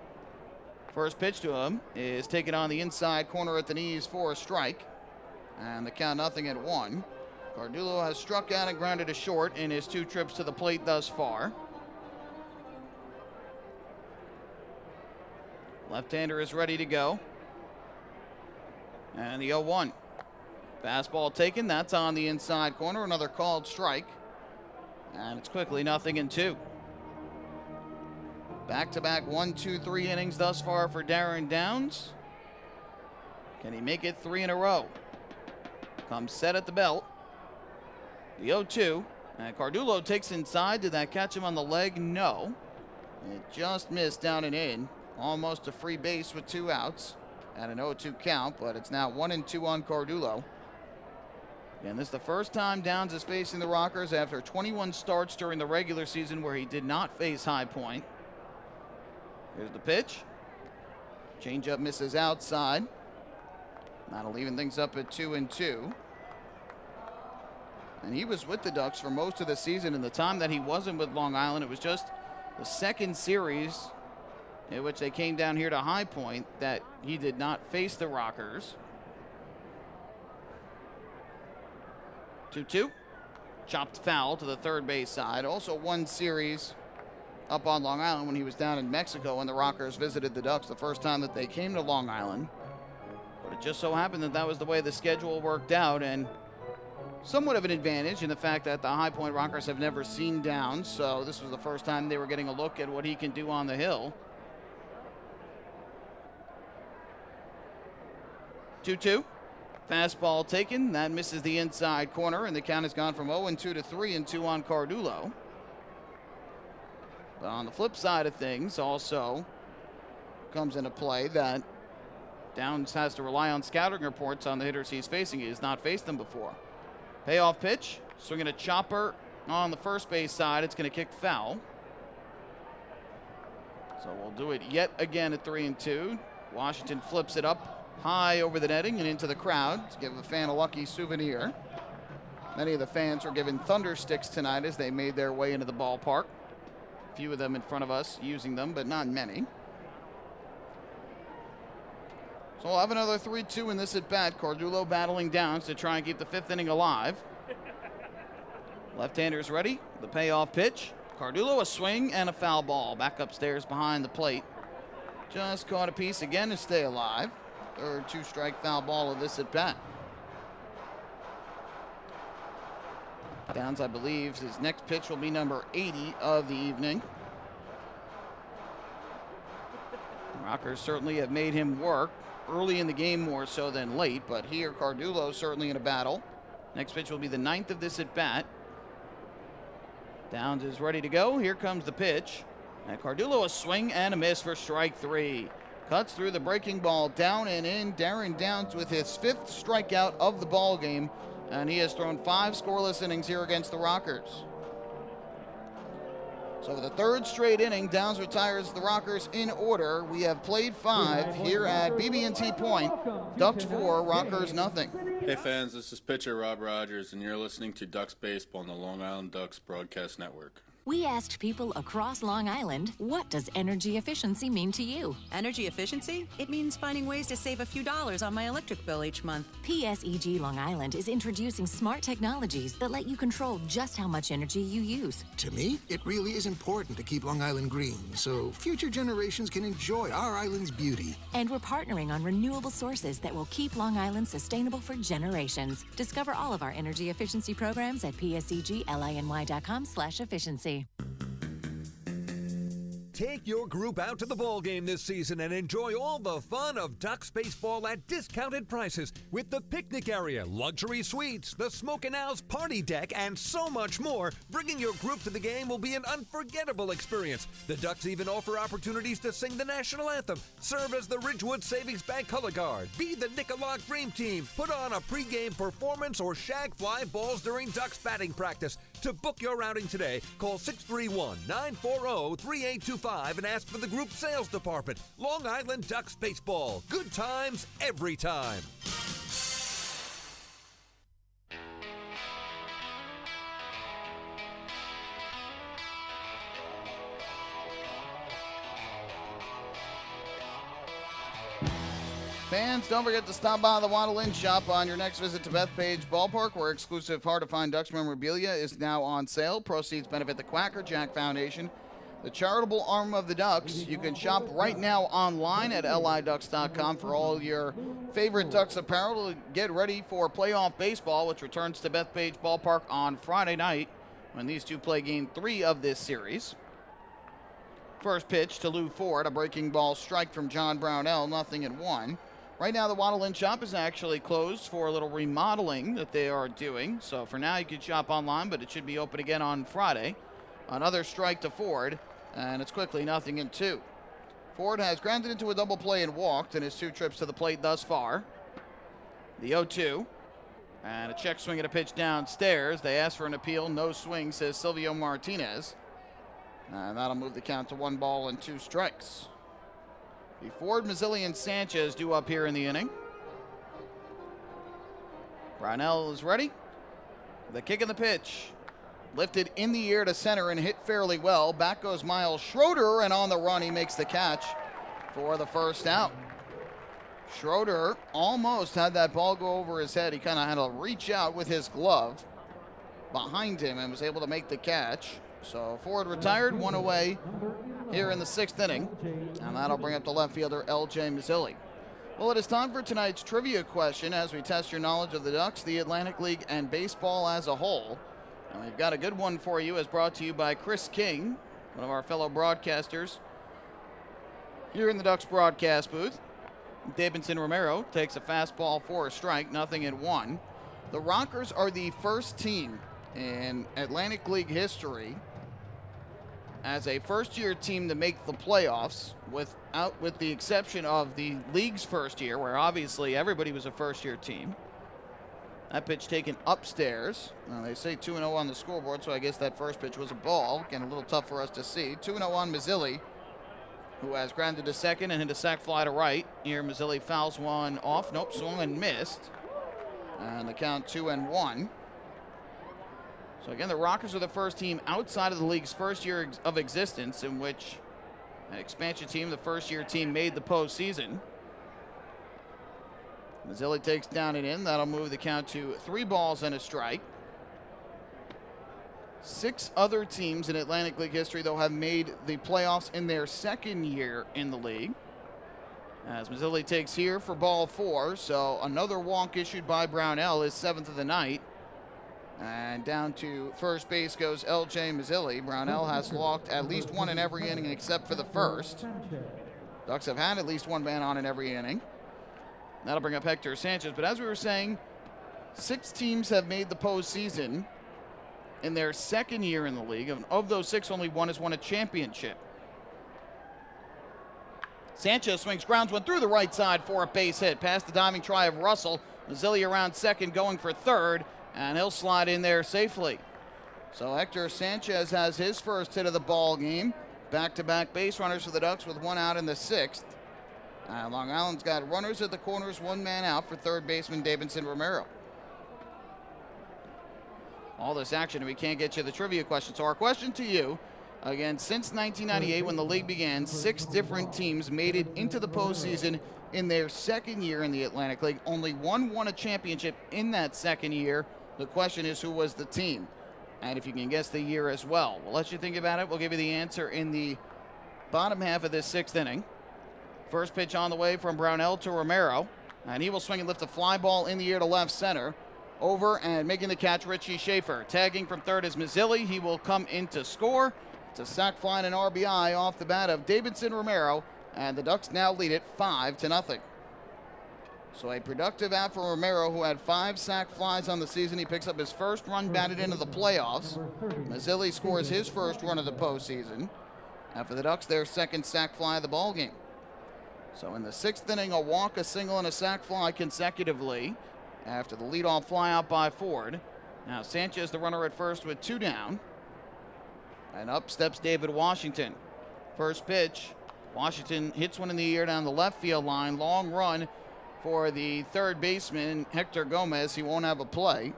First pitch to him is taken on the inside corner at the knees for a strike. And the count 0-1. Cardullo has struck out and grounded to short in his 2 trips to the plate thus far. Left-hander is ready to go. And the 0-1. Fastball taken. That's on the inside corner. Another called strike. And it's quickly 0-2. Back-to-back 1, 2, 3 innings thus far for Darren Downs. Can he make it 3 in a row? Comes set at the belt. The 0-2. And Cardullo takes inside. Did that catch him on the leg? No. It just missed down and in. Almost a free base with 2 outs. At an 0-2 count, but it's now 1-2 on Cardullo. And this is the first time Downs is facing the Rockers after 21 starts during the regular season where he did not face High Point. Here's the pitch. Changeup misses outside. That'll even things up at 2-2. And he was with the Ducks for most of the season. And the time that he wasn't with Long Island, it was just the second series in which they came down here to High Point that he did not face the Rockers. 2-2. Chopped foul to the third base side. Also 1 series up on Long Island when he was down in Mexico when the Rockers visited the Ducks the first time that they came to Long Island. But it just so happened that that was the way the schedule worked out, and somewhat of an advantage in the fact that the High Point Rockers have never seen Downs, so this was the first time they were getting a look at what he can do on the hill. 2-2. Fastball taken. That misses the inside corner, and the count has gone from 0-2 to 3-2 on Cardullo. But on the flip side of things, also comes into play that Downs has to rely on scouting reports on the hitters he's facing. He has not faced them before. Payoff pitch. Swinging a chopper on the first base side. It's going to kick foul. So we'll do it yet again at 3-2. Washington flips it up high over the netting and into the crowd to give a fan a lucky souvenir. Many of the fans were given thunder sticks tonight as they made their way into the ballpark. A few of them in front of us using them, but not many. So we'll have another 3-2 in this at bat. Cardullo battling Downs to try and keep the 5th inning alive. Left-hander's ready. The payoff pitch. Cardullo a swing and a foul ball. Back upstairs behind the plate. Just caught a piece again to stay alive. Third 2-strike foul ball of this at bat. Downs, I believe, his next pitch will be number 80 of the evening. Rockers certainly have made him work early in the game more so than late, but here Cardullo certainly in a battle. Next pitch will be the 9th of this at bat. Downs is ready to go. Here comes the pitch. And Cardullo, a swing and a miss for strike 3. Cuts through the breaking ball, down and in. Darren Downs with his 5th strikeout of the ball game, and he has thrown 5 scoreless innings here against the Rockers. So for the 3rd straight inning, Downs retires the Rockers in order. We have played 5 here at BB&T Point. Ducks 4, Rockers nothing. Hey fans, this is pitcher Rob Rogers, and you're listening to Ducks Baseball on the Long Island Ducks Broadcast Network. We asked people across Long Island, what does energy efficiency mean to you? Energy efficiency? It means finding ways to save a few dollars on my electric bill each month. PSEG Long Island is introducing smart technologies that let you control just how much energy you use. To me, it really is important to keep Long Island green so future generations can enjoy our island's beauty. And we're partnering on renewable sources that will keep Long Island sustainable for generations. Discover all of our energy efficiency programs at psegLiny.com/efficiency. Take your group out to the ball game this season and enjoy all the fun of Ducks baseball at discounted prices with the picnic area, luxury suites, the Smokin' Owl's party deck, and so much more. Bringing your group to the game will be an unforgettable experience. The Ducks even offer opportunities to sing the national anthem, serve as the Ridgewood Savings Bank color guard, be the Nicolak Dream Team, put on a pregame performance, or shag fly balls during Ducks batting practice. To book your outing today, call 631-940-3825 and ask for the group sales department. Long Island Ducks Baseball. Good times every time. Fans, don't forget to stop by the Waddle Inn shop on your next visit to Bethpage Ballpark, where exclusive hard-to-find Ducks memorabilia is now on sale. Proceeds benefit the Quacker Jack Foundation, the charitable arm of the Ducks. You can shop right now online at liducks.com for all your favorite Ducks apparel to get ready for playoff baseball, which returns to Bethpage Ballpark on Friday night when these two play Game 3 of this series. First pitch to Lou Ford, a breaking ball strike from John Brownell, 0-1. Right now, the Waddle Inn shop is actually closed for a little remodeling that they are doing. So for now, you can shop online, but it should be open again on Friday. Another strike to Ford, and it's quickly 0-2. Ford has grounded into a double play and walked in his 2 trips to the plate thus far. The 0-2, and a check swing at a pitch downstairs. They ask for an appeal. No swing, says Silvio Martinez. And that'll move the count to 1-2 strikes. The Ford, Mazzilli, and Sanchez due up here in the inning. Brownell is ready. The kick and the pitch. Lifted in the air to center and hit fairly well. Back goes Miles Schroeder, and on the run he makes the catch for the first out. Schroeder almost had that ball go over his head. He kind of had to reach out with his glove behind him and was able to make the catch. So Ford retired, 1 away here in the 6th inning, and that'll bring up the left fielder L.J. Mazzilli. Well, it is time for tonight's trivia question as we test your knowledge of the Ducks, the Atlantic League, and baseball as a whole. And we've got a good one for you, as brought to you by Chris King, one of our fellow broadcasters here in the Ducks broadcast booth. Davidson Romero takes a fastball for a strike, 0-1. The Rockers are the first team in Atlantic League history as a first-year team to make the playoffs, with the exception of the league's first year, where obviously everybody was a first-year team. That pitch taken upstairs. Now, they say 2-0 on the scoreboard, so I guess that first pitch was a ball. Again, a little tough for us to see. 2-0 on Mazzilli, who has grounded to second and hit a sac fly to right. Here, Mazzilli fouls one off. Nope, swung and missed. And the count 2-1. So again, the Rockers are the first team outside of the league's first year of existence in which an expansion team, the first-year team, made the postseason. Mazzilli takes down and in. That'll move the count to 3 strike. 6 other teams in Atlantic League history, though, have made the playoffs in their second year in the league. As Mazzilli takes here for ball 4, so another walk issued by Brownell, his 7th of the night. And down to first base goes L.J. Mazzilli. Brownell has walked at least one in every inning except for the first. Ducks have had at least one man on in every inning. That'll bring up Hector Sanchez. But as we were saying, 6 teams have made the postseason in their second year in the league. And of those 6, only one has won a championship. Sanchez swings, grounds one through the right side for a base hit. Past the diving try of Russell. Mazzilli around second, going for third, and he'll slide in there safely. So Hector Sanchez has his first hit of the ball game. Back-to-back base runners for the Ducks with 1 out in the 6th. Long Island's got runners at the corners, 1 man out for third baseman Davidson Romero. All this action, and we can't get you the trivia question. So our question to you, again, since 1998 when the league began, 6 different teams made it into the postseason in their second year in the Atlantic League. Only one won a championship in that second year. The question is, who was the team? And if you can guess the year as well. We'll let you think about it. We'll give you the answer in the bottom half of this 6th inning. First pitch on the way from Brownell to Romero. And he will swing and lift a fly ball in the air to left center. Over and making the catch, Richie Schaefer. Tagging from third is Mazzilli. He will come in to score. It's a sac fly and an RBI off the bat of Davidson Romero. And the Ducks now lead it 5-0. So a productive out for Romero, who had 5 sac flies on the season. He picks up his first run batted into the playoffs. Mazzilli scores his first run of the postseason. And for the Ducks, their second sac fly of the ball game. So in the 6th inning, a walk, a single, and a sac fly consecutively after the leadoff fly out by Ford. Now Sanchez, the runner at first with 2 down. And up steps David Washington. First pitch, Washington hits one in the air down the left field line. Long run for the third baseman, Hector Gomez. He won't have a play.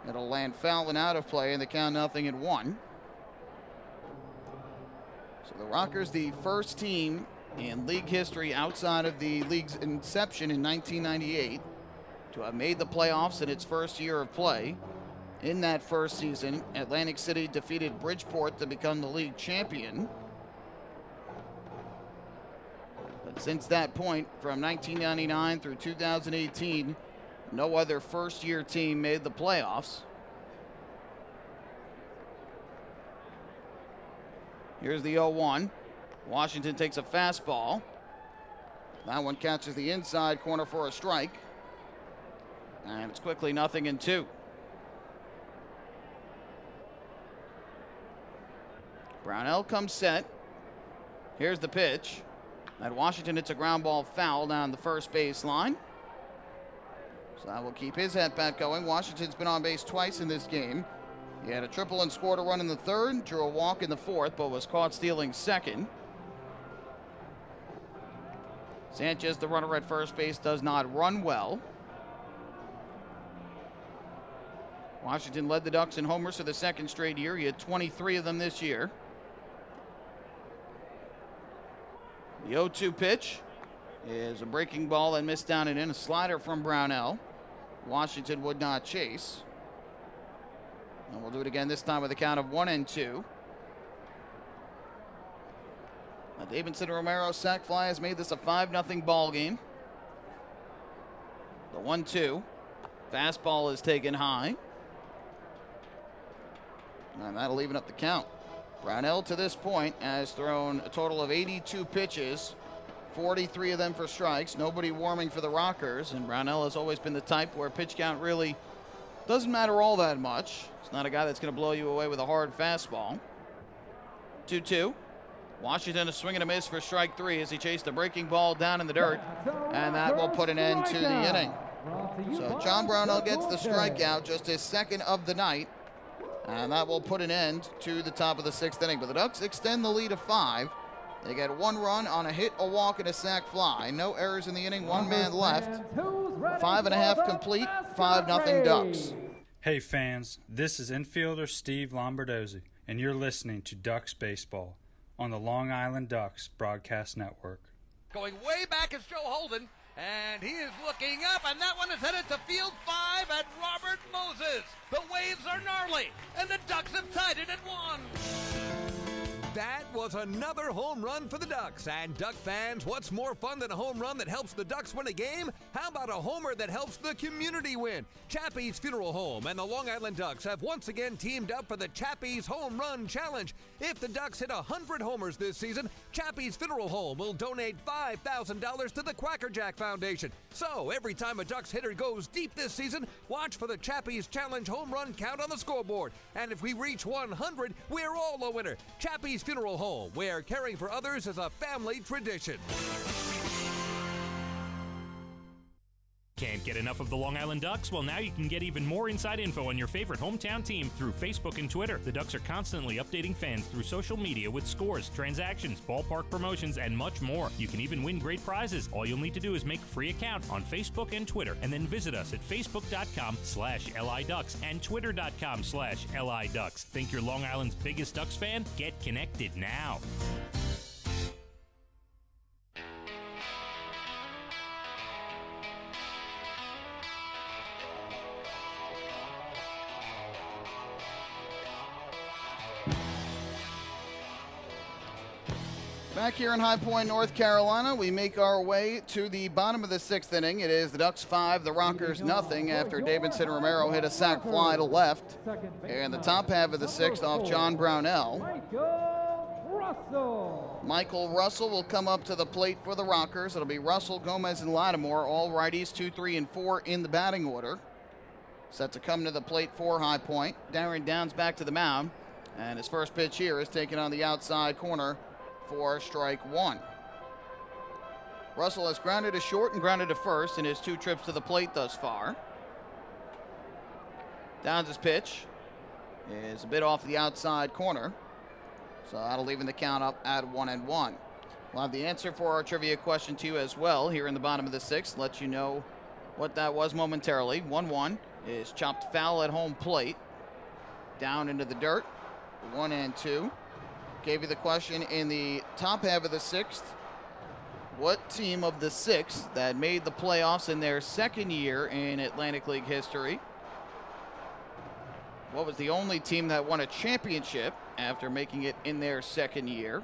It'll land foul and out of play, and the count 0-1. So the Rockers, the first team in league history outside of the league's inception in 1998 to have made the playoffs in its first year of play. In that first season, Atlantic City defeated Bridgeport to become the league champion. But since that point, from 1999 through 2018, no other first-year team made the playoffs. Here's the 0-1. Washington takes a fastball. That one catches the inside corner for a strike. And it's quickly 0-2. Brownell comes set. Here's the pitch. And Washington hits a ground ball foul down the first base line. So that will keep his at-bat going. Washington's been on base twice in this game. He had a triple and scored a run in the 3rd, drew a walk in the 4th, but was caught stealing 2nd. Sanchez, the runner at first base, does not run well. Washington led the Ducks in homers for the 2nd straight year. He had 23 of them this year. The 0-2 pitch is a breaking ball that missed down and in. A slider from Brownell. Washington would not chase. And we'll do it again, this time with a count of 1-2. Now Davidson Romero sac fly has made this a 5-0 ball game. The 1-2. Fastball is taken high. And that'll even up the count. Brownell to this point has thrown a total of 82 pitches, 43 of them for strikes. Nobody warming for the Rockers, and Brownell has always been the type where pitch count really doesn't matter all that much. He's not a guy that's going to blow you away with a hard fastball. 2-2. Washington a swing and a miss for strike 3 as he chased the breaking ball down in the dirt, and that will put an end to the inning. So John Brownell gets the strikeout, just his 2nd of the night. And that will put an end to the top of the 6th inning. But the Ducks extend the lead of 5. They get 1 run on a hit, a walk, and a sac fly. No errors in the inning, 1 man left. 5.5 complete, 5-0 Ducks. Hey fans, this is infielder Steve Lombardozzi, and you're listening to Ducks Baseball on the Long Island Ducks Broadcast Network. Going way back is Joe Holden. And he is looking up, and that one is headed to field 5 at Robert Moses. The waves are gnarly, and the Ducks have tied it at 1. That was another home run for the Ducks. And Duck fans, what's more fun than a home run that helps the Ducks win a game? How about a homer that helps the community win? Chappie's Funeral Home and the Long Island Ducks have once again teamed up for the Chappie's Home Run Challenge. If the Ducks hit 100 homers this season, Chappie's Funeral Home will donate $5,000 to the Quackerjack Foundation. So every time a Ducks hitter goes deep this season, watch for the Chappie's Challenge home run count on the scoreboard. And if we reach 100, we're all a winner. Chappie's Funeral Home, where caring for others is a family tradition. Can't get enough of the Long Island Ducks? Well, now you can get even more inside info on your favorite hometown team through Facebook and Twitter. The Ducks are constantly updating fans through social media with scores, transactions, ballpark promotions, and much more. You can even win great prizes. All you'll need to do is make a free account on Facebook and Twitter, and then visit us at facebook.com/LIDucks and twitter.com/LIDucks. Think you're Long Island's biggest Ducks fan? Get connected now. Back here in High Point, North Carolina, we make our way to the bottom of the 6th inning. It is the Ducks 5, the Rockers nothing after Davidson Romero hit a sac fly to left. In the top half of the 6th off John Brownell. Michael Russell will come up to the plate for the Rockers. It'll be Russell, Gomez, and Lattimore, all righties, 2, 3, and 4 in the batting order. Set to come to the plate for High Point. Darren Downs back to the mound, and his first pitch here is taken on the outside corner for strike 1. Russell has grounded to short and grounded to first in his 2 trips to the plate thus far. Downs' pitch is a bit off the outside corner, so that'll even the count up at 1-1. We'll have the answer for our trivia question to you as well here in the bottom of the 6th. Let you know what that was momentarily. 1-1 is chopped foul at home plate. Down into the dirt. 1-2. Gave you the question in the top half of the 6th. What team of the 6th that made the playoffs in their second year in Atlantic League history? What was the only team that won a championship after making it in their second year?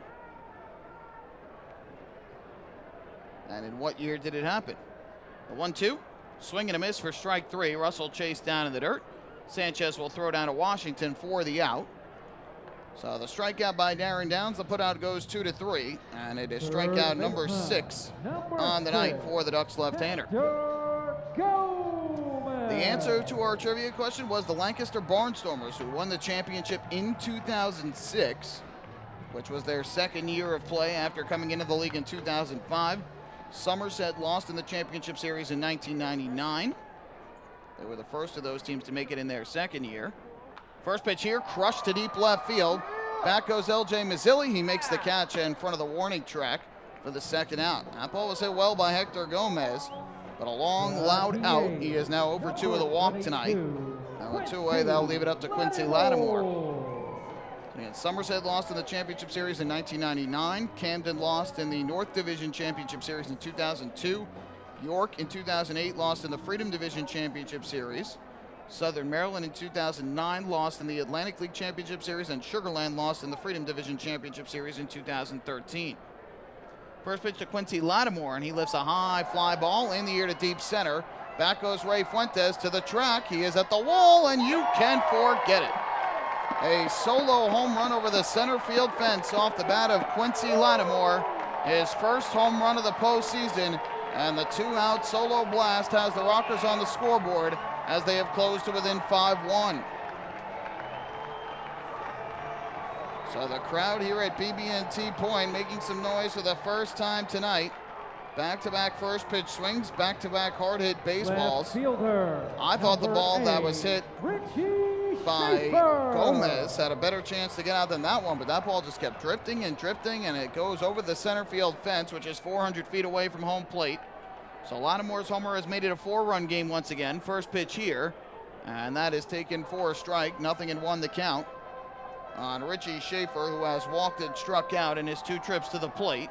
And in what year did it happen? The 1-2. Swing and a miss for strike 3. Russell chased down in the dirt. Sanchez will throw down to Washington for the out. So the strikeout by Darren Downs, the putout goes 2-3, and it is strikeout number 6 on the night for the Ducks left-hander. The answer to our trivia question was the Lancaster Barnstormers, who won the championship in 2006, which was their second year of play after coming into the league in 2005. Somerset lost in the championship series in 1999. They were the first of those teams to make it in their second year. First pitch here, crushed to deep left field. Back goes L.J. Mazzilli. He makes the catch in front of the warning track for the second out. That ball was hit well by Hector Gomez, but a long, loud out. He is now over 2 of the walk tonight. And with 2 away, that'll leave it up to Quincy Lattimore. And Somerset lost in the championship series in 1999. Camden lost in the North Division Championship Series in 2002. York in 2008 lost in the Freedom Division Championship Series. Southern Maryland in 2009 lost in the Atlantic League Championship Series, and Sugar Land lost in the Freedom Division Championship Series in 2013. First pitch to Quincy Lattimore, and he lifts a high fly ball in the air to deep center. Back goes Ray Fuentes to the track. He is at the wall, and you can forget it. A solo home run over the center field fence off the bat of Quincy Lattimore. His first home run of the postseason, and the 2-out solo blast has the Rockers on the scoreboard as they have closed to within 5-1. So the crowd here at BB&T Point making some noise for the first time tonight. Back-to-back first pitch swings, back-to-back hard-hit baseballs. I thought the ball that was hit by Gomez had a better chance to get out than that one, but that ball just kept drifting and drifting, and it goes over the center field fence, which is 400 feet away from home plate. So Lattimore's homer has made it a 4-run game once again. First pitch here, and that is taken for a strike. 0-1 the count on Richie Schaefer, who has walked and struck out in his 2 trips to the plate.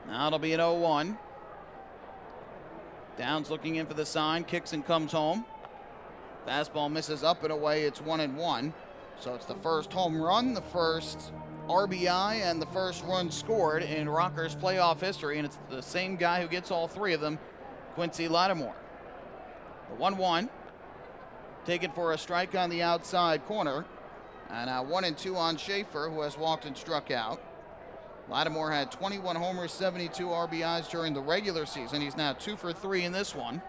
Now it'll be an 0-1. Downs looking in for the sign, kicks and comes home. Fastball misses up and away. It's 1-1. So it's the first home run, the first RBI, and the first run scored in Rockers playoff history, and it's the same guy who gets all three of them, Quincy Lattimore. The 1-1, taken for a strike on the outside corner, and 1-2 on Schaefer, who has walked and struck out. Lattimore had 21 homers, 72 RBIs during the regular season. He's now 2 for 3 in this one.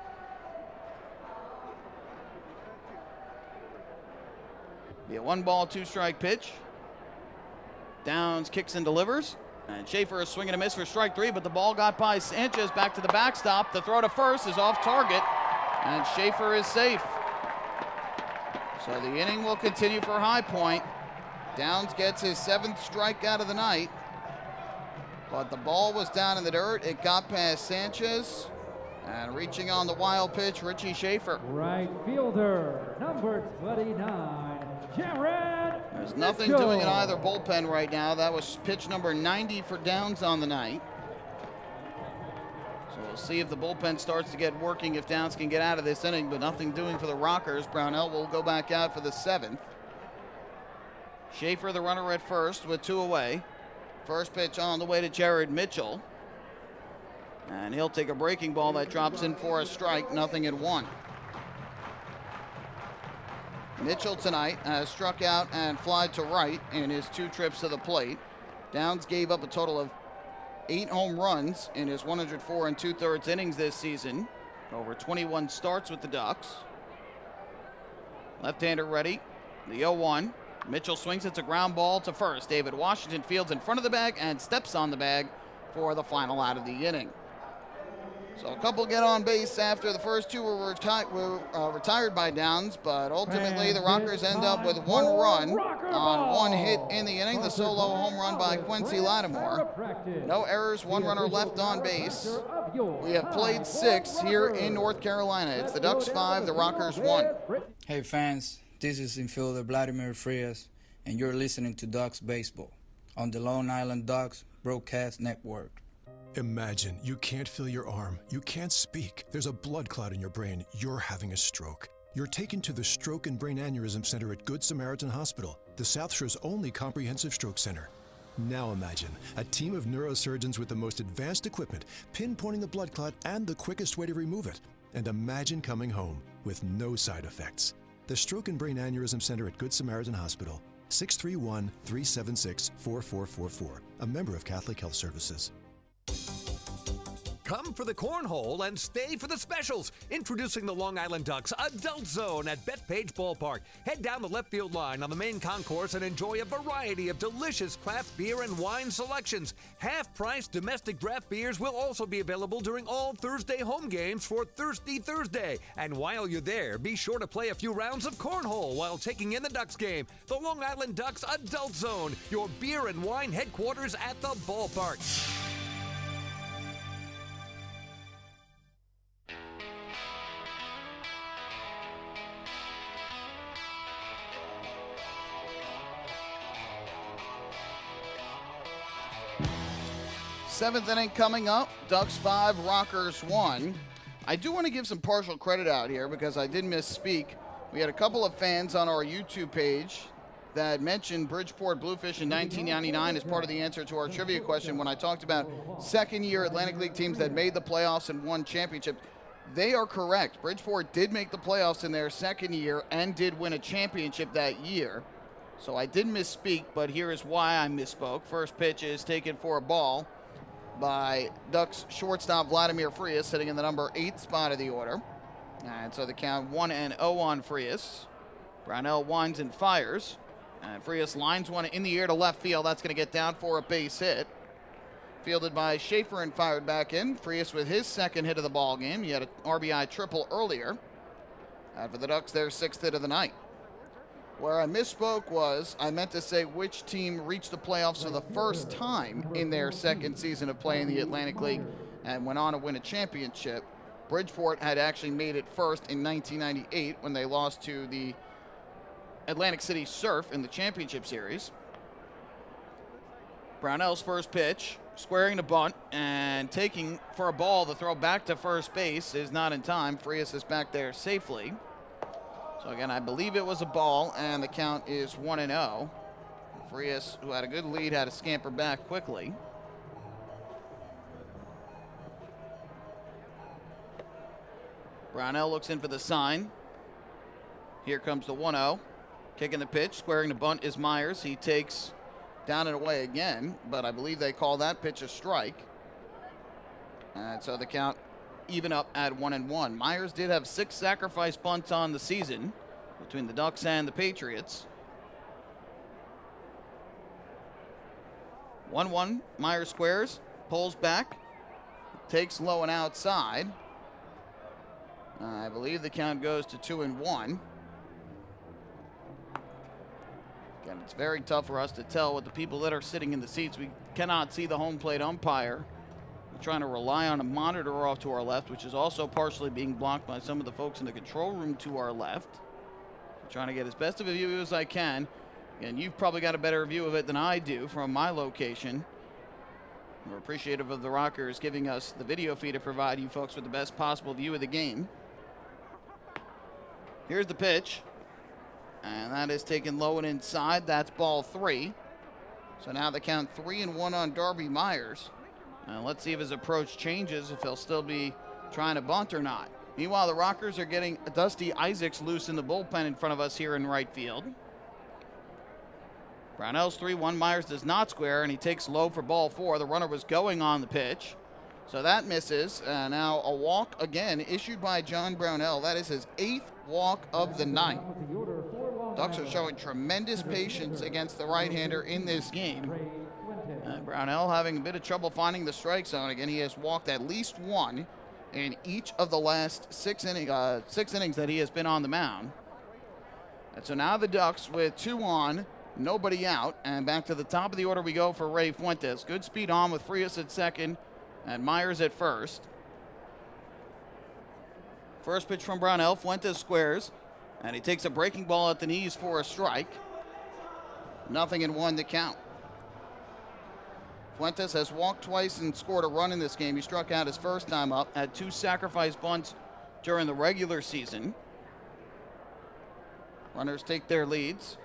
Be a 1-ball, 2-strike pitch. Downs kicks and delivers. And Schaefer is swinging a miss for strike 3, but the ball got by Sanchez back to the backstop. The throw to first is off target, and Schaefer is safe. So the inning will continue for High Point. Downs gets his 7th strikeout of the night, but the ball was down in the dirt. It got past Sanchez, and reaching on the wild pitch, Richie Schaefer. Right fielder, number 29. There's nothing doing in either bullpen right now. That was pitch number 90 for Downs on the night. So we'll see if the bullpen starts to get working, if Downs can get out of this inning, but nothing doing for the Rockers. Brownell will go back out for the 7th. Schaefer, the runner at first, with 2 away. First pitch on the way to Jared Mitchell. And he'll take a breaking ball that drops in for a strike, 0-1. Mitchell tonight has struck out and flied to right in his 2 trips to the plate. Downs gave up a total of 8 home runs in his 104 2/3 innings this season. Over 21 starts with the Ducks. Left-hander ready. The 0-1. Mitchell swings. It's a ground ball to first. David Washington fields in front of the bag and steps on the bag for the final out of the inning. So a couple get on base after the first 2 were retired by Downs, but ultimately the Rockers end up with 1 run on 1 hit in the inning, the solo home run by Quincy Lattimore. No errors, 1 runner left on base. We have played 6 here in North Carolina. It's the Ducks 5, the Rockers 1. Hey fans, this is infielder Vladimir Frias, and you're listening to Ducks Baseball on the Long Island Ducks Broadcast Network. Imagine you can't feel your arm, you can't speak. There's a blood clot in your brain. You're having a stroke. You're taken to the Stroke and Brain Aneurysm Center at Good Samaritan Hospital, the South Shore's only comprehensive stroke center. Now imagine a team of neurosurgeons with the most advanced equipment, pinpointing the blood clot and the quickest way to remove it. And imagine coming home with no side effects. The Stroke and Brain Aneurysm Center at Good Samaritan Hospital, 631-376-4444. A member of Catholic Health Services. Come for the cornhole and stay for the specials. Introducing the Long Island Ducks Adult Zone at Bethpage Ballpark. Head down the left field line on the main concourse and enjoy a variety of delicious craft beer and wine selections. Half-price domestic draft beers will also be available during all Thursday home games for Thirsty Thursday. And while you're there, be sure to play a few rounds of cornhole while taking in the Ducks game. The Long Island Ducks Adult Zone, your beer and wine headquarters at the ballpark. Seventh inning coming up. Ducks 5, Rockers 1. I do want to give some partial credit out here because I did misspeak. We had a couple of fans on our YouTube page that mentioned Bridgeport Bluefish in 1999 as part of the answer to our trivia question when I talked about second-year Atlantic League teams that made the playoffs and won championships. They are correct. Bridgeport did make the playoffs in their second year and did win a championship that year. So I did misspeak, but here is why I misspoke. First pitch is taken for a ball by Ducks shortstop Vladimir Frias, sitting in the number 8 spot of the order. And so the count 1-0 on Frias. Brownell winds and fires. And Frias lines one in the air to left field. That's going to get down for a base hit. Fielded by Schaefer and fired back in. Frias with his second hit of the ball game. He had an RBI triple earlier. And for the Ducks, their 6th hit of the night. Where I misspoke was I meant to say which team reached the playoffs for the first time in their second season of playing the Atlantic League and went on to win a championship. Bridgeport had actually made it first in 1998 when they lost to the Atlantic City Surf in the championship series. Brownell's first pitch, squaring the bunt and taking for a ball. The throw back to first base is not in time. Frias is back there safely. So again, I believe it was a ball, and the count is 1-0. Frias, who had a good lead, had to scamper back quickly. Brownell looks in for the sign. Here comes the 1-0. Kicking the pitch, squaring the bunt is Myers. He takes down and away again, but I believe they call that pitch a strike. And so the count even up at 1-1. Myers did have 6 sacrifice bunts on the season between the Ducks and the Patriots. 1-1, Myers squares, pulls back, takes low and outside. I believe the count goes to 2-1. Again, it's very tough for us to tell with the people that are sitting in the seats. We cannot see the home plate umpire. We're trying to rely on a monitor off to our left, which is also partially being blocked by some of the folks in the control room to our left. I'm trying to get as best of a view as I can. And you've probably got a better view of it than I do from my location. We're appreciative of the Rockers giving us the video feed to provide you folks with the best possible view of the game. Here's the pitch. And that is taken low and inside. That's ball 3. So now the count 3-1 on Darby Myers. And let's see if his approach changes, if he'll still be trying to bunt or not. Meanwhile, the Rockers are getting Dusty Isaacs loose in the bullpen in front of us here in right field. Brownell's 3-1. Myers does not square, and he takes low for ball 4. The runner was going on the pitch. So that misses. Now a walk again issued by John Brownell. That is his 8th walk of the night. Ducks are showing tremendous patience against the right-hander in this game. Brownell having a bit of trouble finding the strike zone. Again, he has walked at least 1 in each of the last 6 innings that he has been on the mound. And so now the Ducks with 2 on, nobody out, and back to the top of the order we go for Ray Fuentes. Good speed on with Frias at second and Myers at first. First pitch from Brownell. Fuentes squares, and he takes a breaking ball at the knees for a strike. 0-1 the count. Fuentes has walked twice and scored a run in this game. He struck out his first time up, had 2 sacrifice bunts during the regular season. Runners take their leads.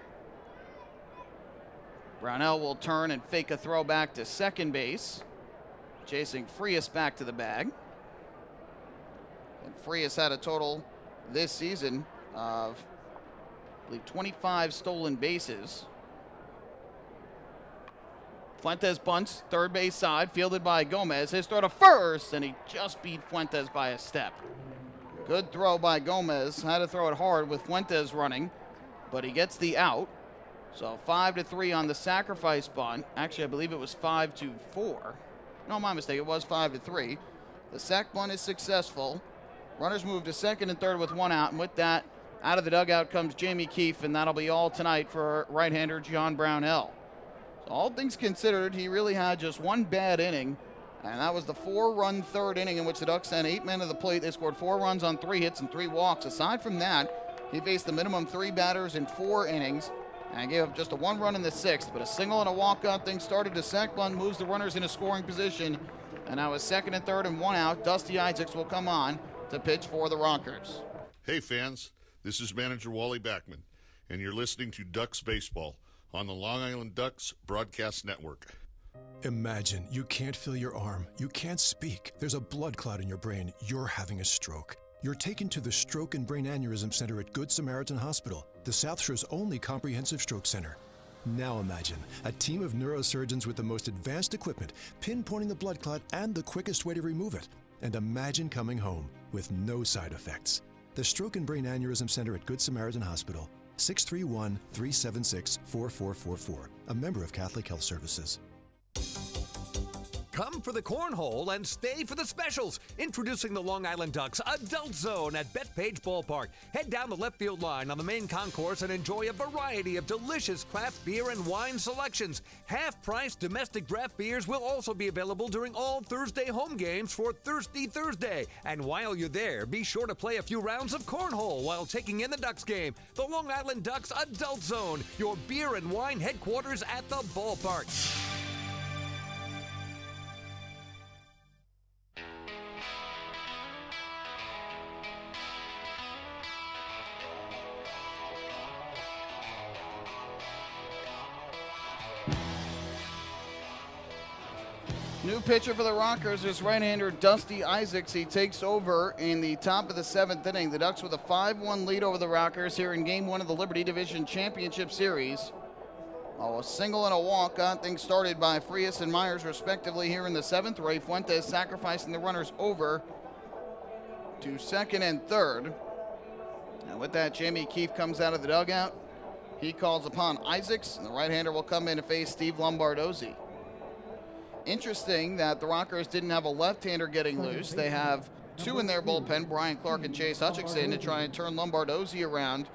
Brownell will turn and fake a throw back to second base, chasing Frias back to the bag. And Frias had a total this season of, I believe, 25 stolen bases. Fuentes bunts, third base side, fielded by Gomez. His throw to first, and he just beat Fuentes by a step. Good throw by Gomez. Had to throw it hard with Fuentes running, but he gets the out. So 5-3 on the sacrifice bunt. Actually, I believe it was 5-4. No, my mistake. It was 5-3. The sac bunt is successful. Runners move to second and third with 1 out, and with that, out of the dugout comes Jamie Keefe, and that'll be all tonight for right-hander John Brownell. So all things considered, he really had just 1 bad inning, and that was the 4-run third inning in which the Ducks sent 8 men to the plate. They scored 4 runs on 3 hits and 3 walks. Aside from that, he faced the minimum 3 batters in 4 innings and gave up just a 1 run in the 6th, but a single and a walk got things started. The sac bunt moves the runners in a scoring position, and now with second and third and 1 out, Dusty Isaacs will come on to pitch for the Rockers. Hey fans, this is manager Wally Backman, and you're listening to Ducks Baseball on the Long Island Ducks Broadcast Network. Imagine you can't feel your arm, you can't speak. There's a blood clot in your brain. You're having a stroke. You're taken to the Stroke and Brain Aneurysm Center at Good Samaritan Hospital, the South Shore's only comprehensive stroke center. Now imagine a team of neurosurgeons with the most advanced equipment, pinpointing the blood clot and the quickest way to remove it. And imagine coming home with no side effects. The Stroke and Brain Aneurysm Center at Good Samaritan Hospital, 631-376-4444, a member of Catholic Health Services. Come for the cornhole and stay for the specials. Introducing the Long Island Ducks Adult Zone at Bethpage Ballpark. Head down the left field line on the main concourse and enjoy a variety of delicious craft beer and wine selections. Half-price domestic draft beers will also be available during all Thursday home games for Thirsty Thursday. And while you're there, be sure to play a few rounds of cornhole while taking in the Ducks game. The Long Island Ducks Adult Zone, your beer and wine headquarters at the ballpark. New pitcher for the Rockers is right-hander Dusty Isaacs. He takes over in the top of the 7th inning. The Ducks with a 5-1 lead over the Rockers here in Game 1 of the Liberty Division Championship Series. A single and a walk got things started by Frias and Myers respectively here in the 7th. Ray Fuentes sacrificing the runners over to second and third. And with that, Jamie Keefe comes out of the dugout. He calls upon Isaacs, and the right-hander will come in to face Steve Lombardozzi. Interesting that the Rockers didn't have a left-hander getting loose. They have two in their bullpen, Brian Clark and Chase Hutchinson, to try and turn Lombardozzi around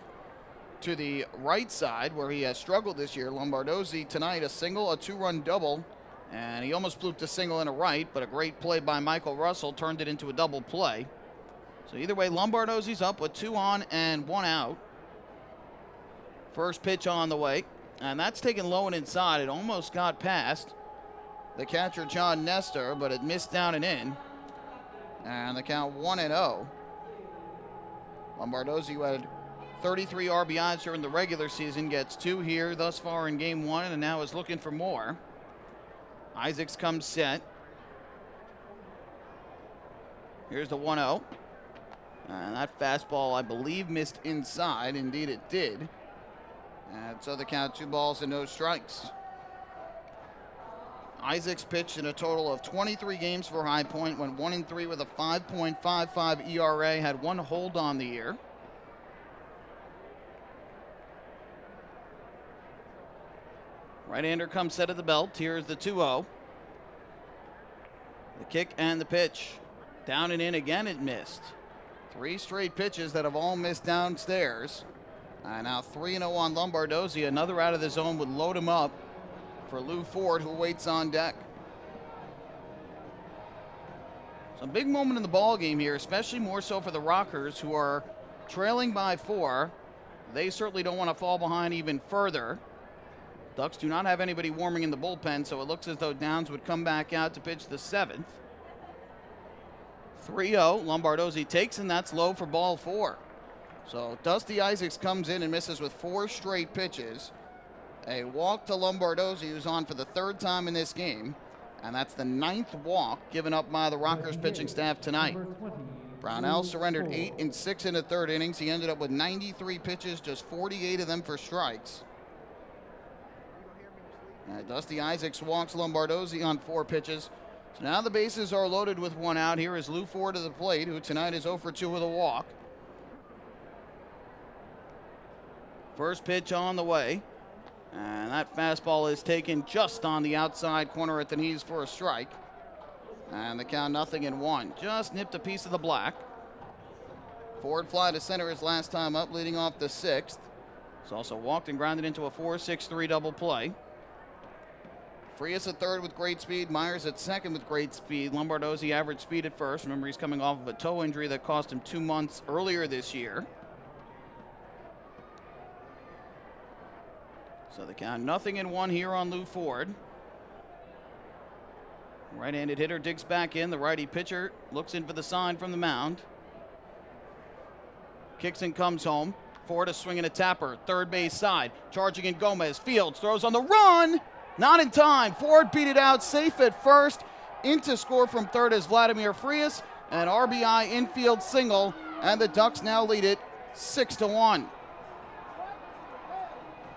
to the right side where he has struggled this year. Lombardozzi tonight a single, a 2-run double, and he almost blooped a single in a right, but a great play by Michael Russell turned it into a double play. So either way, Lombardozzi's up with 2 on and 1 out. First pitch on the way, and that's taken low and inside. It almost got past the catcher, John Nestor, but it missed down and in. And the count 1-0. Lombardozzi, who had 33 RBIs during the regular season, gets 2 here thus far in Game 1 and now is looking for more. Isaacs comes set. Here's the 1-0. And that fastball, I believe, missed inside. Indeed, it did. And so the count 2 balls and no strikes. Isaacs pitched in a total of 23 games for High Point, went 1-3 with a 5.55 ERA, had 1 hold on the year. Right-hander comes set at the belt. Here's the 2-0. The kick and the pitch. Down and in again, it missed. 3 straight pitches that have all missed downstairs. And now 3-0 on Lombardozzi. Another out of the zone would load him up for Lou Ford, who waits on deck. So a big moment in the ball game here, especially more so for the Rockers, who are trailing by 4. They certainly don't want to fall behind even further. Ducks do not have anybody warming in the bullpen, so it looks as though Downs would come back out to pitch the 7th. 3-0, Lombardozzi takes, and that's low for ball 4. So Dusty Isaacs comes in and misses with 4 straight pitches. A walk to Lombardozzi, who's on for the 3rd time in this game, and that's the 9th walk given up by the Rockers pitching staff tonight. Brownell surrendered 8 and 6 in the 3rd innings. He ended up with 93 pitches, just 48 of them for strikes. Dusty Isaacs walks Lombardozzi on 4 pitches. So now the bases are loaded with 1 out. Here is Lou Ford to the plate, who tonight is 0 for 2 with a walk. First pitch on the way. And that fastball is taken just on the outside corner at the knees for a strike. And the count 0-1. Just nipped a piece of the black. Forward fly to center his last time up, leading off the 6th. He's also walked and grounded into a 4-6-3 double play. Frias at 3rd with great speed. Myers at 2nd with great speed. Lombardozzi average speed at 1st. Remember, he's coming off of a toe injury that cost him 2 months earlier this year. So the count 0-1 here on Lou Ford. Right-handed hitter digs back in. The righty pitcher looks in for the sign from the mound. Kicks and comes home. Ford is swinging a tapper. 3rd base side. Charging in Gomez. Fields throws on the run. Not in time. Ford beat it out. Safe at 1st. Into score from 3rd is Vladimir Frias. An RBI infield single. And the Ducks now lead it 6-1.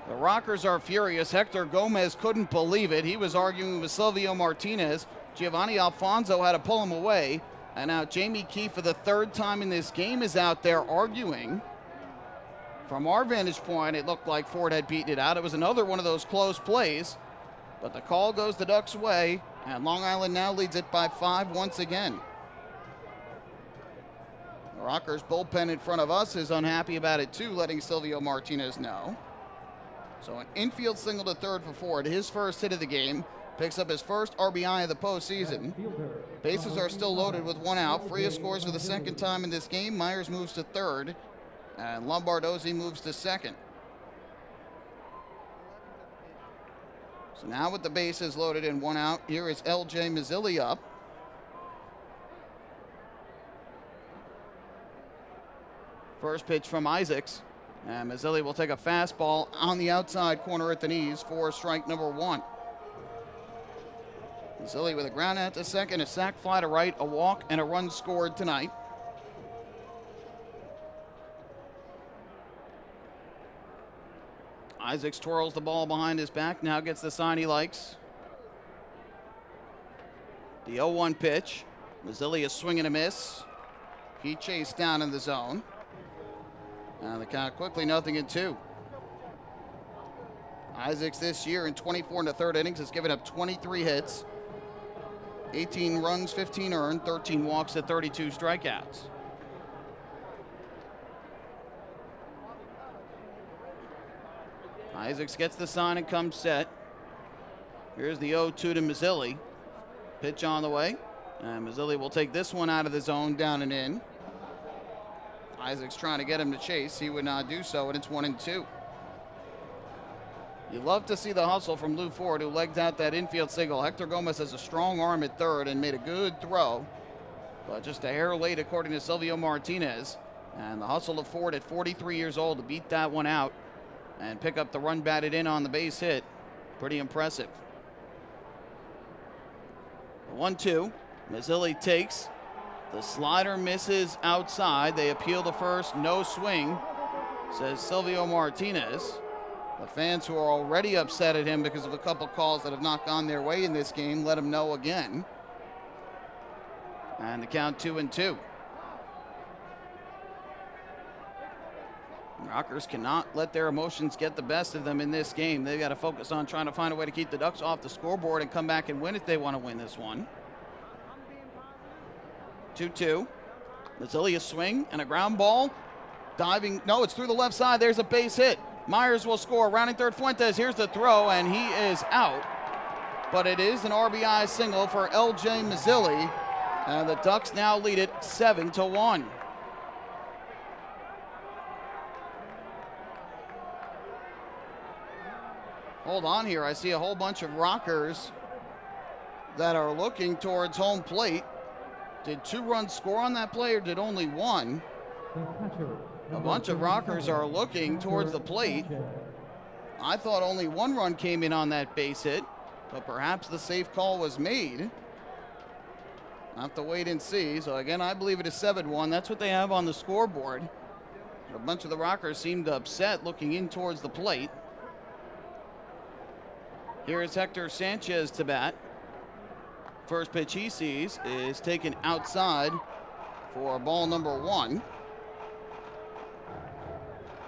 The Rockers are furious. Hector Gomez couldn't believe it. He was arguing with Silvio Martinez. Giovanni Alfonso had to pull him away. And now Jamie Keefe, for the 3rd time in this game, is out there arguing. From our vantage point, it looked like Ford had beaten it out. It was another one of those close plays. But the call goes the Ducks' way, and Long Island now leads it by 5 once again. The Rockers bullpen in front of us is unhappy about it too, letting Silvio Martinez know. So an infield single to 3rd for Ford, his first hit of the game. Picks up his first RBI of the postseason. Bases are still loaded with 1 out. Frias scores for the 2nd time in this game. Myers moves to 3rd, and Lombardozzi moves to 2nd. So now with the bases loaded and 1 out, here is LJ Mazzilli up. First pitch from Isaacs. And Mazzilli will take a fastball on the outside corner at the knees for strike number 1. Mazzilli with a ground out to second, a sac fly to right, a walk, and a run scored tonight. Isaacs twirls the ball behind his back, now gets the sign he likes. The 0-1 pitch. Mazzilli is swing and a miss. He chased down in the zone. And the count quickly 0-2. Isaacs this year in 24 1/3 innings has given up 23 hits, 18 runs, 15 earned, 13 walks, and 32 strikeouts. Isaacs gets the sign and comes set. Here's the 0-2 to Mazzilli. Pitch on the way. And Mazzilli will take this one out of the zone, down and in. Isaacs trying to get him to chase. He would not do so, and it's 1-2. You love to see the hustle from Lou Ford, who legged out that infield single. Hector Gomez has a strong arm at third and made a good throw, but just a hair late, according to Silvio Martinez. And the hustle of Ford at 43 years old to beat that one out and pick up the run batted in on the base hit. Pretty impressive. 1-2. Mazzilli takes. The slider misses outside. They appeal to first. No swing, says Silvio Martinez. The fans who are already upset at him because of a couple calls that have not gone their way in this game let him know again. And the count 2-2. Rockers cannot let their emotions get the best of them in this game. They've got to focus on trying to find a way to keep the Ducks off the scoreboard and come back and win if they want to win this one. 2-2. Mazzilli a swing and a ground ball. Diving, no, it's through the left side. There's a base hit. Myers will score. Rounding third, Fuentes. Here's the throw, and he is out. But it is an RBI single for LJ Mazzilli, and the Ducks now lead it 7-1. Hold on here. I see a whole bunch of Rockers that are looking towards home plate. Did 2 runs score on that play, or did only 1? A bunch of Rockers are looking towards the plate. I thought only 1 run came in on that base hit, but perhaps the safe call was made. I'll have to wait and see. So again, I believe it is 7-1. That's what they have on the scoreboard. A bunch of the Rockers seemed upset looking in towards the plate. Here's Hector Sanchez to bat. First pitch he sees is taken outside for ball number 1.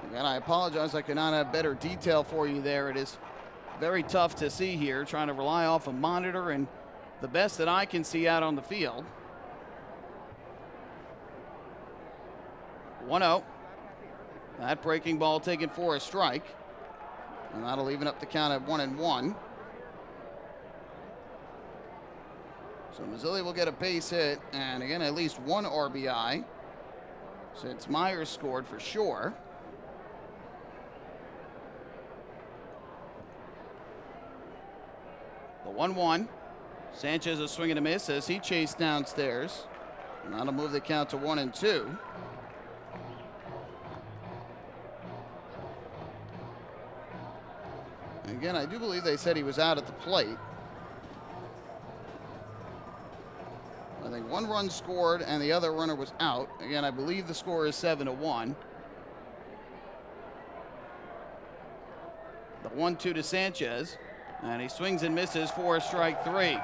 Again, I apologize, I could not have better detail for you there. It is very tough to see here, trying to rely off a monitor and the best that I can see out on the field. 1-0. That breaking ball taken for a strike. And that'll even up the count at 1-1. So Mazzilli will get a base hit, and again, at least 1 RBI, since Myers scored for sure. The 1-1. Sanchez a swing and a miss as he chased downstairs. And that'll move the count to 1-2. Again, I do believe they said he was out at the plate. I think 1 run scored and the other runner was out. Again, I believe the score is 7-1. The 1-2 to Sanchez, and he swings and misses for strike 3.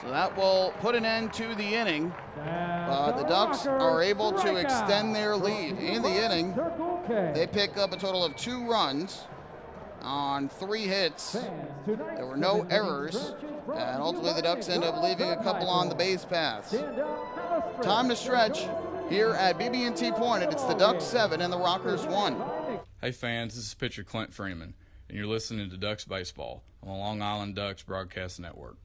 So that will put an end to the inning. The Ducks are able to extend their lead. In the inning, they pick up a total of 2 runs on 3 hits. There were no errors, and ultimately the Ducks end up leaving a couple on the base paths. Time to stretch here at BB&T Pointed. It's the Ducks 7 and the Rockers 1. Hey fans, this is pitcher Clint Freeman, and you're listening to Ducks Baseball on the Long Island Ducks Broadcast Network.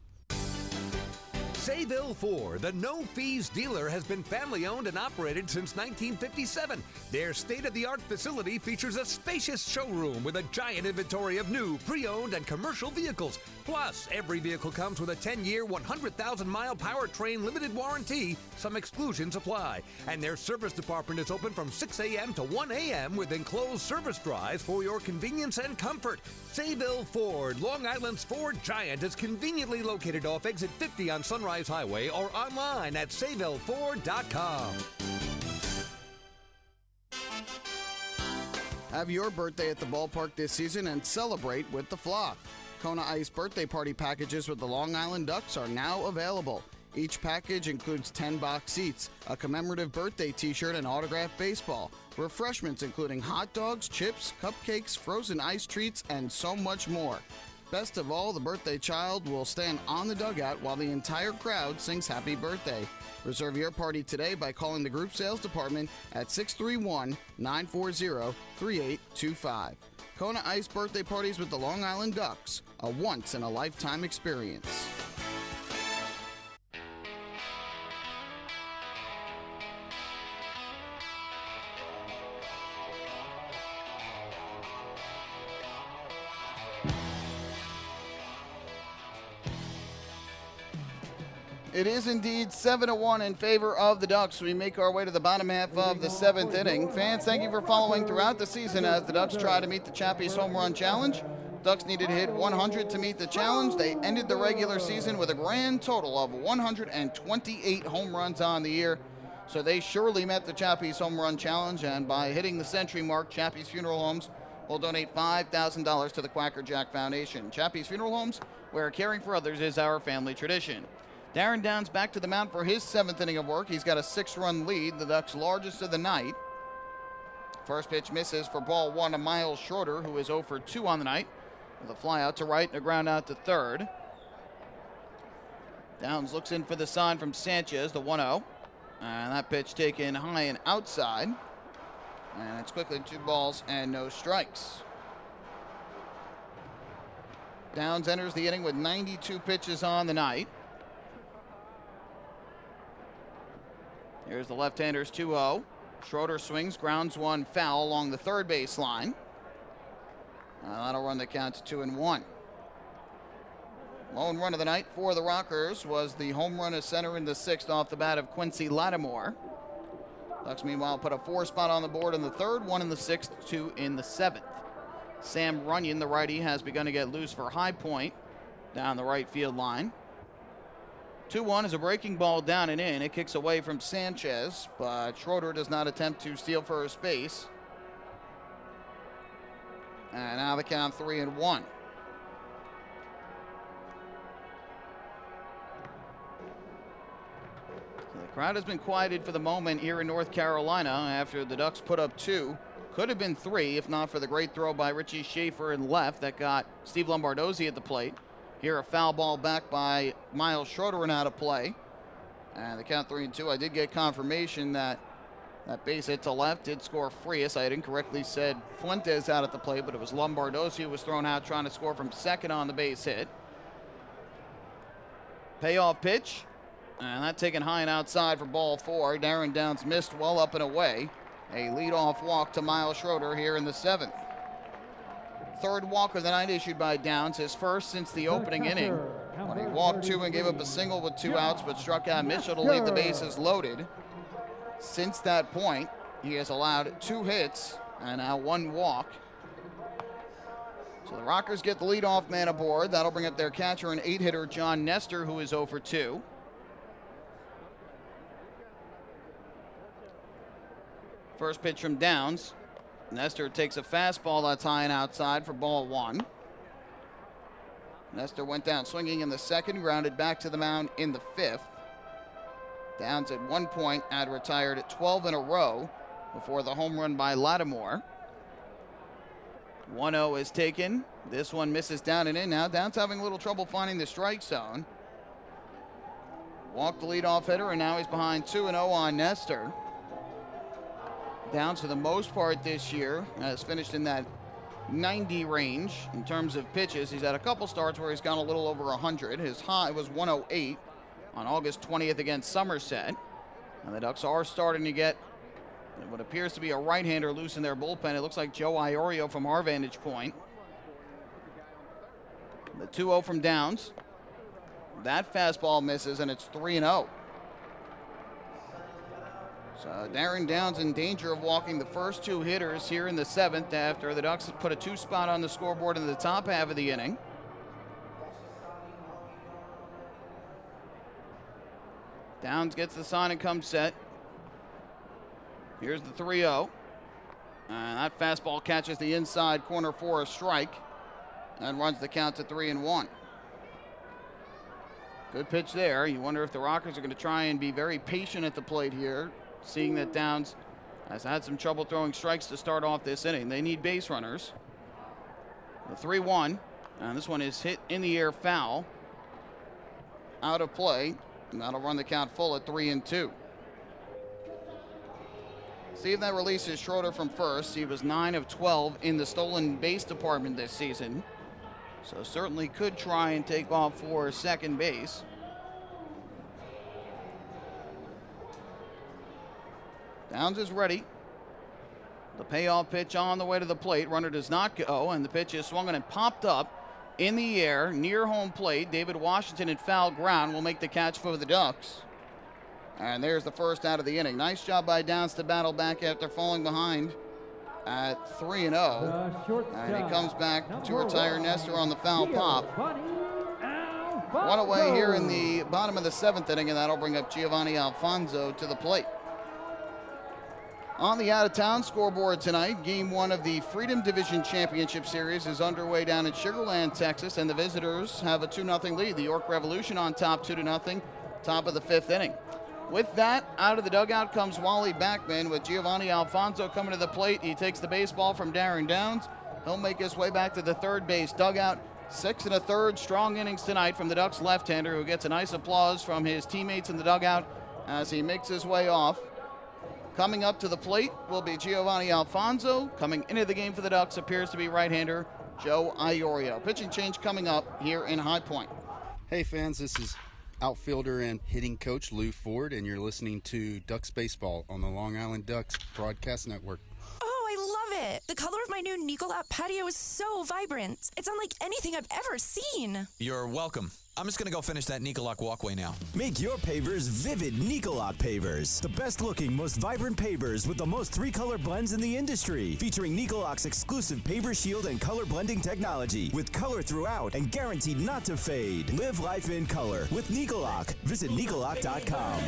Sayville Ford, the no-fees dealer, has been family-owned and operated since 1957. Their state-of-the-art facility features a spacious showroom with a giant inventory of new, pre-owned, and commercial vehicles. Plus, every vehicle comes with a 10-year, 100,000-mile powertrain limited warranty. Some exclusions apply. And their service department is open from 6 a.m. to 1 a.m. with enclosed service drives for your convenience and comfort. Sayville Ford, Long Island's Ford giant, is conveniently located off exit 50 on Sunrise Highway or online at SayvilleFord.com. Have your birthday at the ballpark this season and celebrate with the flock. Kona Ice birthday party packages with the Long Island Ducks are now available. Each package includes 10 box seats, a commemorative birthday t-shirt, and autographed baseball. Refreshments including hot dogs, chips, cupcakes, frozen ice treats, and so much more. Best of all, the birthday child will stand on the dugout while the entire crowd sings happy birthday. Reserve your party today by calling the group sales department at 631-940-3825. Kona Ice birthday parties with the Long Island Ducks, a once-in-a-lifetime experience. It is indeed 7-1 in favor of the Ducks. We make our way to the bottom half of the 7th inning. Fans, thank you for following throughout the season as the Ducks try to meet the Chappies home run challenge. Ducks needed to hit 100 to meet the challenge. They ended the regular season with a grand total of 128 home runs on the year. So they surely met the Chappies home run challenge, and by hitting the century mark, Chappies Funeral Homes will donate $5,000 to the Quacker Jack Foundation. Chappies Funeral Homes, where caring for others is our family tradition. Darren Downs back to the mound for his 7th inning of work. He's got a 6-run lead, the Ducks' largest of the night. First pitch misses for ball 1 to Miles Schroeder, who is 0 for 2 on the night, with a fly out to right and a ground out to third. Downs looks in for the sign from Sanchez, the 1-0. And that pitch taken high and outside. And it's quickly 2 balls and no strikes. Downs enters the inning with 92 pitches on the night. Here's the left-hander's 2-0. Schroeder swings, grounds one foul along the third base line. That'll run the count to 2-1. Lone run of the night for the Rockers was the home run of center in the 6th off the bat of Quincy Lattimore. Ducks, meanwhile, put a 4 spot on the board in the 3rd, 1 in the 6th, 2 in the 7th. Sam Runyon, the righty, has begun to get loose for High Point down the right field line. 2-1 is a breaking ball down and in. It kicks away from Sanchez, but Schroeder does not attempt to steal first base. And now the count 3-1. The crowd has been quieted for the moment here in North Carolina after the Ducks put up 2. Could have been 3 if not for the great throw by Richie Schaefer in left that got Steve Lombardozzi at the plate. Here, a foul ball back by Miles Schroeder and out of play. And the count 3-2. I did get confirmation that that base hit to left did score Frias. I had incorrectly said Fuentes out at the plate, but it was Lombardozzi who was thrown out trying to score from second on the base hit. Payoff pitch. And that taken high and outside for ball 4. Darren Downs missed well up and away. A leadoff walk to Miles Schroeder here in the 7th. 3rd walk of the night issued by Downs, his first since the opening inning, when he walked 2 and gave up a single with 2 outs, but struck out Mitchell to leave the bases loaded. Since that point, he has allowed 2 hits and now 1 walk. So the Rockers get the leadoff man aboard. That'll bring up their catcher and 8-hitter John Nestor, who is 0 for 2. First pitch from Downs. Nestor takes a fastball that's high and outside for ball 1. Nestor went down swinging in the 2nd, grounded back to the mound in the 5th. Downs at one point had retired at 12 in a row before the home run by Lattimore. 1-0 is taken. This one misses down and in now. Downs having a little trouble finding the strike zone. Walked the leadoff hitter, and now he's behind 2-0 on Nestor. Downs, for the most part this year, has finished in that 90 range in terms of pitches. He's had a couple starts where he's gone a little over 100. His high was 108 on August 20th against Somerset. And the Ducks are starting to get what appears to be a right-hander loose in their bullpen. It looks like Joe Iorio from our vantage point. The 2-0 from Downs. That fastball misses, and it's 3-0. So Darren Downs in danger of walking the first two hitters here in the seventh after the Ducks put a 2-spot on the scoreboard in the top half of the inning. Downs gets the sign and comes set. Here's the 3-0. And that fastball catches the inside corner for a strike and runs the count to 3-1. Good pitch there. You wonder if the Rockers are going to try and be very patient at the plate here, seeing that Downs has had some trouble throwing strikes to start off this inning. They need base runners. The 3-1, and this one is hit in the air foul. Out of play, and that'll run the count full at 3-2. See if that releases Schroeder from first. He was 9 of 12 in the stolen base department this season, so certainly could try and take off for second base. Downs is ready. The payoff pitch on the way to the plate. Runner does not go, and the pitch is swung and popped up in the air near home plate. David Washington at foul ground will make the catch for the Ducks. And there's the first out of the inning. Nice job by Downs to battle back after falling behind at 3-0. And he comes back to retire Nestor on the foul pop. One away here in the bottom of the seventh inning, and that'll bring up Giovanni Alfonso to the plate. On the out-of-town scoreboard tonight, Game 1 of the Freedom Division Championship Series is underway down in Sugar Land, Texas, and the visitors have a 2-0 lead. The York Revolution on top 2-0, top of the fifth inning. With that, out of the dugout comes Wally Backman with Giovanni Alfonso coming to the plate. He takes the baseball from Darren Downs. He'll make his way back to the third base dugout. 6 1/3 strong innings tonight from the Ducks left-hander, who gets a nice applause from his teammates in the dugout as he makes his way off. Coming up to the plate will be Giovanni Alfonso. Coming into the game for the Ducks appears to be right-hander Joe Iorio. Pitching change coming up here in High Point. Hey fans, this is outfielder and hitting coach Lou Ford, and you're listening to Ducks Baseball on the Long Island Ducks Broadcast Network. Oh, I love it. The color of my new Nicolat patio is so vibrant. It's unlike anything I've ever seen. You're welcome. I'm just going to go finish that Nicolak walkway now. Make your pavers vivid Nicolak pavers. The best looking, most vibrant pavers with the most 3-color blends in the industry. Featuring Nicolak's exclusive paver shield and color blending technology. With color throughout and guaranteed not to fade. Live life in color with Nicolak. Visit Nicolak.com.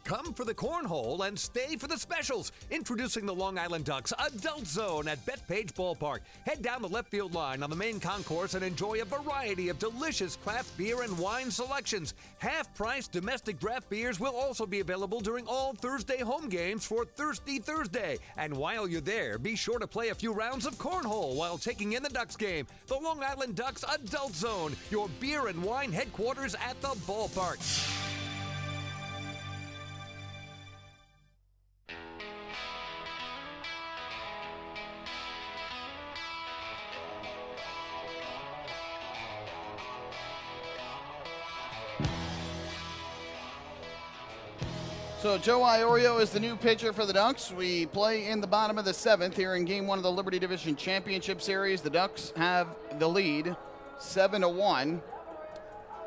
Come for the cornhole and stay for the specials. Introducing the Long Island Ducks Adult Zone at Bethpage Ballpark. Head down the left field line on the main concourse and enjoy a variety of delicious craft beer and wine selections. Half-price domestic draft beers will also be available during all Thursday home games for Thirsty Thursday. And while you're there, be sure to play a few rounds of cornhole while taking in the Ducks game. The Long Island Ducks Adult Zone, your beer and wine headquarters at the ballpark. So Joe Iorio is the new pitcher for the Ducks. We play in the bottom of the seventh here in Game 1 of the Liberty Division Championship Series. The Ducks have the lead, 7-1.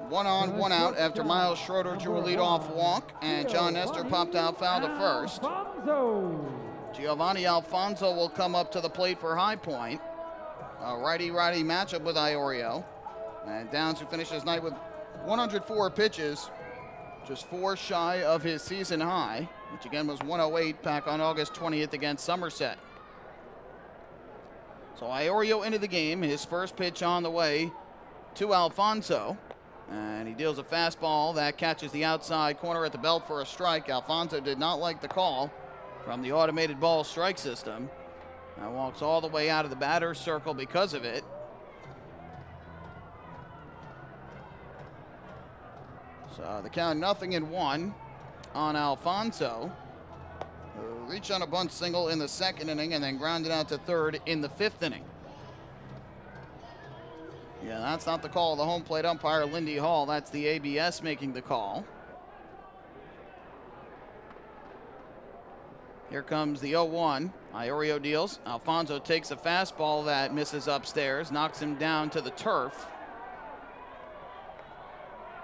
1 on, 1 out after Miles Schroeder drew a leadoff walk, and John Nestor popped out foul to first. Giovanni Alfonso will come up to the plate for High Point. A righty-righty matchup with Iorio. And Downs, who finishes night with 104 pitches, just 4 shy of his season high, which again was 108 back on August 20th against Somerset. So Iorio into the game, his first pitch on the way to Alfonso, and he deals a fastball that catches the outside corner at the belt for a strike. Alfonso did not like the call from the automated ball strike system and walks all the way out of the batter's circle because of it. So the count 0-1 on Alfonso, who reached on a bunt single in the second inning and then grounded out to third in the fifth inning. Yeah, that's not the call of the home plate umpire, Lindy Hall. That's the ABS making the call. Here comes the 0-1. Iorio deals. Alfonso takes a fastball that misses upstairs, knocks him down to the turf.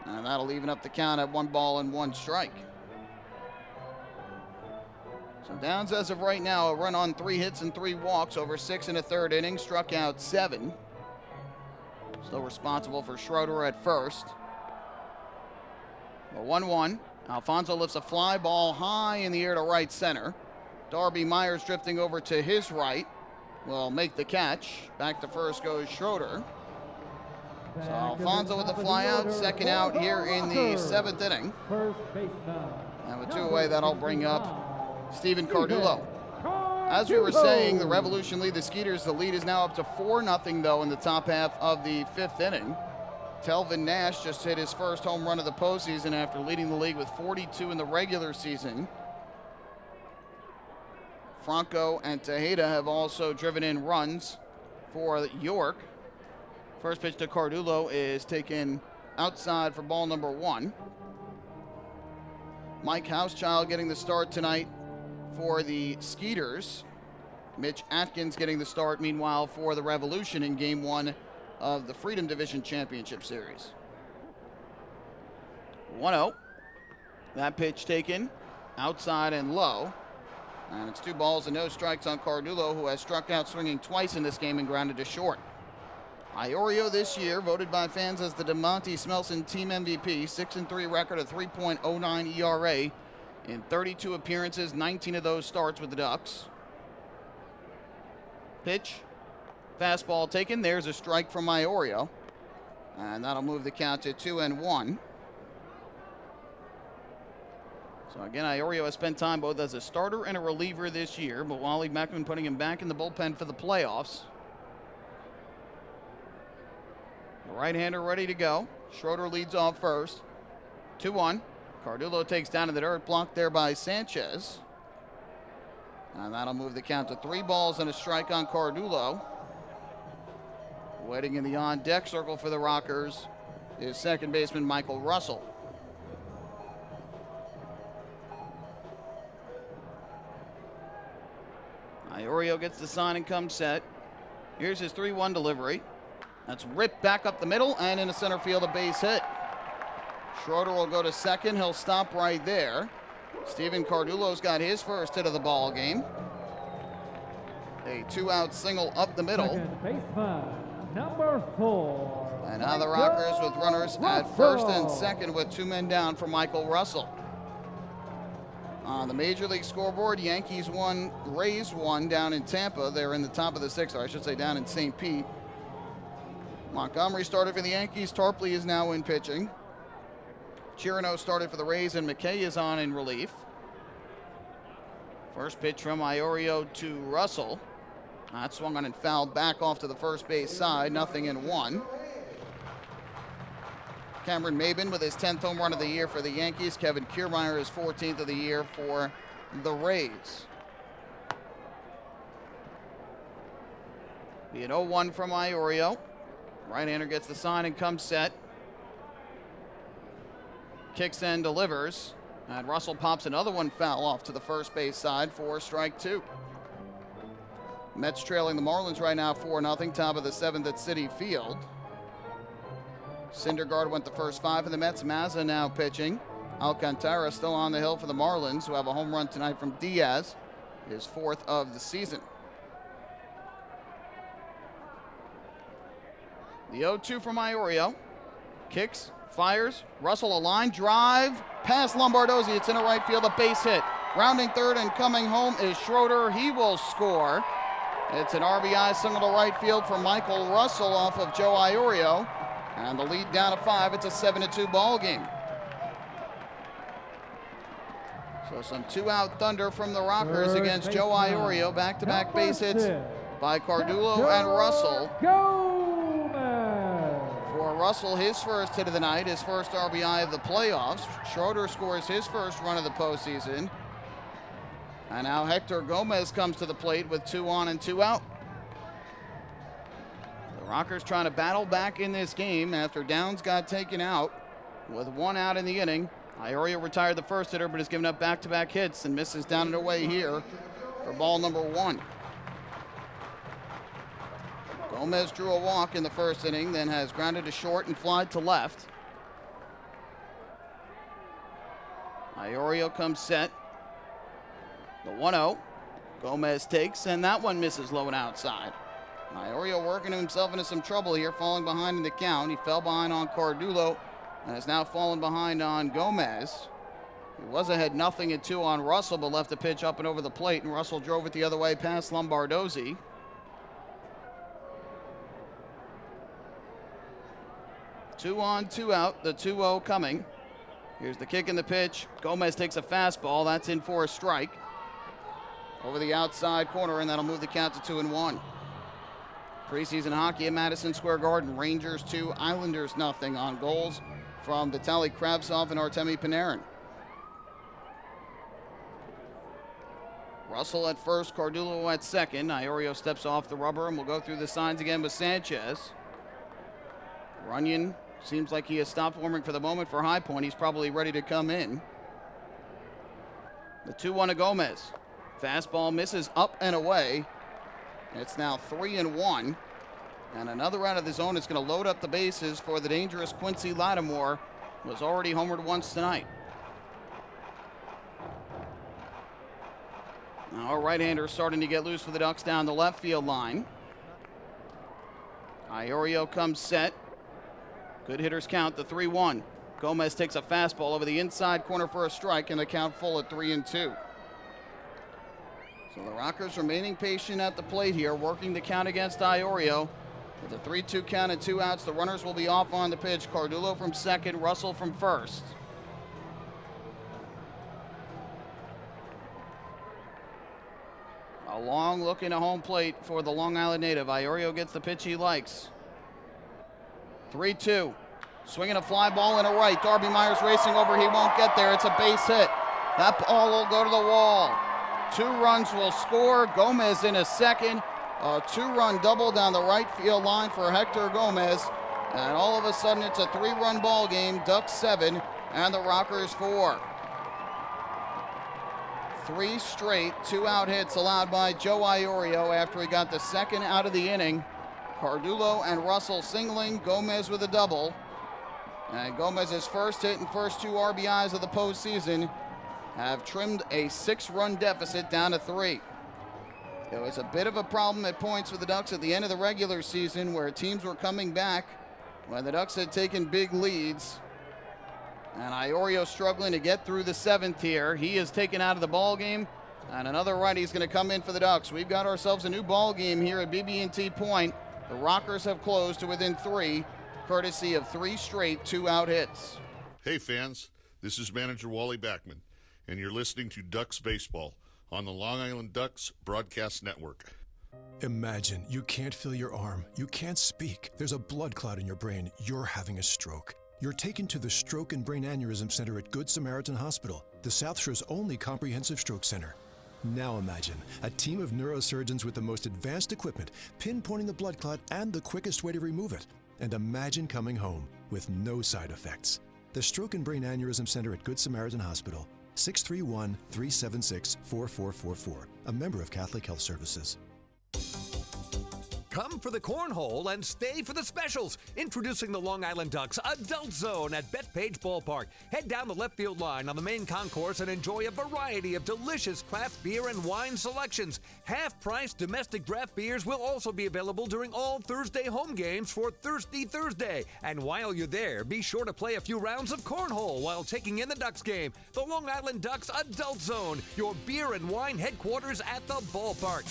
And that'll even up the count at 1 ball and 1 strike. So Downs, as of right now, a run on 3 hits and 3 walks over 6 1/3 innings, struck out 7. Still responsible for Schroeder at first. The 1-1. Alfonso lifts a fly ball high in the air to right center. Darby Myers drifting over to his right will make the catch. Back to first goes Schroeder. So Alfonso with the fly out, second out here in the 7th inning. And with 2 away, that'll bring up Steven Cardullo. As we were saying, the Revolution lead the Skeeters. The lead is now up to 4-0 though in the top half of the 5th inning. Telvin Nash just hit his first home run of the postseason after leading the league with 42 in the regular season. Franco and Tejeda have also driven in runs for York. First pitch to Cardullo is taken outside for ball number 1. Mike Housechild getting the start tonight for the Skeeters. Mitch Atkins getting the start, meanwhile, for the Revolution in Game 1 of the Freedom Division Championship Series. 1-0. That pitch taken outside and low. And it's 2 balls and no strikes on Cardullo, who has struck out swinging twice in this game and grounded to short. Iorio this year, voted by fans as the DeMonte Smelson Team MVP, 6-3 record, a 3.09 ERA in 32 appearances, 19 of those starts with the Ducks. Pitch, fastball taken. There's a strike from Iorio, and that'll move the count to 2-1. So again, Iorio has spent time both as a starter and a reliever this year, but Wally Beckman putting him back in the bullpen for the playoffs. The right-hander ready to go. Schroeder leads off first. 2-1. Cardullo takes down to the dirt, blocked there by Sanchez. And that'll move the count to 3 balls and a strike on Cardullo. Waiting in the on-deck circle for the Rockers is second baseman Michael Russell. Iorio gets the sign and comes set. Here's his 3-1 delivery. That's ripped back up the middle and into center field, a base hit. Schroeder will go to second. He'll stop right there. Steven Cardullo's got his first hit of the ball game. A 2-out single up the middle. Second baseman, number 4. And now the Rockers with runners at first and second with 2 men down for Michael Russell. On the Major League scoreboard, Yankees 1, Rays 1 down in Tampa. They're in the top of the 6th, or I should say down in St. Pete. Montgomery started for the Yankees. Tarpley is now in pitching. Chirino started for the Rays, and McKay is on in relief. First pitch from Iorio to Russell. That swung on and fouled back off to the first base side, 0-1. Cameron Maben with his 10th home run of the year for the Yankees. Kevin Kiermaier his 14th of the year for the Rays. Be an 0-1 from Iorio. Right-hander gets the sign and comes set. Kicks and delivers. And Russell pops another one foul off to the first base side for strike 2. Mets trailing the Marlins right now 4-0, top of the 7th at Citi Field. Syndergaard went the first 5 of the Mets. Mazza now pitching. Alcantara still on the hill for the Marlins, who have a home run tonight from Diaz, his 4th of the season. The 0-2 from Iorio. Kicks, fires. Russell a line drive past Lombardozzi. It's in a right field, a base hit. Rounding third and coming home is Schroeder. He will score. It's an RBI single to right field for Michael Russell off of Joe Iorio. And the lead down to 5. It's a 7-2 ball game. So some 2-out thunder from the Rockers against Joe Iorio. Back-to-back base hits by Cardullo and Russell. For Russell, his first hit of the night, his first RBI of the playoffs. Schroeder scores his first run of the postseason. And now Hector Gomez comes to the plate with 2 on and 2 out. The Rockers trying to battle back in this game after Downs got taken out with 1 out in the inning. Iorio retired the first hitter, but has given up back-to-back hits and misses down and away here for ball number 1. Gomez drew a walk in the first inning, then has grounded to short and flied to left. Iorio comes set. The 1-0. Gomez takes, and that one misses low and outside. Iorio working himself into some trouble here, falling behind in the count. He fell behind on Cardullo and has now fallen behind on Gomez. He was ahead 0-2 on Russell, but left the pitch up and over the plate, and Russell drove it the other way past Lombardozzi. Two on, 2 out, the 2-0 coming. Here's the kick and the pitch. Gomez takes a fastball. That's in for a strike. Over the outside corner, and that'll move the count to 2-1. Preseason hockey at Madison Square Garden. Rangers 2, Islanders 0 on goals from Vitaly Kravtsov and Artemi Panarin. Russell at first, Cardullo at second. Iorio steps off the rubber, and we'll go through the signs again with Sanchez. Runyon seems like he has stopped warming for the moment for High Point. He's probably ready to come in. The 2-1 to Gomez. Fastball misses up and away. It's now 3-1. And another out of the zone is going to load up the bases for the dangerous Quincy Lattimore. Was already homered once tonight. Now a right-hander starting to get loose for the Ducks down the left field line. Iorio comes set. Good hitters count, the 3-1. Gomez takes a fastball over the inside corner for a strike, and the count full at 3-2. So the Rockers remaining patient at the plate here, working the count against Iorio. With a 3-2 count and 2 outs, the runners will be off on the pitch. Cardullo from second, Russell from first. A long look into home plate for the Long Island native. Iorio gets the pitch he likes. 3-2. Swinging a fly ball in a right. Darby Myers racing over. He won't get there. It's a base hit. That ball will go to the wall. 2 runs will score. Gomez in a second. A 2-run double down the right field line for Hector Gomez. And all of a sudden it's a 3-run ball game. Ducks 7 and the Rockers 4. 3 straight 2-out hits allowed by Joe Iorio after he got the second out of the inning. Cardullo and Russell singling, Gomez with a double. And Gomez's first hit and first 2 RBIs of the postseason have trimmed a 6-run deficit down to 3. It was a bit of a problem at points for the Ducks at the end of the regular season where teams were coming back when the Ducks had taken big leads. And Iorio struggling to get through the 7th here. He is taken out of the ball game, and another righty is going to come in for the Ducks. We've got ourselves a new ball game here at BB&T Point. The Rockers have closed to within 3, courtesy of 3 straight 2-out hits. Hey fans, this is manager Wally Backman, and you're listening to Ducks Baseball on the Long Island Ducks Broadcast Network. Imagine you can't feel your arm, you can't speak, there's a blood clot in your brain, you're having a stroke. You're taken to the Stroke and Brain Aneurysm Center at Good Samaritan Hospital, the South Shore's only comprehensive stroke center. Now imagine a team of neurosurgeons with the most advanced equipment, pinpointing the blood clot and the quickest way to remove it. And imagine coming home with no side effects. The Stroke and Brain Aneurysm Center at Good Samaritan Hospital, 631-376-4444, a member of Catholic Health Services. Come for the cornhole and stay for the specials. Introducing the Long Island Ducks Adult Zone at Bethpage Ballpark. Head down the left field line on the main concourse and enjoy a variety of delicious craft beer and wine selections. Half-price domestic draft beers will also be available during all Thursday home games for Thirsty Thursday. And while you're there, be sure to play a few rounds of cornhole while taking in the Ducks game. The Long Island Ducks Adult Zone, your beer and wine headquarters at the ballpark.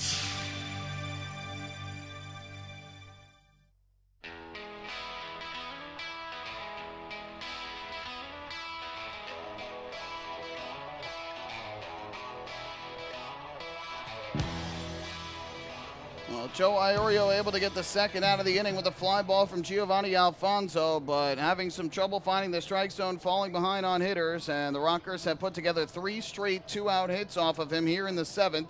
Well, Joe Iorio able to get the second out of the inning with a fly ball from Giovanni Alfonso, but having some trouble finding the strike zone, falling behind on hitters, and the Rockers have put together 3 straight 2-out hits off of him here in the 7th.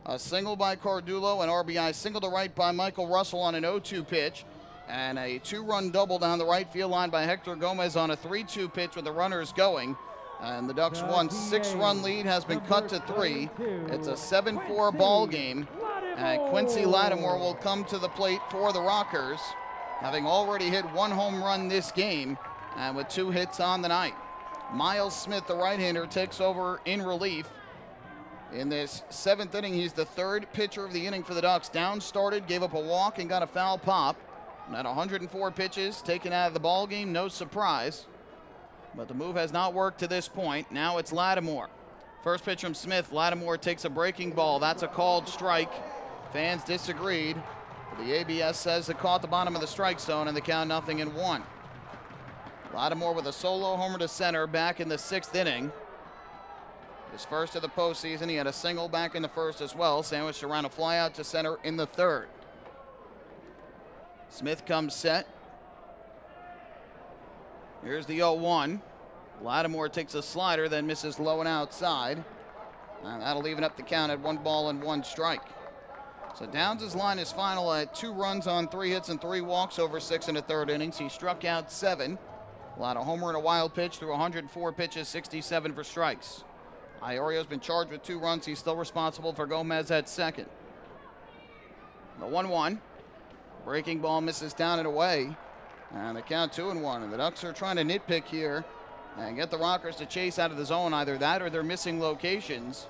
A single by Cardullo, an RBI single to right by Michael Russell on an 0-2 pitch. And a 2-run double down the right field line by Hector Gomez on a 3-2 pitch with the runners going. And the Ducks' 6-run lead has been cut to 3. It's a 7-4 ball game. And Quincy Lattimore will come to the plate for the Rockers, having already hit 1 home run this game and with 2 hits on the night. Miles Smith, the right-hander, takes over in relief. In this 7th inning, he's the 3rd pitcher of the inning for the Ducks. Down started, gave up a walk, and got a foul pop. And at 104 pitches taken out of the ball game, no surprise. But the move has not worked to this point. Now it's Lattimore. First pitch from Smith. Lattimore takes a breaking ball. That's a called strike. Fans disagreed. But the ABS says it caught the bottom of the strike zone, and the count 0-1. Lattimore with a solo homer to center back in the 6th inning. His first of the postseason. He had a single back in the 1st as well, sandwiched around a flyout to center in the 3rd. Smith comes set. Here's the 0-1. Lattimore takes a slider, then misses low and outside. And that'll even up the count at 1 ball and 1 strike. So Downs' line is final at 2 runs on 3 hits and 3 walks over 6 1/3 innings. He struck out 7. Allowed a homer and a wild pitch through 104 pitches, 67 for strikes. Iorio's been charged with 2 runs. He's still responsible for Gomez at second. The 1-1. Breaking ball misses down and away. And the count 2-1. And the Ducks are trying to nitpick here and get the Rockers to chase out of the zone. Either that or they're missing locations.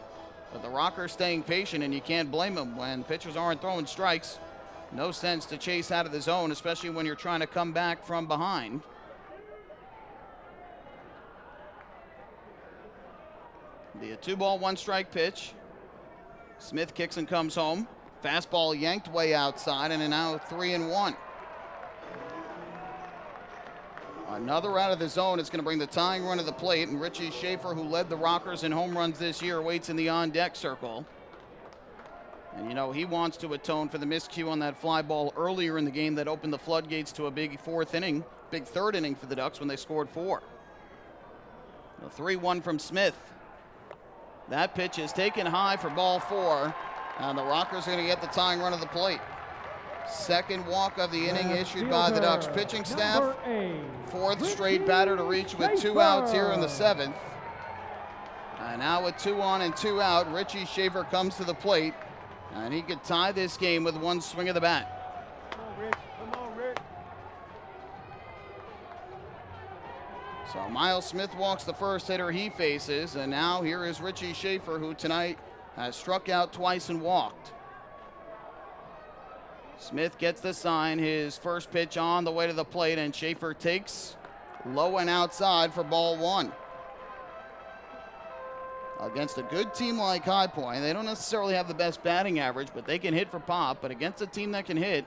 But the Rockers staying patient, and you can't blame them when pitchers aren't throwing strikes. No sense to chase out of the zone, especially when you're trying to come back from behind. The 2-ball, 1-strike pitch. Smith kicks and comes home. Fastball yanked way outside, and now 3-1. Another out of the zone is going to bring the tying run to the plate, and Richie Schaefer, who led the Rockers in home runs this year, waits in the on-deck circle. And you know he wants to atone for the miscue on that fly ball earlier in the game that opened the floodgates to a big 4th inning, big 3rd inning for the Ducks when they scored 4. The 3-1 from Smith. That pitch is taken high for ball 4, and the Rockers are going to get the tying run of the plate. 2nd walk of the inning issued by the Ducks pitching staff. 4th straight batter to reach with 2 outs here in the 7th. And now with 2 on and 2 out, Richie Schaefer comes to the plate, and he could tie this game with 1 swing of the bat. Come on, Rick. So Miles Smith walks the first hitter he faces, and now here is Richie Schaefer, who tonight has struck out twice and walked. Smith gets the sign, his first pitch on the way to the plate, and Schaefer takes low and outside for ball 1. Against a good team like High Point, they don't necessarily have the best batting average, but they can hit for pop. But against a team that can hit,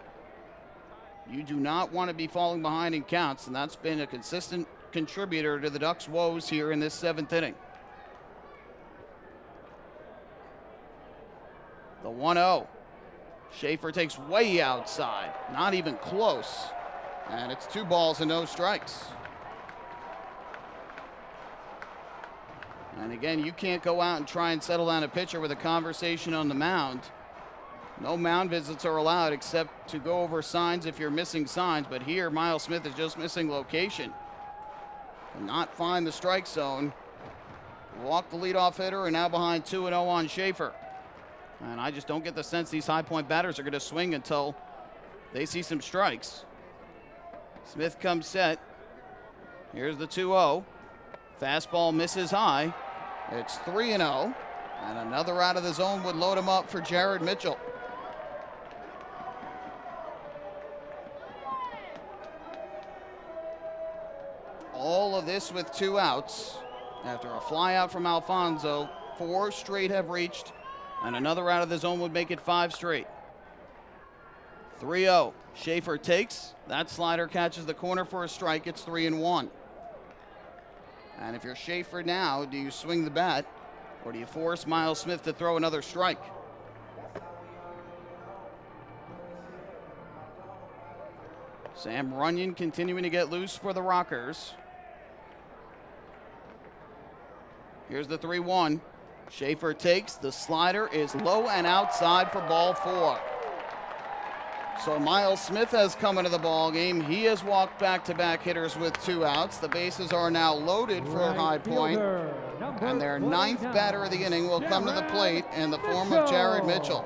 you do not want to be falling behind in counts, and that's been a consistent contributor to the Ducks' woes here in this 7th inning. The 1-0. Schaefer takes way outside, not even close. And it's 2 balls and no strikes. And again, you can't go out and try and settle down a pitcher with a conversation on the mound. No mound visits are allowed except to go over signs if you're missing signs. But here, Miles Smith is just missing location. Cannot find the strike zone. Walked the leadoff hitter, and now behind 2-0 on Schaefer. And I just don't get the sense these High Point batters are going to swing until they see some strikes. Smith comes set. Here's the 2-0. Fastball misses high. It's 3-0. And another out of the zone would load him up for Jared Mitchell. All of this with 2 outs. After a fly out from Alfonso, 4 straight have reached. And another out of the zone would make it 5 straight. 3-0. Schaefer takes. That slider catches the corner for a strike. It's 3-1. And if you're Schaefer now, do you swing the bat or do you force Miles Smith to throw another strike? Sam Runyon continuing to get loose for the Rockers. Here's the 3-1. Schaefer takes. The slider is low and outside for ball 4. So Miles Smith has come into the ball game. He has walked back-to-back hitters with 2 outs. The bases are now loaded for High Point, and their 9th batter of the inning will come to the plate in the form of Jared Mitchell.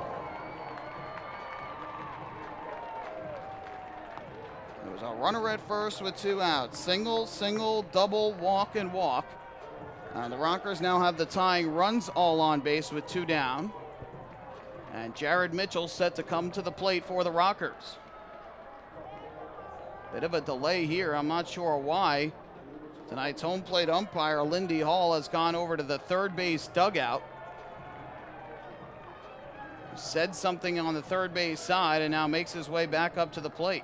There was a runner at first with 2 outs. Single, single, double, walk, and walk. The Rockers now have the tying runs all on base with 2 down. And Jared Mitchell set to come to the plate for the Rockers. Bit of a delay here. I'm not sure why. Tonight's home plate umpire, Lindy Hall, has gone over to the third base dugout. Said something on the third base side and now makes his way back up to the plate.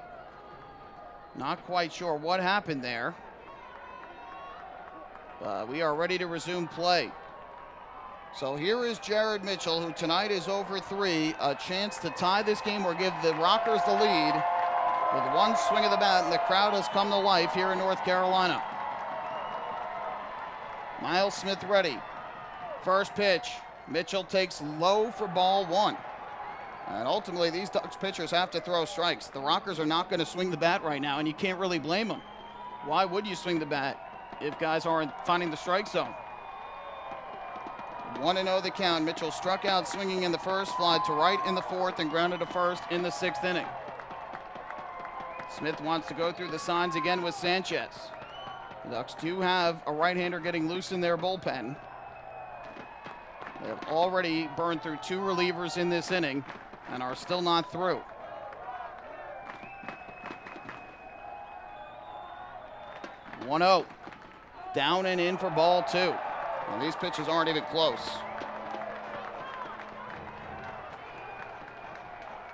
Not quite sure what happened there. But we are ready to resume play. So here is Jared Mitchell, who tonight is over 3, a chance to tie this game or give the Rockers the lead with 1 swing of the bat, and the crowd has come to life here in North Carolina. Miles Smith ready. First pitch. Mitchell takes low for ball 1. And ultimately, these Ducks pitchers have to throw strikes. The Rockers are not going to swing the bat right now, and you can't really blame them. Why would you swing the bat if guys aren't finding the strike zone? 1-0 the count. Mitchell struck out swinging in the first, fly to right in the 4th, and grounded to first in the 6th inning. Smith wants to go through the signs again with Sanchez. The Ducks do have a right-hander getting loose in their bullpen. They have already burned through 2 relievers in this inning and are still not through. One-0. Down and in for ball 2. And these pitches aren't even close.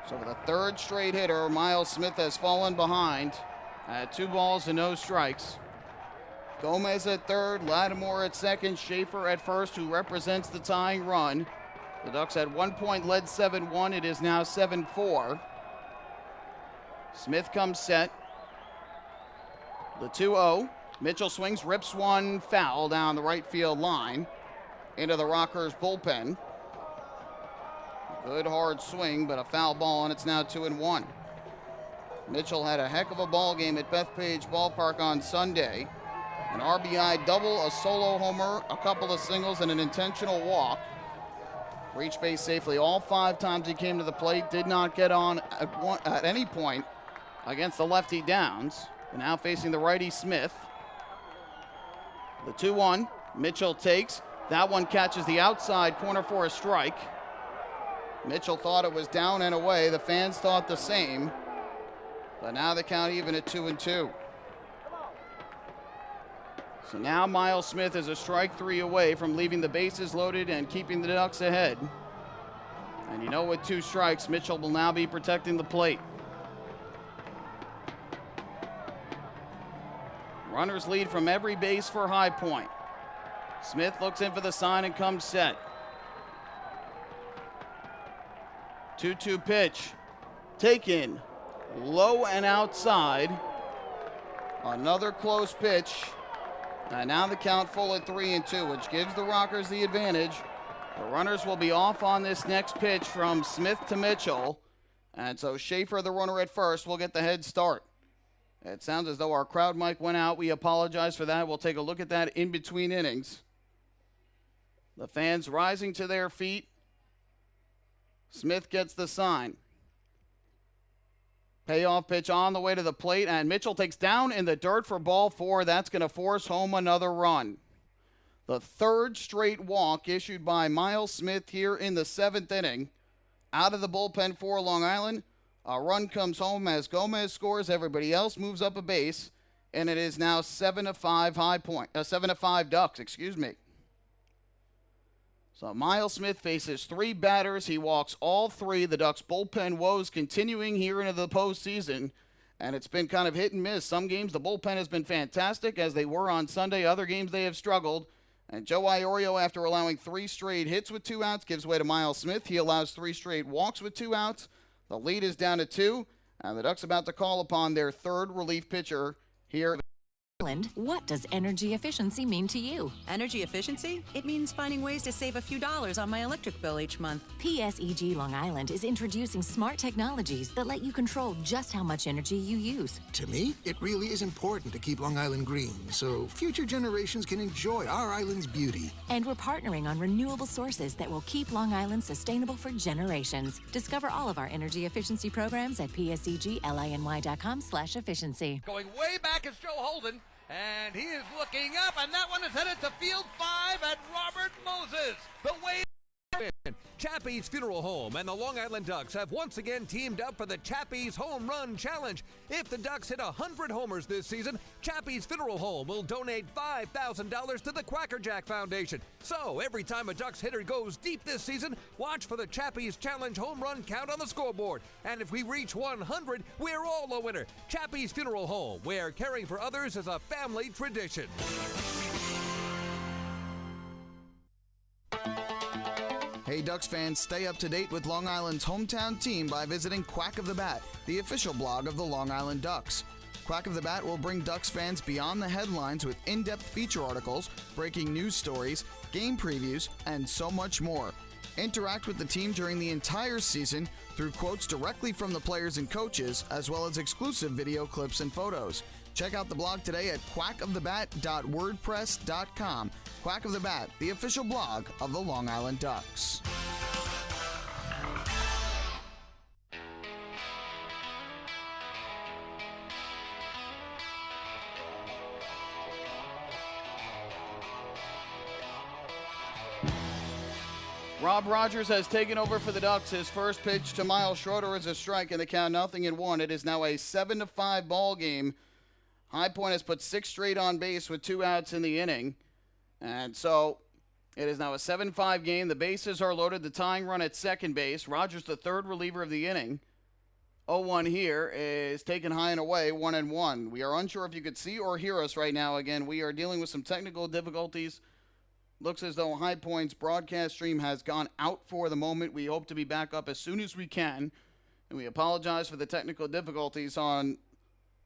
So for the 3rd straight hitter, Miles Smith has fallen behind at 2 balls and no strikes. Gomez at 3rd, Lattimore at 2nd, Schaefer at 1st, who represents the tying run. The Ducks at one point led 7-1. It is now 7-4. Smith comes set. The 2-0. Mitchell swings, rips one foul down the right field line into the Rockers bullpen. Good hard swing, but a foul ball, and it's now 2-1. Mitchell had a heck of a ball game at Bethpage Ballpark on Sunday. An RBI double, a solo homer, a couple of singles, and an intentional walk. Reached base safely all 5 times he came to the plate. Did not get on at any point against the lefty Downs. And now facing the righty Smith. The 2-1, Mitchell takes. That one catches the outside corner for a strike. Mitchell thought it was down and away. The fans thought the same. But now the count even at 2-2. So now Miles Smith is a strike 3 away from leaving the bases loaded and keeping the Ducks ahead. And you know, with 2 strikes, Mitchell will now be protecting the plate. Runners lead from every base for High Point. Smith looks in for the sign and comes set. 2-2 pitch. Taken. Low and outside. Another close pitch. And now the count full at 3-2, which gives the Rockers the advantage. The runners will be off on this next pitch from Smith to Mitchell. And so Schaefer, the runner at first, will get the head start. It sounds as though our crowd mic went out. We apologize for that. We'll take a look at that in between innings. The fans rising to their feet. Smith gets the sign. Payoff pitch on the way to the plate, and Mitchell takes down in the dirt for ball 4. That's going to force home another run. The 3rd straight walk issued by Miles Smith here in the 7th inning. Out of the bullpen for Long Island. A run comes home as Gomez scores. Everybody else moves up a base, and it is now 7-5 High Point. 7-5 Ducks, excuse me. So Miles Smith faces 3 batters. He walks all 3. The Ducks bullpen woes continuing here into the postseason, and it's been kind of hit and miss. Some games the bullpen has been fantastic, as they were on Sunday. Other games they have struggled. And Joe Iorio, after allowing 3 straight hits with 2 outs, gives way to Miles Smith. He allows 3 straight walks with 2 outs. The lead is down to 2, and the Ducks about to call upon their 3rd relief pitcher here. What does energy efficiency mean to you? Energy efficiency? It means finding ways to save a few dollars on my electric bill each month. PSEG Long Island is introducing smart technologies that let you control just how much energy you use. To me, it really is important to keep Long Island green so future generations can enjoy our island's beauty. And we're partnering on renewable sources that will keep Long Island sustainable for generations. Discover all of our energy efficiency programs at psegLiny.com/efficiency. Going way back is Joe Holden, and he is looking up, and that one is headed to field 5 at Robert Moses. The way Chappie's Funeral Home and the Long Island Ducks have once again teamed up for the Chappie's Home Run Challenge. If the Ducks hit 100 homers this season, Chappie's Funeral Home will donate $5,000 to the Quackerjack Foundation. So every time a Ducks hitter goes deep this season, watch for the Chappie's Challenge home run count on the scoreboard. And if we reach 100, we're all a winner. Chappie's Funeral Home, where caring for others is a family tradition. Hey Ducks fans, stay up to date with Long Island's hometown team by visiting Quack of the Bat, the official blog of the Long Island Ducks. Quack of the Bat will bring Ducks fans beyond the headlines with in-depth feature articles, breaking news stories, game previews, and so much more. Interact with the team during the entire season through quotes directly from the players and coaches, as well as exclusive video clips and photos. Check out the blog today at quackofthebat.wordpress.com. Quack of the Bat, the official blog of the Long Island Ducks. Rob Rogers has taken over for the Ducks. His first pitch to Miles Schroeder is a strike, and the count 0-1. It is now a 7-5 ball game. High Point has put 6 straight on base with 2 outs in the inning. And so it is now a 7-5 game. The bases are loaded. The tying run at second base. Rogers, the third reliever of the inning. 0-1 here is taken high and away, 1-1. We are unsure if you could see or hear us right now. Again, we are dealing with some technical difficulties. Looks as though High Point's broadcast stream has gone out for the moment. We hope to be back up as soon as we can. And we apologize for the technical difficulties on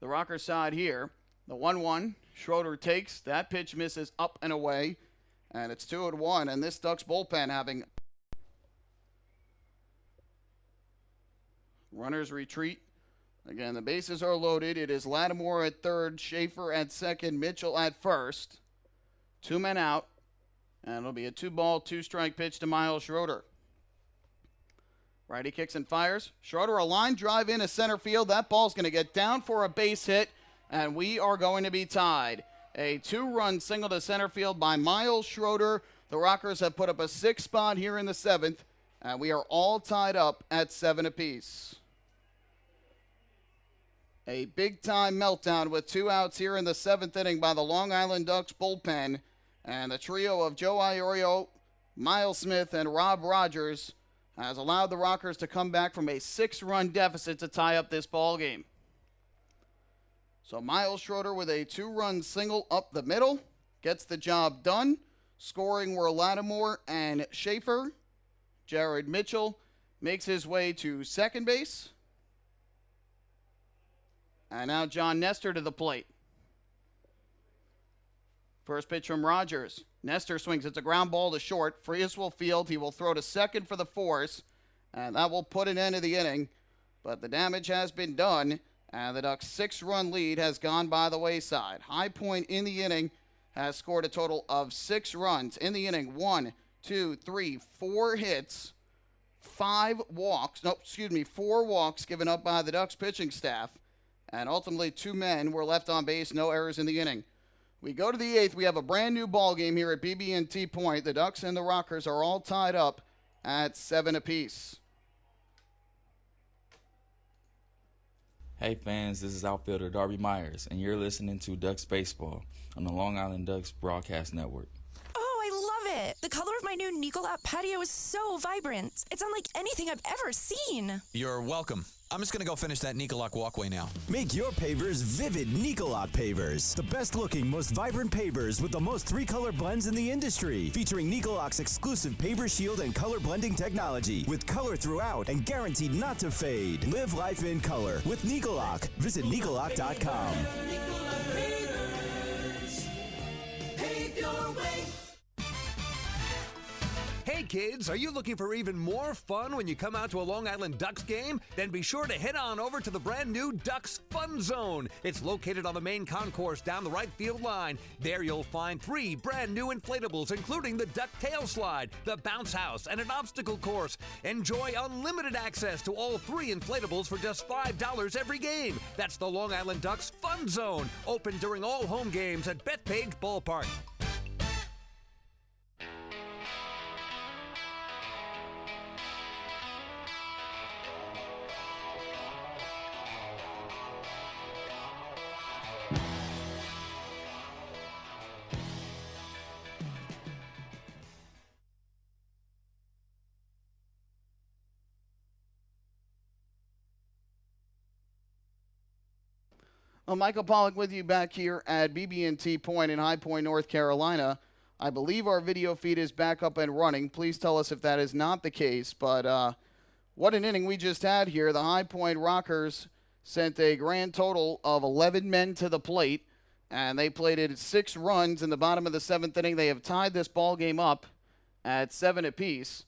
the Rocker side here. The 1-1, Schroeder takes. That pitch misses up and away. And it's 2-1. And this Ducks bullpen having runners retreat. Again, the bases are loaded. It is Lattimore at third, Schaefer at second, Mitchell at first. 2 men out. And it'll be a 2-ball, 2-strike pitch to Miles Schroeder. Righty kicks and fires. Schroeder, a line drive into center field. That ball's going to get down for a base hit. And we are going to be tied. A 2-run single to center field by Miles Schroeder. The Rockers have put up a 6 spot here in the 7th. And we are all tied up at 7 apiece. A big-time meltdown with 2 outs here in the 7th inning by the Long Island Ducks bullpen. And the trio of Joe Iorio, Miles Smith, and Rob Rogers has allowed the Rockers to come back from a 6-run deficit to tie up this ball game. So Miles Schroeder with a 2-run single up the middle gets the job done. Scoring were Lattimore and Schaefer. Jared Mitchell makes his way to second base. And now John Nestor to the plate. First pitch from Rogers. Nestor swings. It's a ground ball to short. Frias will field. He will throw to second for the force. And that will put an end to the inning. But the damage has been done. And the Ducks' 6-run lead has gone by the wayside. High Point in the inning has scored a total of 6 runs. In the inning, 4 hits, 4 walks given up by the Ducks pitching staff. And ultimately 2 men were left on base. No errors in the inning. We go to the 8th. We have a brand new ball game here at BB&T Point. The Ducks and the Rockers are all tied up at 7 apiece. Hey fans, this is outfielder Darby Myers, and you're listening to Ducks Baseball on the Long Island Ducks Broadcast Network. Oh, I love it. The color of my new Nicolat patio is so vibrant. It's unlike anything I've ever seen. You're welcome. I'm just going to go finish that Nicolak walkway now. Make your pavers vivid Nicolak pavers. The best looking, most vibrant pavers with the most 3-color blends in the industry. Featuring Nicolak's exclusive paver shield and color blending technology. With color throughout and guaranteed not to fade. Live life in color with Nicolak. Visit Nicolak.com. Hey kids, are you looking for even more fun when you come out to a Long Island Ducks game? Then be sure to head on over to the brand new Ducks Fun Zone. It's located on the main concourse down the right field line. There you'll find 3 brand new inflatables, including the Duck Tail Slide, the Bounce House, and an obstacle course. Enjoy unlimited access to all 3 inflatables for just $5 every game. That's the Long Island Ducks Fun Zone, open during all home games at Bethpage Ballpark. Well, Michael Pollack with you back here at BB&T Point in High Point, North Carolina. I believe our video feed is back up and running. Please tell us if that is not the case. But what an inning we just had here. The High Point Rockers sent a grand total of 11 men to the plate, and they plated 6 runs in the bottom of the 7th inning. They have tied this ball game up at 7 apiece.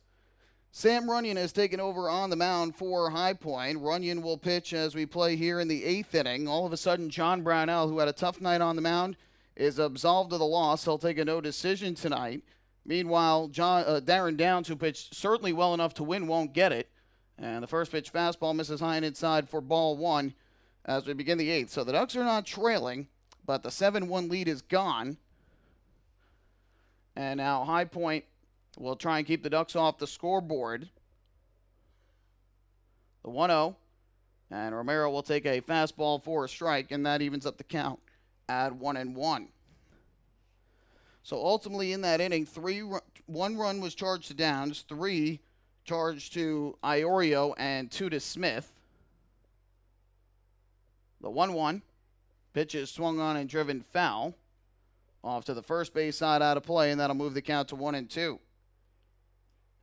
Sam Runyon has taken over on the mound for High Point. Runyon will pitch as we play here in the 8th inning. All of a sudden, John Brownell, who had a tough night on the mound, is absolved of the loss. He'll take a no decision tonight. Meanwhile, Darren Downs, who pitched certainly well enough to win, won't get it. And the first pitch fastball misses high and inside for ball 1 as we begin the 8th. So the Ducks are not trailing, but the 7-1 lead is gone. And now High Point will try and keep the Ducks off the scoreboard. The 1-0. And Romero will take a fastball for a strike, and that evens up the count at 1-1. So ultimately in that inning, 1 run was charged to Downs, 3 charged to Iorio, and 2 to Smith. The 1-1. Pitch is swung on and driven foul. Off to the first base side out of play, and that'll move the count to 1-2.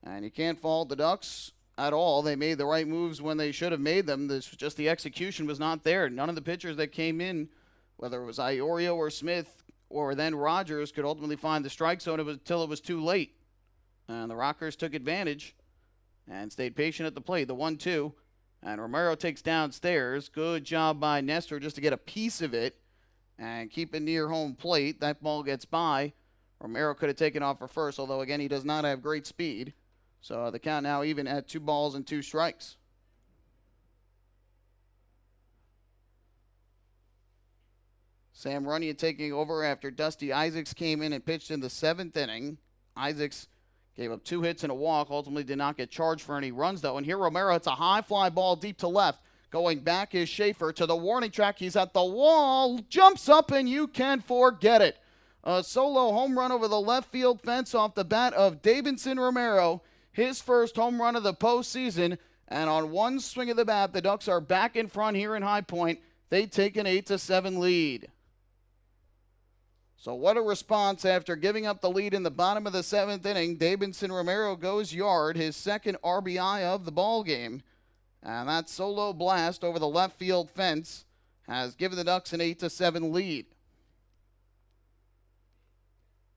And you can't fault the Ducks at all. They made the right moves when they should have made them. Just the execution was not there. None of the pitchers that came in, whether it was Iorio or Smith or then Rogers, could ultimately find the strike zone until it was too late. And the Rockers took advantage and stayed patient at the plate. The 1-2. And Romero takes downstairs. Good job by Nestor just to get a piece of it and keep it near home plate. That ball gets by. Romero could have taken off for first, although, again, he does not have great speed. So the count now even at 2 balls and 2 strikes. Sam Runyon taking over after Dusty Isaacs came in and pitched in the 7th inning. Isaacs gave up 2 hits and a walk. Ultimately did not get charged for any runs, though. And here Romero hits a high fly ball deep to left. Going back is Schaefer to the warning track. He's at the wall. Jumps up, and you can forget it. A solo home run over the left field fence off the bat of Davidson Romero. His first home run of the postseason, and on one swing of the bat, the Ducks are back in front here in High Point. They take an 8-7 lead. So what a response after giving up the lead in the bottom of the 7th inning. Davidson Romero goes yard, his 2nd RBI of the ball game, and that solo blast over the left field fence has given the Ducks an 8-7 lead.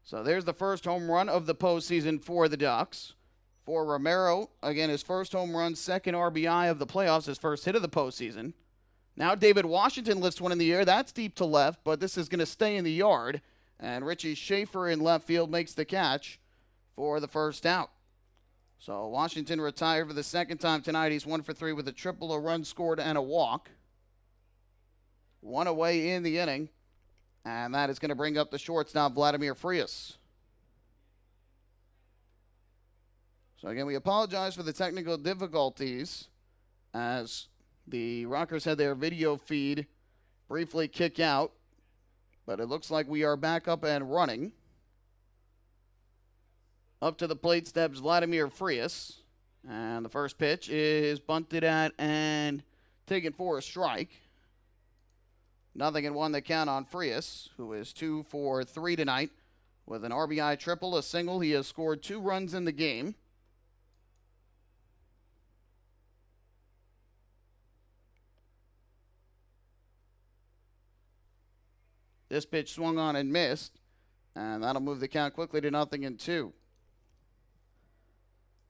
So there's the first home run of the postseason for the Ducks. For Romero, again, his first home run, 2nd RBI of the playoffs, his first hit of the postseason. Now David Washington lifts one in the air. That's deep to left, but this is going to stay in the yard. And Richie Schaefer in left field makes the catch for the first out. So Washington retired for the 2nd time tonight. He's 1 for 3 with a triple, a run scored, and a walk. 1 away in the inning. And that is going to bring up the shortstop, Vladimir Frias. So again, we apologize for the technical difficulties as the Rockers had their video feed briefly kick out. But it looks like we are back up and running. Up to the plate steps Vladimir Frias. And the first pitch is bunted at and taken for a strike. 0-1 the count on Frias, who is 2 for 3 tonight with an RBI triple, a single. He has scored 2 runs in the game. This pitch swung on and missed, and that'll move the count quickly to 0-2.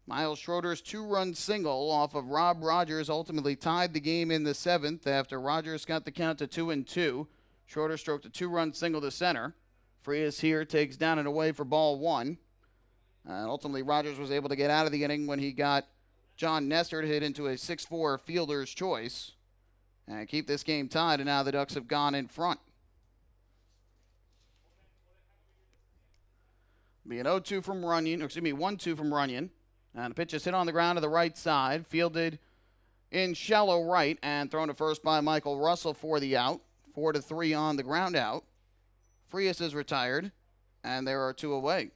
Miles Schroeder's 2-run single off of Rob Rogers ultimately tied the game in the 7th after Rogers got the count to 2-2. Schroeder stroked a 2-run single to center. Frias here takes down and away for ball 1. And ultimately, Rogers was able to get out of the inning when he got John Nestor to hit into a 6-4 fielder's choice and keep this game tied, and now the Ducks have gone in front. Be an 0-2 from Runyon, 1-2 from Runyon. And the pitch is hit on the ground to the right side, fielded in shallow right, and thrown to first by Michael Russell for the out. 4-3 on the ground out. Frias is retired, and there are 2 away.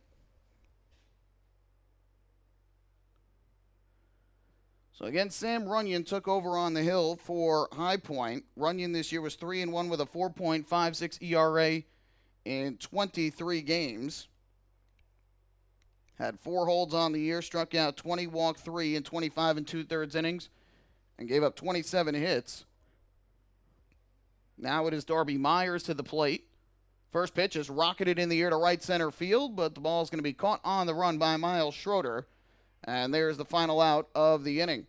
So again, Sam Runyon took over on the hill for High Point. Runyon this year was 3-1 with a 4.56 ERA in 23 games. Had 4 holds on the year, struck out 20, walked 3 in 25 2/3 innings, and gave up 27 hits. Now it is Darby Myers to the plate. First pitch is rocketed in the air to right center field, but the ball is going to be caught on the run by Miles Schroeder. And there's the final out of the inning.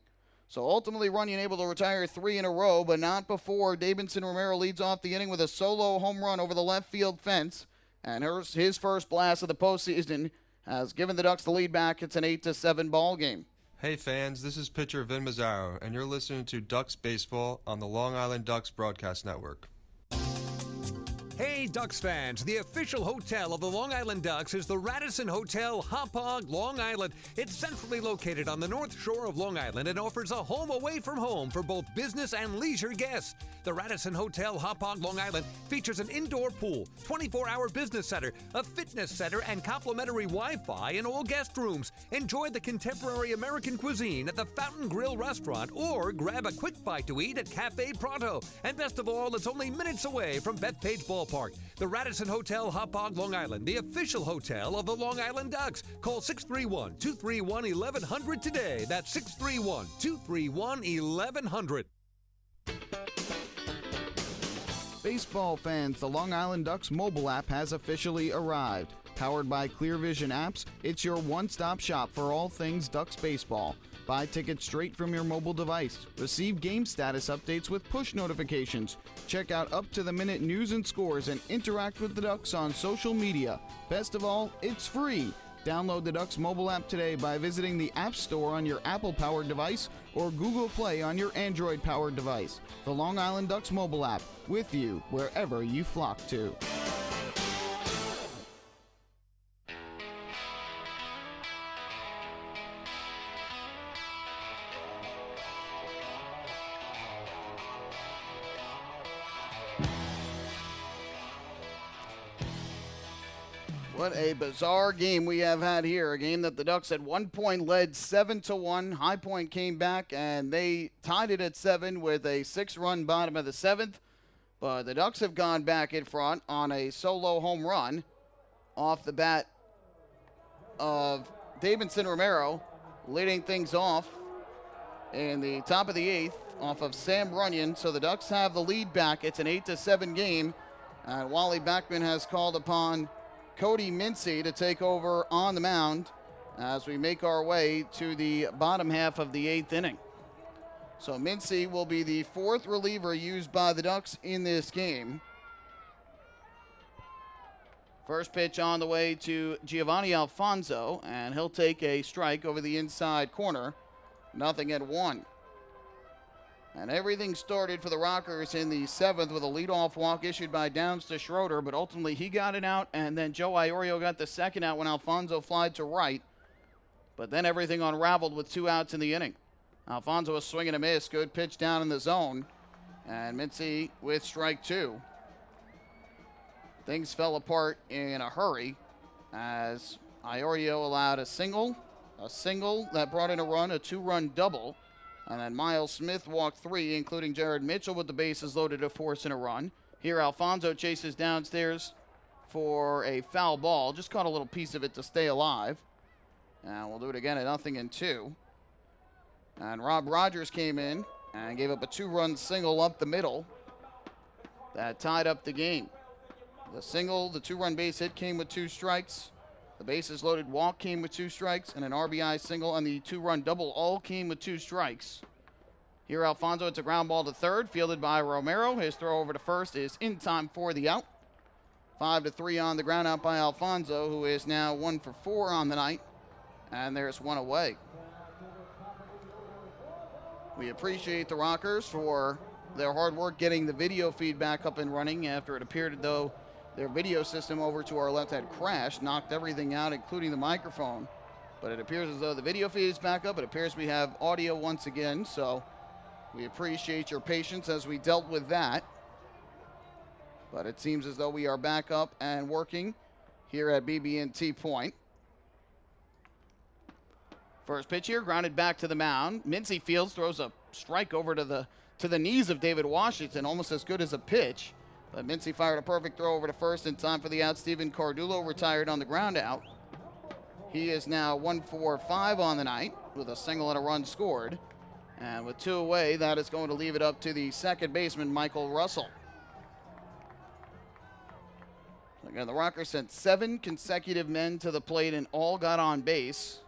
So ultimately, Runyon able to retire 3 in a row, but not before Davidson Romero leads off the inning with a solo home run over the left field fence. And his first blast of the postseason has given the Ducks the lead back. It's an 8-7 ball game. Hey fans, this is pitcher Vin Mazzaro, and you're listening to Ducks Baseball on the Long Island Ducks Broadcast Network. Hey Ducks fans, the official hotel of the Long Island Ducks is the Radisson Hotel, Hauppauge, Long Island. It's centrally located on the north shore of Long Island and offers a home away from home for both business and leisure guests. The Radisson Hotel, Hauppauge, Long Island features an indoor pool, 24-hour business center, a fitness center, and complimentary Wi-Fi in all guest rooms. Enjoy the contemporary American cuisine at the Fountain Grill restaurant or grab a quick bite to eat at Cafe Pronto. And best of all, it's only minutes away from Bethpage Ballpark. The Radisson Hotel, Hauppauge, Long Island, the official hotel of the Long Island Ducks. Call 631-231-1100 today. That's 631-231-1100. Baseball fans, the Long Island Ducks mobile app has officially arrived. Powered by Clear Vision Apps, it's your one-stop shop for all things Ducks baseball. Buy tickets straight from your mobile device. Receive game status updates with push notifications. Check out up-to-the-minute news and scores and interact with the Ducks on social media. Best of all, it's free. Download the Ducks mobile app today by visiting the App Store on your Apple-powered device or Google Play on your Android-powered device. The Long Island Ducks mobile app, with you wherever you flock to. What a bizarre game we have had here. A game that the Ducks at one point led 7-1. High Point came back and they tied it at 7 with a 6-run bottom of the 7th. But the Ducks have gone back in front on a solo home run off the bat of Davidson Romero, leading things off in the top of the 8th off of Sam Runyon. So the Ducks have the lead back. It's an 8-7 game. And Wally Backman has called upon Cody Mincy to take over on the mound as we make our way to the bottom half of the 8th inning. So Mincy will be the 4th reliever used by the Ducks in this game. First pitch on the way to Giovanni Alfonso, and he'll take a strike over the inside corner. 0-1. And everything started for the Rockers in the 7th with a leadoff walk issued by Downs to Schroeder, but ultimately he got it out, and then Joe Iorio got the second out when Alfonso flied to right. But then everything unraveled with 2 outs in the inning. Alfonso was swinging a miss, good pitch down in the zone, and Mincy with strike 2. Things fell apart in a hurry as Iorio allowed a single that brought in a run, a 2-run double. And then Miles Smith walked 3, including Jared Mitchell with the bases loaded to force in a run. Here Alfonso chases downstairs for a foul ball. Just caught a little piece of it to stay alive. And we'll do it again at 0-2. And Rob Rogers came in and gave up a 2-run single up the middle. That tied up the game. The 2-run base hit came with 2 strikes. The bases loaded walk came with 2 strikes, and an RBI single and the 2-run double all came with 2 strikes. Here, Alfonso, it's a ground ball to third, fielded by Romero. His throw over to first is in time for the out. 5-3 on the ground out by Alfonso, who is now 1 for 4 on the night, and there's 1 away. We appreciate the Rockers for their hard work getting the video feedback up and running after it appeared as though their video system over to our left had crashed, knocked everything out, including the microphone. But it appears as though the video feed is back up. It appears we have audio once again, so we appreciate your patience as we dealt with that. But it seems as though we are back up and working here at BB&T Point. First pitch here, grounded back to the mound. Mincy fields, throws a strike over to the knees of David Washington, almost as good as a pitch. But Mincy fired a perfect throw over to first in time for the out. Steven Cardullo retired on the ground out. He is now 1 for 5 on the night with a single and a run scored. And with 2 away, that is going to leave it up to the second baseman, Michael Russell. Again, the Rockers sent 7 consecutive men to the plate and all got on base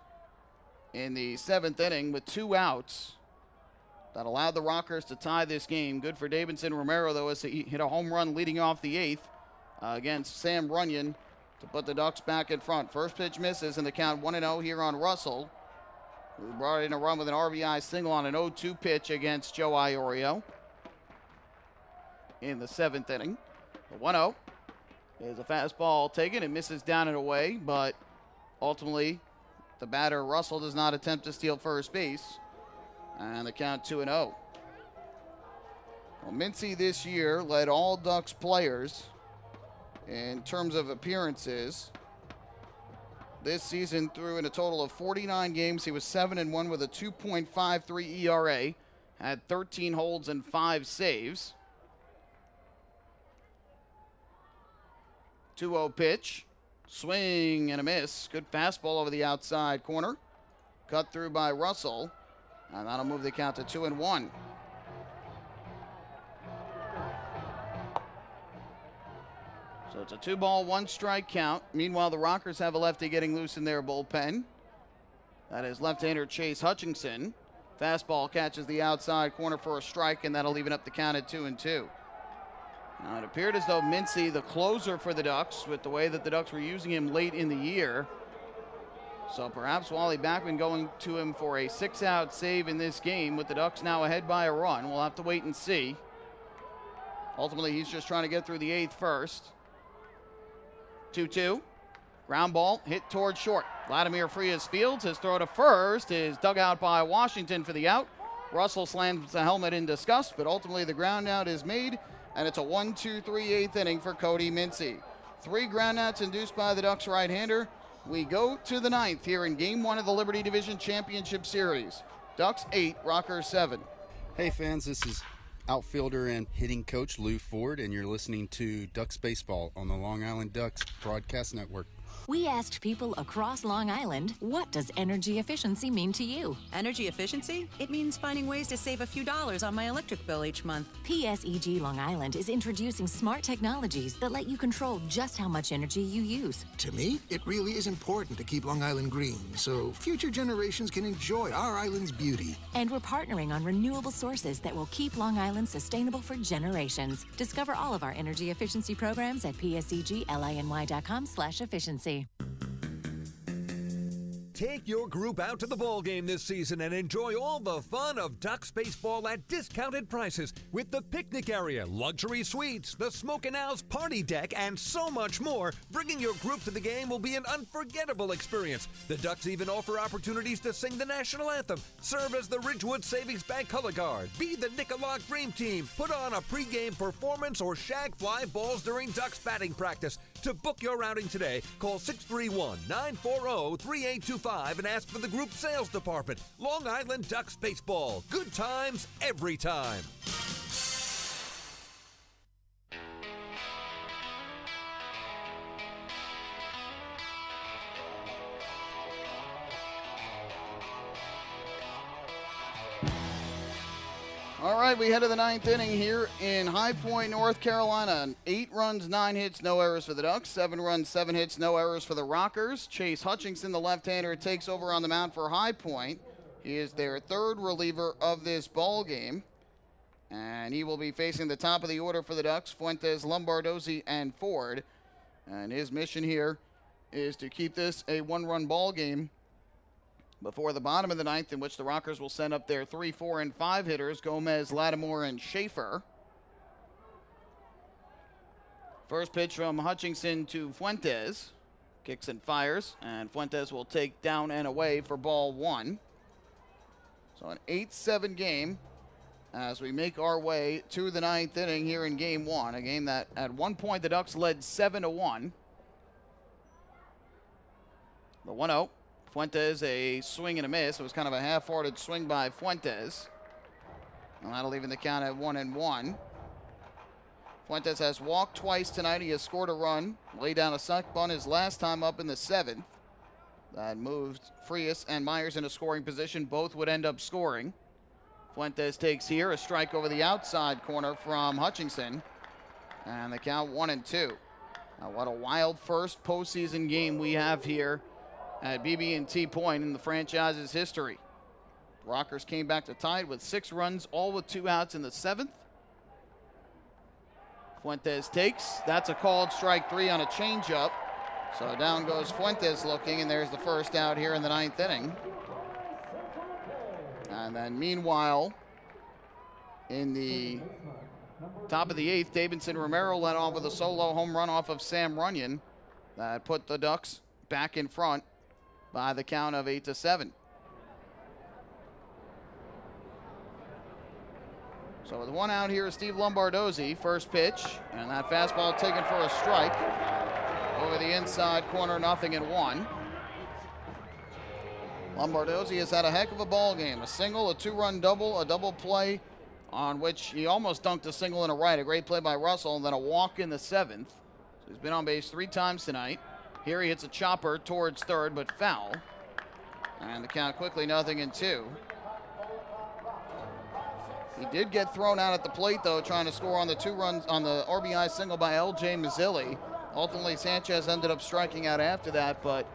in the 7th inning with 2 outs. That allowed the Rockers to tie this game. Good for Davidson Romero, though, as he hit a home run leading off the 8th against Sam Runyon to put the Ducks back in front. First pitch misses, and the count 1-0 here on Russell, who brought in a run with an RBI single on an 0-2 pitch against Joe Iorio in the 7th inning. The 1-0 is a fastball taken. It misses down and away, but ultimately the batter, Russell, does not attempt to steal first base. And the count 2-0. Well, Mincy this year led all Ducks players in terms of appearances. This season, through in a total of 49 games, he was 7-1 with a 2.53 ERA, had 13 holds and 5 saves. 2-0 pitch, swing and a miss. Good fastball over the outside corner. Cut through by Russell. And that'll move the count to 2-1. So it's a 2-ball, 1-strike count. Meanwhile, the Rockers have a lefty getting loose in their bullpen. That is left-hander Chase Hutchinson. Fastball catches the outside corner for a strike, and that'll even up the count at 2-2. Now, it appeared as though Mincy, the closer for the Ducks, with the way that the Ducks were using him late in the year. So perhaps Wally Backman going to him for a 6-out save in this game, with the Ducks now ahead by a run. We'll have to wait and see. Ultimately, he's just trying to get through the 8th first. 2-2. Ground ball hit towards short. Vladimir Frias fields. His throw to first is dug out by Washington for the out. Russell slams the helmet in disgust, but ultimately the ground out is made, and it's a 1-2-3 8th inning for Cody Mincy. 3 ground outs induced by the Ducks right-hander. We go to the 9th here in Game 1 of the Liberty Division Championship Series. Ducks 8, Rockers 7. Hey fans, this is outfielder and hitting coach Lou Ford, and you're listening to Ducks Baseball on the Long Island Ducks Broadcast Network. We asked people across Long Island, what does energy efficiency mean to you? Energy efficiency? It means finding ways to save a few dollars on my electric bill each month. PSEG Long Island is introducing smart technologies that let you control just how much energy you use. To me, it really is important to keep Long Island green so future generations can enjoy our island's beauty. And we're partnering on renewable sources that will keep Long Island sustainable for generations. Discover all of our energy efficiency programs at psegLINY.com/efficiency. Take your group out to the ball game this season and enjoy all the fun of Ducks baseball at discounted prices with the picnic area, luxury suites, the Smokin' Owls party deck, and so much more. Bringing your group to the game will be an unforgettable experience. The Ducks even offer opportunities to sing the national anthem, serve as the Ridgewood Savings Bank color guard, be the Nickolock Dream Team, put on a pregame performance, or shag fly balls during Ducks batting practice. To book your outing today, call 631-940-3825 and ask for the group sales department. Long Island Ducks Baseball. Good times every time. All right, we head to the ninth inning here in High Point, North Carolina. 8 runs, 9 hits, no errors for the Ducks. 7 runs, 7 hits, no errors for the Rockers. Chase Hutchinson, the left-hander, takes over on the mound for High Point. He is their third reliever of this ball game. And he will be facing the top of the order for the Ducks, Fuentes, Lombardozzi, and Ford. And his mission here is to keep this a 1-run ball game before the bottom of the ninth, in which the Rockers will send up their 3, 4, and 5 hitters, Gomez, Lattimore, and Schaefer. First pitch from Hutchinson to Fuentes. Kicks and fires, and Fuentes will take down and away for ball 1. So an 8-7 game as we make our way to the ninth inning here in game 1, a game that at one point the Ducks led 7-1. The 1-0. Fuentes, a swing and a miss. It was kind of a half-hearted swing by Fuentes. And that'll even the count at 1-1. Fuentes has walked twice tonight. He has scored a run. Laid down a suck bunt his last time up in the 7th. That moved Frias and Myers into scoring position. Both would end up scoring. Fuentes takes here a strike over the outside corner from Hutchinson. And the count 1-2. Now, what a wild first postseason game we have here at BB&T Point in the franchise's history. The Rockers came back to tie it with 6 runs, all with 2 outs in the 7th. Fuentes takes. That's a called strike 3 on a changeup. So down goes Fuentes looking, and there's the first out here in the ninth inning. And then meanwhile, in the top of the 8th, Davidson Romero led off with a solo home run off of Sam Runyon that put the Ducks back in front by the count of 8-7. So with 1 out here is Steve Lombardozzi, first pitch, and that fastball taken for a strike. Over the inside corner, 0-1. Lombardozzi has had a heck of a ball game. A single, a 2-run double, a double play on which he almost dunked a single and a right. A great play by Russell, and then a walk in the 7th. So he's been on base 3 times tonight. Here he hits a chopper towards third, but foul. And the count quickly 0-2. He did get thrown out at the plate, though, trying to score on the 2 runs on the RBI single by L.J. Mazzilli. Ultimately, Sanchez ended up striking out after that, but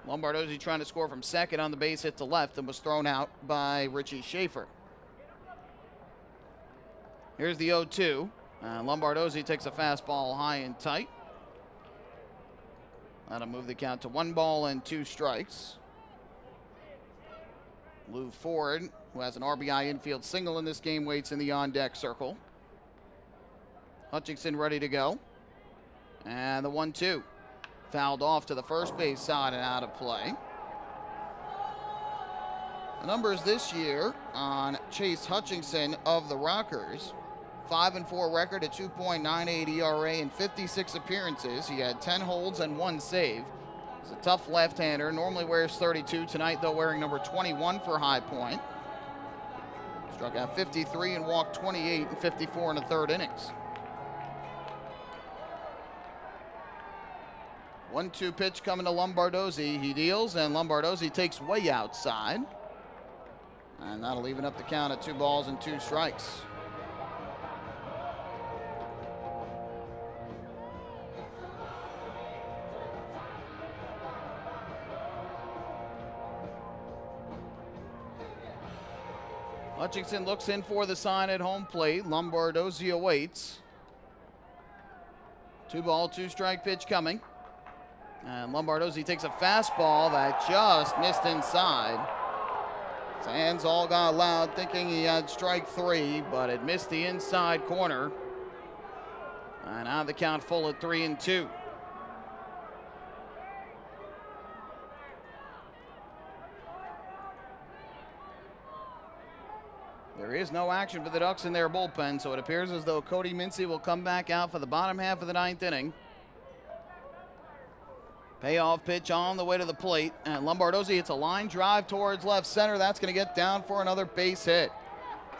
Lombardozzi trying to score from second on the base hit to left and was thrown out by Richie Schaefer. Here's the 0-2. Lombardozzi takes a fastball high and tight. That'll move the count to 1 ball and 2 strikes. Lou Ford, who has an RBI infield single in this game, waits in the on-deck circle. Hutchinson ready to go. And the 1-2. Fouled off to the first base side and out of play. The numbers this year on Chase Hutchinson of the Rockers. 5-4 record, a 2.98 ERA in 56 appearances. He had 10 holds and 1 save. He's a tough left-hander. Normally wears 32. Tonight, though, wearing number 21 for High Point. Struck out 53 and walked 28 and 54 in the 3rd innings. 1-2 pitch coming to Lombardozzi. He deals, and Lombardozzi takes way outside. And that'll even up the count at 2 balls and 2 strikes. Hutchinson looks in for the sign at home plate. Lombardozzi awaits. 2-ball, 2-strike pitch coming. And Lombardozzi takes a fastball that just missed inside. Fans all got loud thinking he had strike 3, but it missed the inside corner. And now the count full at 3-2. There is no action for the Ducks in their bullpen, so it appears as though Cody Mincy will come back out for the bottom half of the 9th inning. Payoff pitch on the way to the plate, and Lombardozzi hits a line drive towards left center. That's going to get down for another base hit.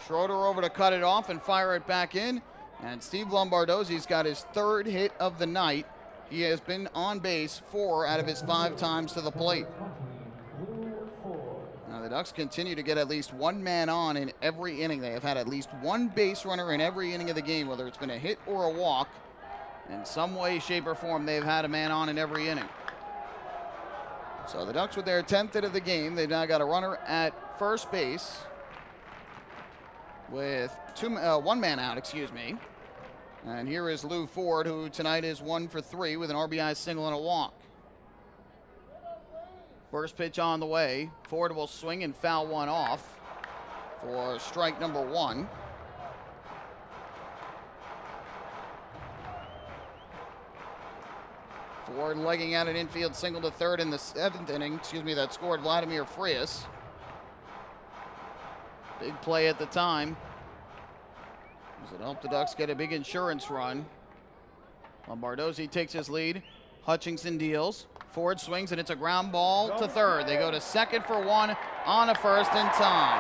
Schroeder over to cut it off and fire it back in, and Steve Lombardozzi's got his 3rd hit of the night. He has been on base 4 out of his 5 times to the plate. Now the Ducks continue to get at least one man on in every inning. They have had at least one base runner in every inning of the game, whether it's been a hit or a walk. In some way, shape, or form, they've had a man on in every inning. So the Ducks with their 10th hit of the game, they've now got a runner at first base with one man out, And here is Lou Ford, who tonight is 1 for 3 with an RBI single and a walk. First pitch on the way. Ford will swing and foul one off for strike number 1. Ford legging out an infield single to third in the 7th inning. That scored Vladimir Frias. Big play at the time. As it helped the Ducks get a big insurance run. Lombardozzi takes his lead. Hutchinson deals. Ford swings, and it's a ground ball to third. They go to second for one, on a first in time.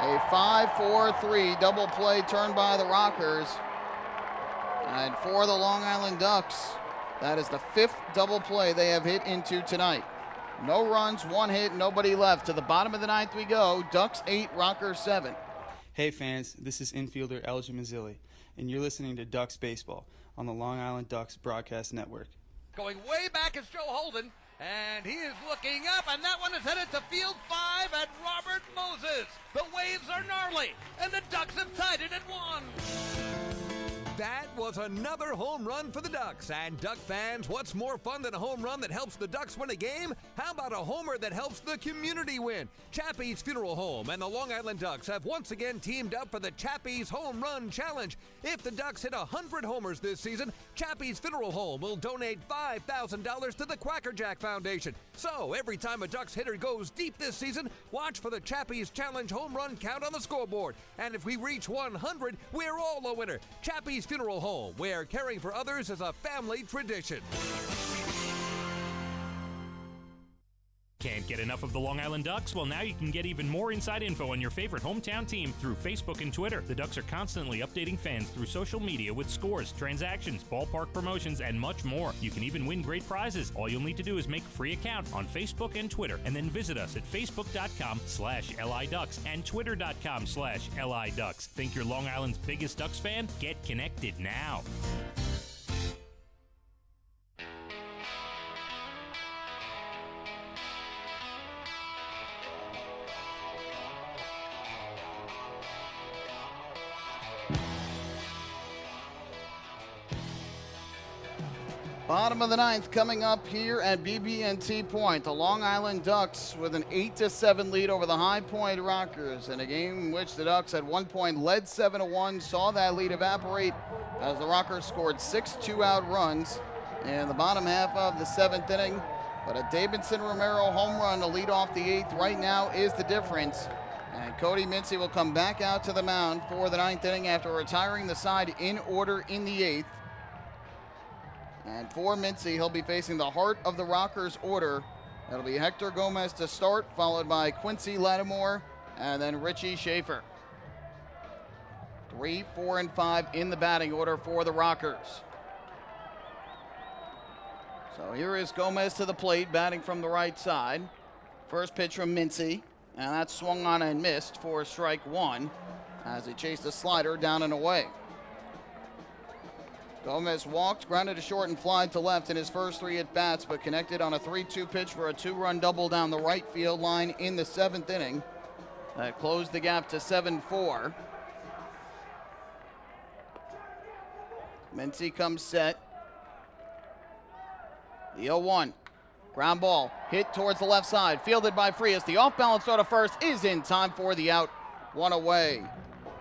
A 5-4-3 double play turned by the Rockers. And for the Long Island Ducks, that is the 5th double play they have hit into tonight. No runs, 1 hit, nobody left. To the bottom of the 9th we go. Ducks 8, Rockers 7. Hey fans, this is infielder LJ Mazzilli, and you're listening to Ducks Baseball on the Long Island Ducks Broadcast Network. Going way back is Joe Holden, and he is looking up, and that one is headed to field 5 at Robert Moses. The waves are gnarly, and the Ducks have tied it at 1. That was another home run for the Ducks. And Duck fans, what's more fun than a home run that helps the Ducks win a game? How about a homer that helps the community win? Chappie's Funeral Home and the Long Island Ducks have once again teamed up for the Chappie's Home Run Challenge. If the Ducks hit 100 homers this season, Chappie's Funeral Home will donate $5,000 to the Quackerjack Foundation. So every time a Ducks hitter goes deep this season, watch for the Chappie's Challenge home run count on the scoreboard. And if we reach 100, we're all a winner. Chappie's Funeral Home, where caring for others is a family tradition. Can't get enough of the Long Island Ducks? Well, now you can get even more inside info on your favorite hometown team through Facebook and Twitter. The Ducks are constantly updating fans through social media with scores, transactions, ballpark promotions, and much more. You can even win great prizes. All you'll need to do is make a free account on Facebook and Twitter, and then visit us at facebook.com/LIDucks and twitter.com/LIDucks. Think you're Long Island's biggest Ducks fan? Get connected now. Bottom of the 9th coming up here at BB&T Point. The Long Island Ducks with an 8-7 lead over the High Point Rockers in a game in which the Ducks at one point led 7-1, saw that lead evaporate as the Rockers scored 6 two-out runs in the bottom half of the 7th inning. But a Davidson Romero home run to lead off the 8th right now is the difference. And Cody Mincy will come back out to the mound for the 9th inning after retiring the side in order in the 8th. And for Mincy, he'll be facing the heart of the Rockers order. That'll be Hector Gomez to start, followed by Quincy Lattimore, and then Richie Schaefer. 3, 4, and 5 in the batting order for the Rockers. So here is Gomez to the plate, batting from the right side. First pitch from Mincy, and that's swung on and missed for strike 1 as he chased a slider down and away. Gomez walked, grounded to short, and flied to left in his first 3 at-bats, but connected on a 3-2 pitch for a 2-run double down the right field line in the 7th inning. That closed the gap to 7-4. Mincy comes set. The 0-1. Ground ball hit towards the left side, fielded by Frias. The off-balance throw to first is in time for the out. 1 away.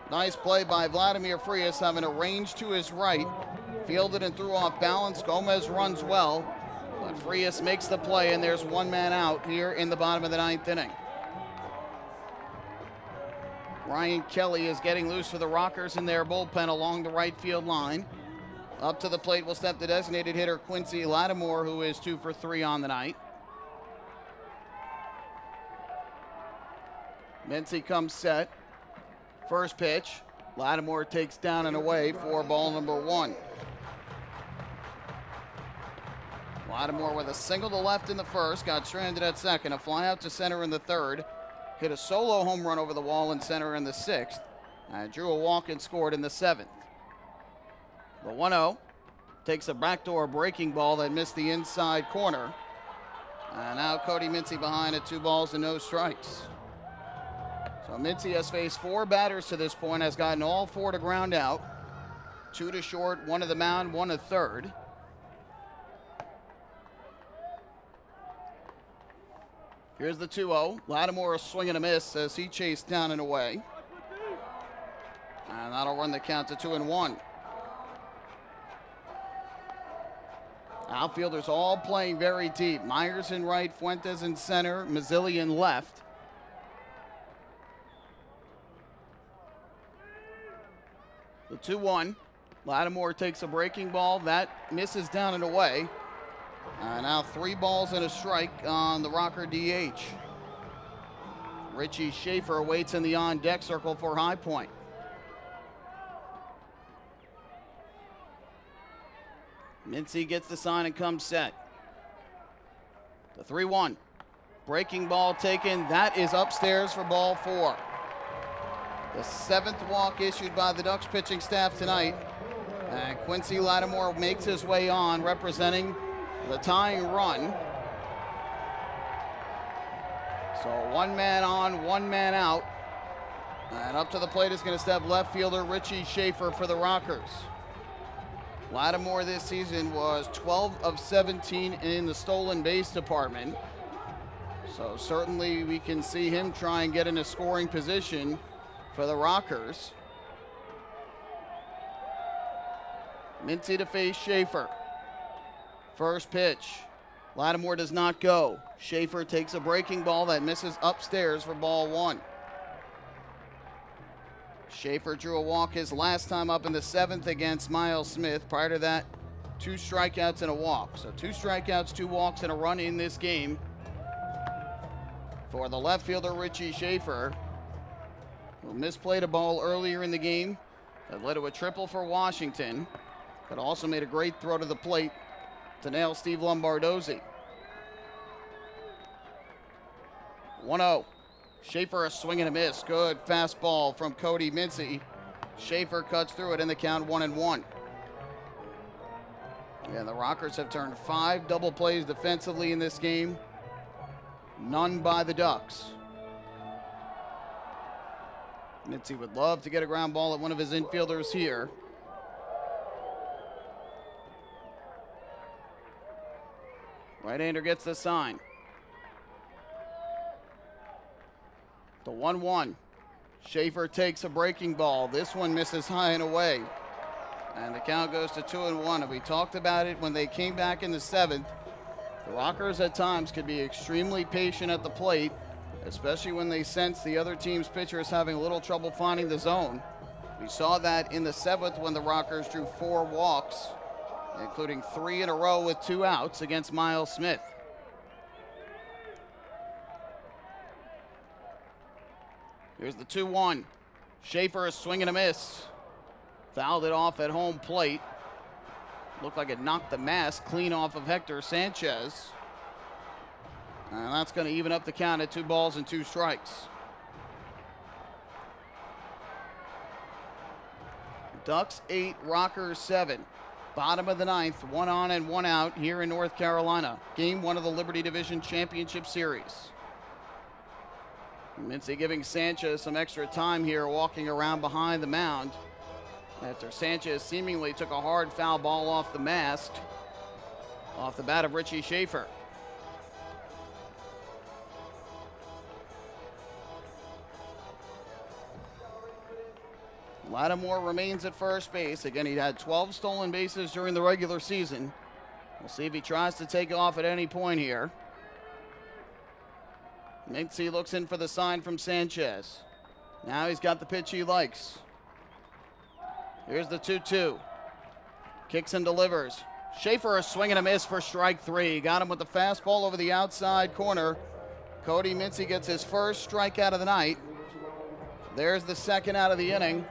Nice play by Vladimir Frias, having a range to his right. Fielded and threw off balance. Gomez runs well, but Frias makes the play, and there's 1 man out here in the bottom of the 9th inning. Ryan Kelly is getting loose for the Rockers in their bullpen along the right field line. Up to the plate will step the designated hitter Quincy Lattimore, who is 2 for 3 on the night. Mincy comes set. First pitch. Lattimore takes down and away for ball number 1. Lattimore with a single to left in the first, got stranded at second, a fly out to center in the third. hit a solo home run over the wall in center in the 6th. And drew a walk and scored in the 7th. The 1-0 takes a backdoor breaking ball that missed the inside corner. And now Cody Mincy behind at 2 balls and no strikes. So Mincy has faced 4 batters to this point, has gotten all 4 to ground out. 2 to short, 1 to the mound, 1 to third. Here's the 2-0. Lattimore a swing and a miss as he chased down and away. And that'll run the count to 2-1. Outfielders all playing very deep. Myers in right, Fuentes in center, Mazzilli in left. The 2-1. Lattimore takes a breaking ball. That misses down and away. Now 3 balls and a strike on the Rocker DH. Richie Schaefer waits in the on-deck circle for High Point. Mincy gets the sign and comes set. The 3-1. Breaking ball taken. That is upstairs for ball 4. The 7th walk issued by the Ducks pitching staff tonight. And Quincy Lattimore makes his way on, representing the tying run. So 1 man on, 1 man out. And up to the plate is going to step left fielder Richie Schaefer for the Rockers. Lattimore this season was 12 of 17 in the stolen base department. So certainly we can see him try and get in a scoring position for the Rockers. Mincy to face Schaefer. First pitch. Lattimore does not go. Schaefer takes a breaking ball that misses upstairs for ball 1. Schaefer drew a walk his last time up in the 7th against Miles Smith. Prior to that, 2 strikeouts and a walk. So 2 strikeouts, 2 walks, and a run in this game for the left fielder Richie Schaefer, who misplayed a ball earlier in the game that led to a triple for Washington, but also made a great throw to the plate to nail Steve Lombardozzi. 1-0. Schaefer a swing and a miss. Good fastball from Cody Mincy. Schaefer cuts through it in the count 1-1. Yeah, the Rockers have turned 5 double plays defensively in this game. None by the Ducks. Mincy would love to get a ground ball at one of his infielders here. Right-hander gets the sign. The 1-1. Schaefer takes a breaking ball. This one misses high and away. And the count goes to 2-1. And we talked about it when they came back in the 7th. The Rockers at times could be extremely patient at the plate, especially when they sense the other team's pitcher is having a little trouble finding the zone. We saw that in the 7th when the Rockers drew 4 walks, including 3 in a row with 2 outs against Miles Smith. Here's the 2-1. Schaefer a swing and a miss. Fouled it off at home plate. Looked like it knocked the mask clean off of Hector Sanchez. And that's going to even up the count at 2 balls and 2 strikes. Ducks 8, Rockers 7. Bottom of the 9th, 1 on and 1 out here in North Carolina. Game 1 of the Liberty Division Championship Series. Mincy giving Sanchez some extra time here, walking around behind the mound after Sanchez seemingly took a hard foul ball off the mask, off the bat of Richie Schaefer. Lattimore remains at first base. Again, he had 12 stolen bases during the regular season. We'll see if he tries to take off at any point here. Mincy looks in for the sign from Sanchez. Now he's got the pitch he likes. Here's the 2-2. Kicks and delivers. Schaefer a swing and a miss for strike 3. Got him with the fastball over the outside corner. Cody Mincy gets his first strikeout of the night. There's the second out of the inning.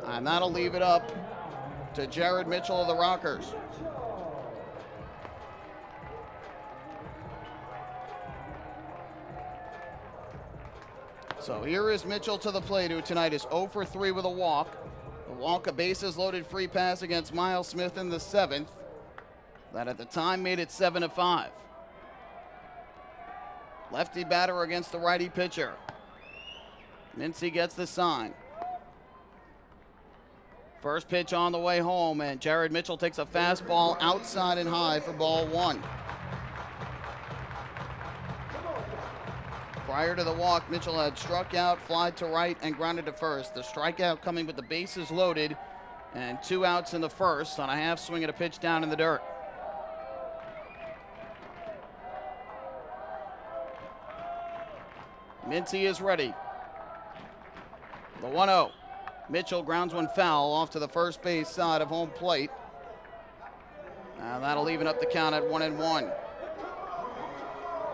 And that'll leave it up to Jared Mitchell of the Rockers. So here is Mitchell to the plate, who tonight is 0 for 3 with a walk. A walk, a bases-loaded free pass against Miles Smith in the 7th. That at the time made it 7-5. Lefty batter against the righty pitcher. Mincy gets the sign. First pitch on the way home, and Jared Mitchell takes a fastball outside and high for ball 1. Prior to the walk, Mitchell had struck out, flied to right, and grounded to first. The strikeout coming with the bases loaded and 2 outs in the first on a half swing and a pitch down in the dirt. Mincy is ready. The 1-0. Mitchell grounds one foul off to the first base side of home plate. And that'll even up the count at 1-1.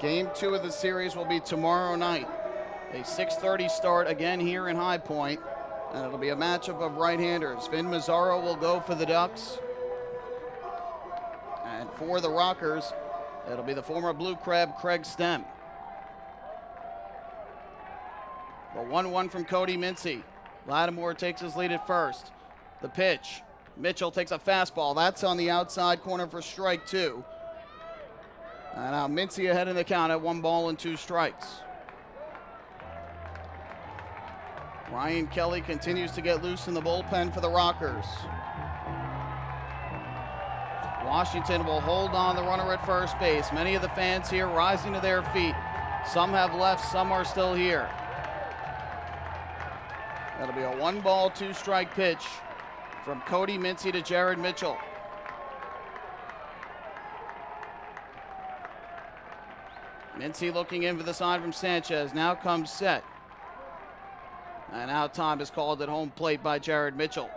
Game 2 of the series will be tomorrow night. A 6:30 start again here in High Point. And it'll be a matchup of right-handers. Vin Mazzaro will go for the Ducks. And for the Rockers, it'll be the former Blue Crab, Craig Stem. The 1-1 from Cody Mincy. Lattimore takes his lead at first. The pitch. Mitchell takes a fastball. That's on the outside corner for strike 2. And now Mincy ahead in the count at 1-2 strikes. Ryan Kelly continues to get loose in the bullpen for the Rockers. Washington will hold on the runner at first base. Many of the fans here rising to their feet. Some have left, some are still here. That'll be a 1-2 strike pitch from Cody Mincy to Jared Mitchell. Mincy looking in for the sign from Sanchez. Now comes set. And now time is called at home plate by Jared Mitchell.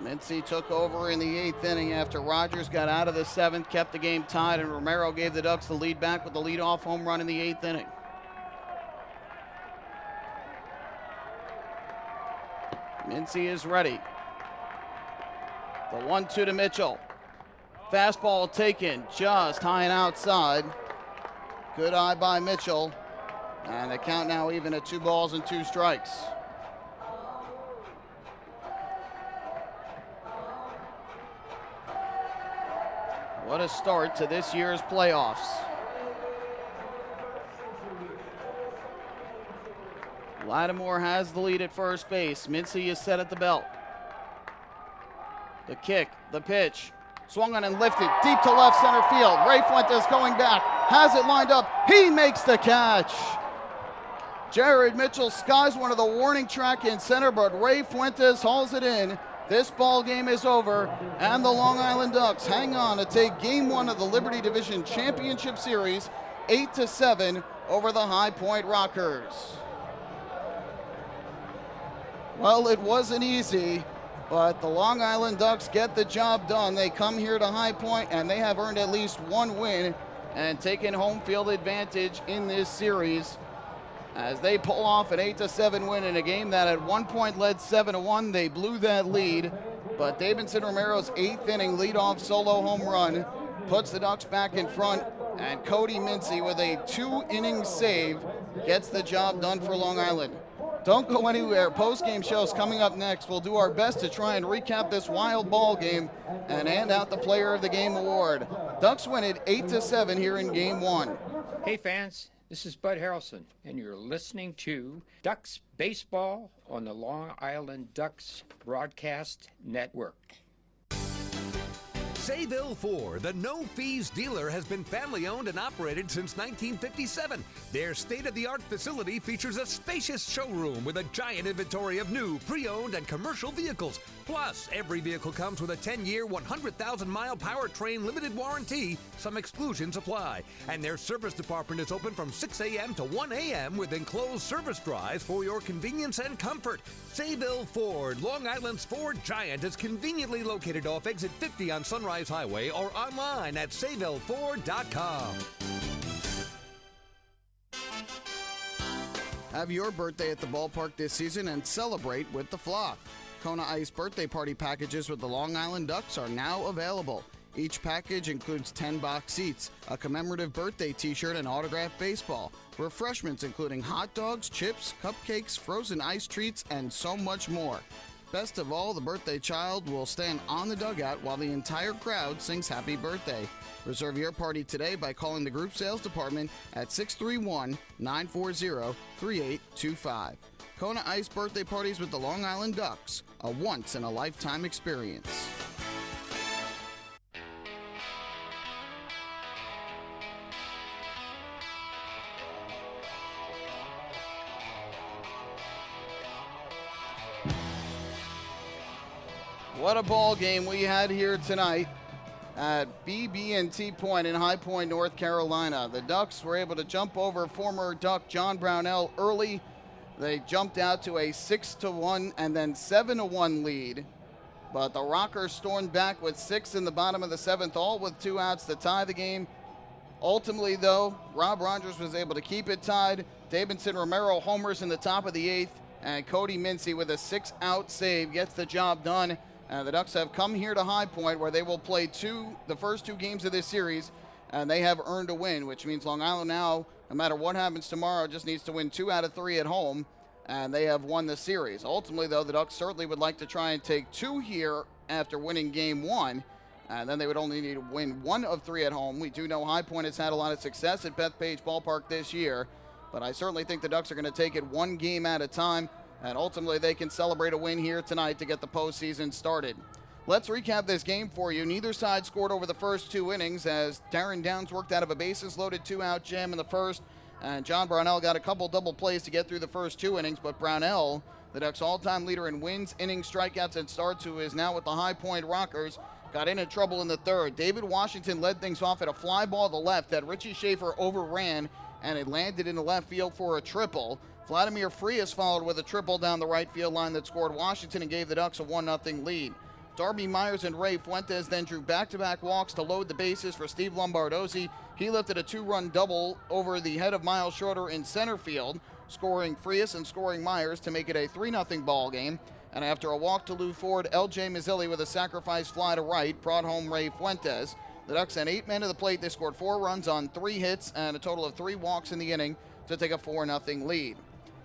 Mincy took over in the 8th inning after Rogers got out of the 7th, kept the game tied, and Romero gave the Ducks the lead back with the leadoff home run in the 8th inning. Mincy is ready. The 1-2 to Mitchell. Fastball taken just high and outside. Good eye by Mitchell. And the count now even at 2-2 strikes. What a start to this year's playoffs. Lattimore has the lead at first base. Mincy is set at the belt. The kick, the pitch, swung on and lifted deep to left center field. Ray Fuentes going back, has it lined up. He makes the catch. Jared Mitchell skies one of the warning track in center, but Ray Fuentes hauls it in. This ball game is over, and the Long Island Ducks hang on to take Game 1 of the Liberty Division Championship Series 8-7 over the High Point Rockers. Well, it wasn't easy, but the Long Island Ducks get the job done. They come here to High Point, and they have earned at least one win and taken home field advantage in this series as they pull off an 8-7 win in a game that at one point led 7-1. They blew that lead, but Davidson Romero's 8th inning leadoff solo home run puts the Ducks back in front, and Cody Mincy with a 2-inning save gets the job done for Long Island. Don't go anywhere. Post-game shows coming up next. We'll do our best to try and recap this wild ball game and hand out the Player of the Game award. Ducks win it 8-7 here in Game 1. Hey fans, this is Bud Harrelson, and you're listening to Ducks Baseball on the Long Island Ducks Broadcast Network. Sayville Ford, the no-fees dealer, has been family-owned and operated since 1957. Their state-of-the-art facility features a spacious showroom with a giant inventory of new, pre-owned, and commercial vehicles. Plus, every vehicle comes with a 10-year, 100,000-mile powertrain limited warranty. Some exclusions apply. And their service department is open from 6 a.m. to 1 a.m. with enclosed service drives for your convenience and comfort. Sayville Ford, Long Island's Ford giant, is conveniently located off exit 50 on Sunrise Highway or online at SayvilleFord.com. Have your birthday at the ballpark this season and celebrate with the Flock. Kona Ice birthday party packages with the Long Island Ducks are now available. Each package includes 10 box seats, a commemorative birthday t-shirt, and autographed baseball. Refreshments including hot dogs, chips, cupcakes, frozen ice treats, and so much more. Best of all, the birthday child will stand on the dugout while the entire crowd sings happy birthday. Reserve your party today by calling the group sales department at 631-940-3825. Kona Ice birthday parties with the Long Island Ducks, a once-in-a-lifetime experience. What a ball game we had here tonight at BB&T Point in High Point, North Carolina. The Ducks were able to jump over former Duck John Brownell early. They jumped out to a 6-1 and then 7-1 lead. But the Rockers stormed back with 6 in the bottom of the 7th, all with 2 outs to tie the game. Ultimately, though, Rob Rogers was able to keep it tied. Davidson Romero homers in the top of the 8th, and Cody Mincy with a 6-out save gets the job done. The Ducks have come here to High Point where they will play the first 2 games of this series, and they have earned a win, which means Long Island now, no matter what happens tomorrow, just needs to win 2 out of 3 at home, and they have won the series. Ultimately, though, the Ducks certainly would like to try and take 2 here after winning Game 1, and then they would only need to win 1 of 3 at home. We do know High Point has had a lot of success at Bethpage Ballpark this year, but I certainly think the Ducks are going to take it 1 game at a time, and ultimately they can celebrate a win here tonight to get the postseason started. Let's recap this game for you. Neither side scored over the first 2 innings as Darren Downs worked out of a bases-loaded 2-out jam in the first, and John Brownell got a couple double plays to get through the first 2 innings, but Brownell, the Ducks' all-time leader in wins, innings, strikeouts, and starts, who is now with the High Point Rockers, got into trouble in the 3rd. David Washington led things off at a fly ball to left that Richie Schaefer overran, and it landed in the left field for a triple. Vladimir Frias followed with a triple down the right field line that scored Washington and gave the Ducks a 1-0 lead. Darby Myers and Ray Fuentes then drew back-to-back walks to load the bases for Steve Lombardozzi. He lifted a 2-run double over the head of Miles Schroeder in center field, scoring Frias and scoring Myers to make it a 3-0 ball game. And after a walk to Lou Ford, L.J. Mazzilli with a sacrifice fly to right brought home Ray Fuentes. The Ducks sent 8 men to the plate. They scored 4 runs on 3 hits and a total of 3 walks in the inning to take a 4-0 lead.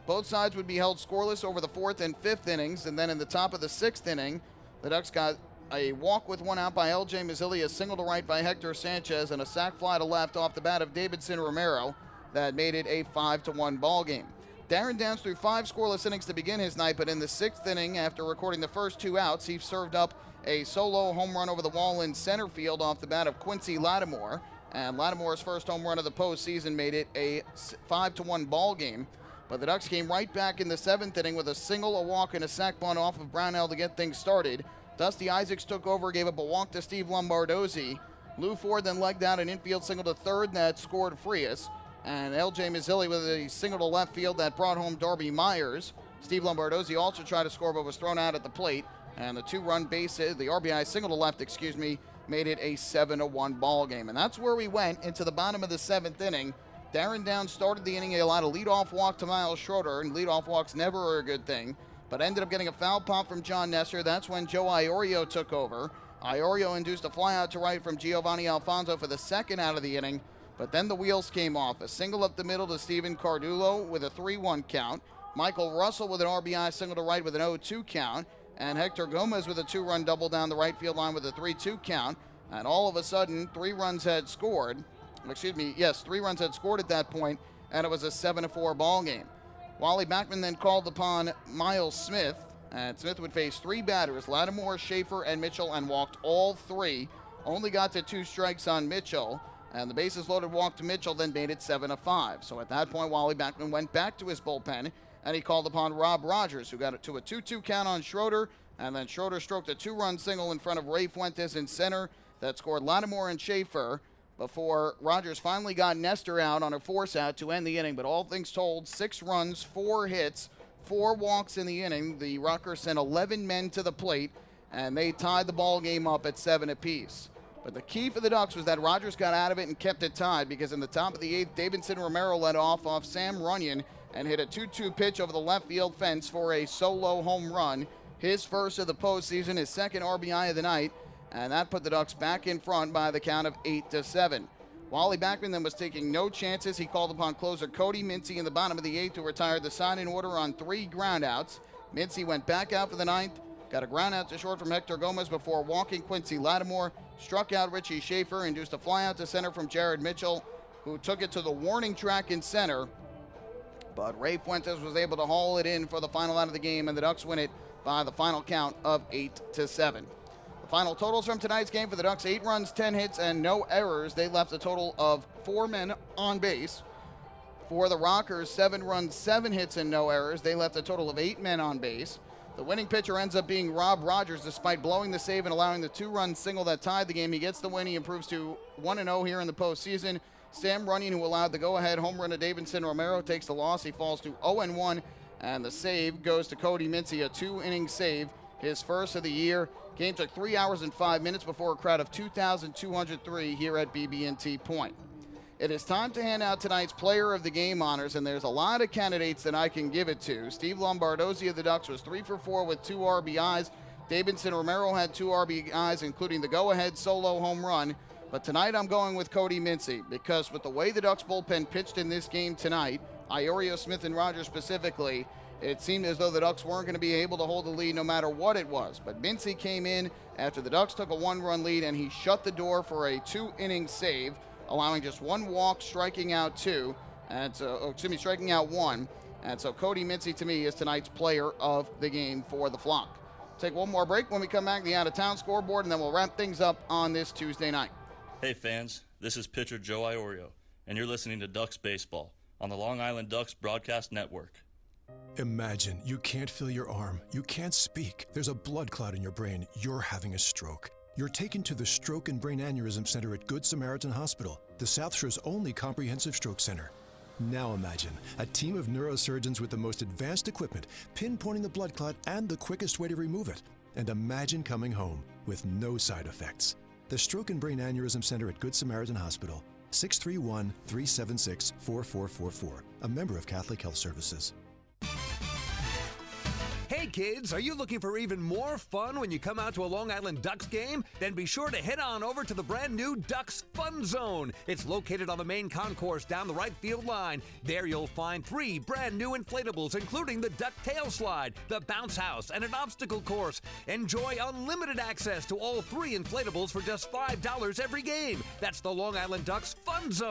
Both sides would be held scoreless over the 4th and 5th innings, and then in the top of the 6th inning, the Ducks got a walk with 1 out by L.J. Mazzilli, a single to right by Hector Sanchez, and a sac fly to left off the bat of Davidson Romero that made it a 5-1 ball game. Darren Downs threw 5 scoreless innings to begin his night, but in the 6th inning, after recording the first 2 outs, he served up a solo home run over the wall in center field off the bat of Quincy Lattimore, and Lattimore's first home run of the postseason made it a 5-1 ball game. But the Ducks came right back in the 7th inning with a single, a walk, and a sac bunt off of Brownell to get things started. Dusty Isaacs took over, gave up a walk to Steve Lombardozzi. Lou Ford then legged out an infield single to third that scored Frias. And L.J. Mazzilli with a single to left field that brought home Darby Myers. Steve Lombardozzi also tried to score but was thrown out at the plate. And the 2-run base, the RBI single to left, made it a 7-1 ball game. And that's where we went into the bottom of the 7th inning. Darren Downs started the inning. He allowed a leadoff walk to Miles Schroeder, and leadoff walks never are a good thing, but ended up getting a foul pop from John Nestor. That's when Joe Iorio took over. Iorio induced a flyout to right from Giovanni Alfonso for the 2nd out of the inning, but then the wheels came off. A single up the middle to Steven Cardulo with a 3-1 count. Michael Russell with an RBI single to right with an 0-2 count, and Hector Gomez with a 2-run double down the right field line with a 3-2 count. And all of a sudden, 3 runs had scored. 3 runs had scored at that point, and it was a 7-4 ball game. Wally Backman then called upon Miles Smith, and Smith would face 3 batters, Lattimore, Schaefer, and Mitchell, and walked all 3. Only got to 2 strikes on Mitchell, and the bases loaded walk to Mitchell then made it 7-5. So at that point, Wally Backman went back to his bullpen, and he called upon Rob Rogers, who got it to a 2-2 count on Schroeder, and then Schroeder stroked a 2-run single in front of Ray Fuentes in center that scored Lattimore and Schaefer, before Rogers finally got Nestor out on a force out to end the inning. But all things told, 6 runs, 4 hits, 4 walks in the inning. The Rockers sent 11 men to the plate, and they tied the ball game up at 7 apiece. But the key for the Ducks was that Rogers got out of it and kept it tied, because in the top of the 8th, Davidson Romero led off Sam Runyon and hit a 2-2 pitch over the left field fence for a solo home run. His first of the postseason, his 2nd RBI of the night. and that put the Ducks back in front by the count of 8-7. Wally Backman then was taking no chances. He called upon closer Cody Mincy in the bottom of the 8th to retire the sign-in order on 3 groundouts. Mincy went back out for the 9th, got a ground out to short from Hector Gomez before walking Quincy Lattimore, struck out Richie Schaefer, induced a fly out to center from Jared Mitchell, who took it to the warning track in center. But Ray Fuentes was able to haul it in for the final out of the game, and the Ducks win it by the final count of 8-7. The final totals from tonight's game for the Ducks: 8 runs, 10 hits, and no errors. They left a total of 4 men on base. For the Rockers, 7 runs, 7 hits, and no errors. They left a total of 8 men on base. The winning pitcher ends up being Rob Rogers, despite blowing the save and allowing the 2-run single that tied the game. He gets the win. He improves to 1-0 here in the postseason. Sam Runyon, who allowed the go-ahead home run to Davidson Romero, takes the loss. He falls to 0-1, and the save goes to Cody Mincy, a 2-inning save, his first of the year. Game took 3 hours and 5 minutes before a crowd of 2,203 here at BB&T Point. It is time to hand out tonight's Player of the Game honors, and there's a lot of candidates that I can give it to. Steve Lombardozzi of the Ducks was 3 for 4 with 2 RBIs. Davidson Romero had 2 RBIs, including the go-ahead solo home run. But tonight I'm going with Cody Mincy, because with the way the Ducks bullpen pitched in this game tonight, Iorio Smith and Rogers specifically, it seemed as though the Ducks weren't going to be able to hold the lead no matter what it was. But Mincy came in after the Ducks took a 1-run lead, and he shut the door for a 2-inning save, allowing just 1 walk, striking out 2, and striking out 1. And so Cody Mincy, to me, is tonight's Player of the Game for the Flock. Take one more break. When we come back, the out-of-town scoreboard, and then we'll wrap things up on this Tuesday night. Hey fans, this is pitcher Joe Iorio, and you're listening to Ducks Baseball on the Long Island Ducks Broadcast Network. Imagine you can't feel your arm, you can't speak, there's a blood clot in your brain, you're having a stroke. You're taken to the Stroke and Brain Aneurysm Center at Good Samaritan Hospital, the South Shore's only comprehensive stroke center. Now imagine a team of neurosurgeons with the most advanced equipment, pinpointing the blood clot and the quickest way to remove it. And imagine coming home with no side effects. The Stroke and Brain Aneurysm Center at Good Samaritan Hospital, 631-376-4444, a member of Catholic Health Services. Hey kids, are you looking for even more fun when you come out to a Long Island Ducks game? Then be sure to head on over to the brand new Ducks Fun Zone. It's located on the main concourse down the right field line. There you'll find 3 brand new inflatables, including the Duck Tail Slide, the Bounce House, and an obstacle course. Enjoy unlimited access to all 3 inflatables for just $5 every game. That's the Long Island Ducks Fun Zone.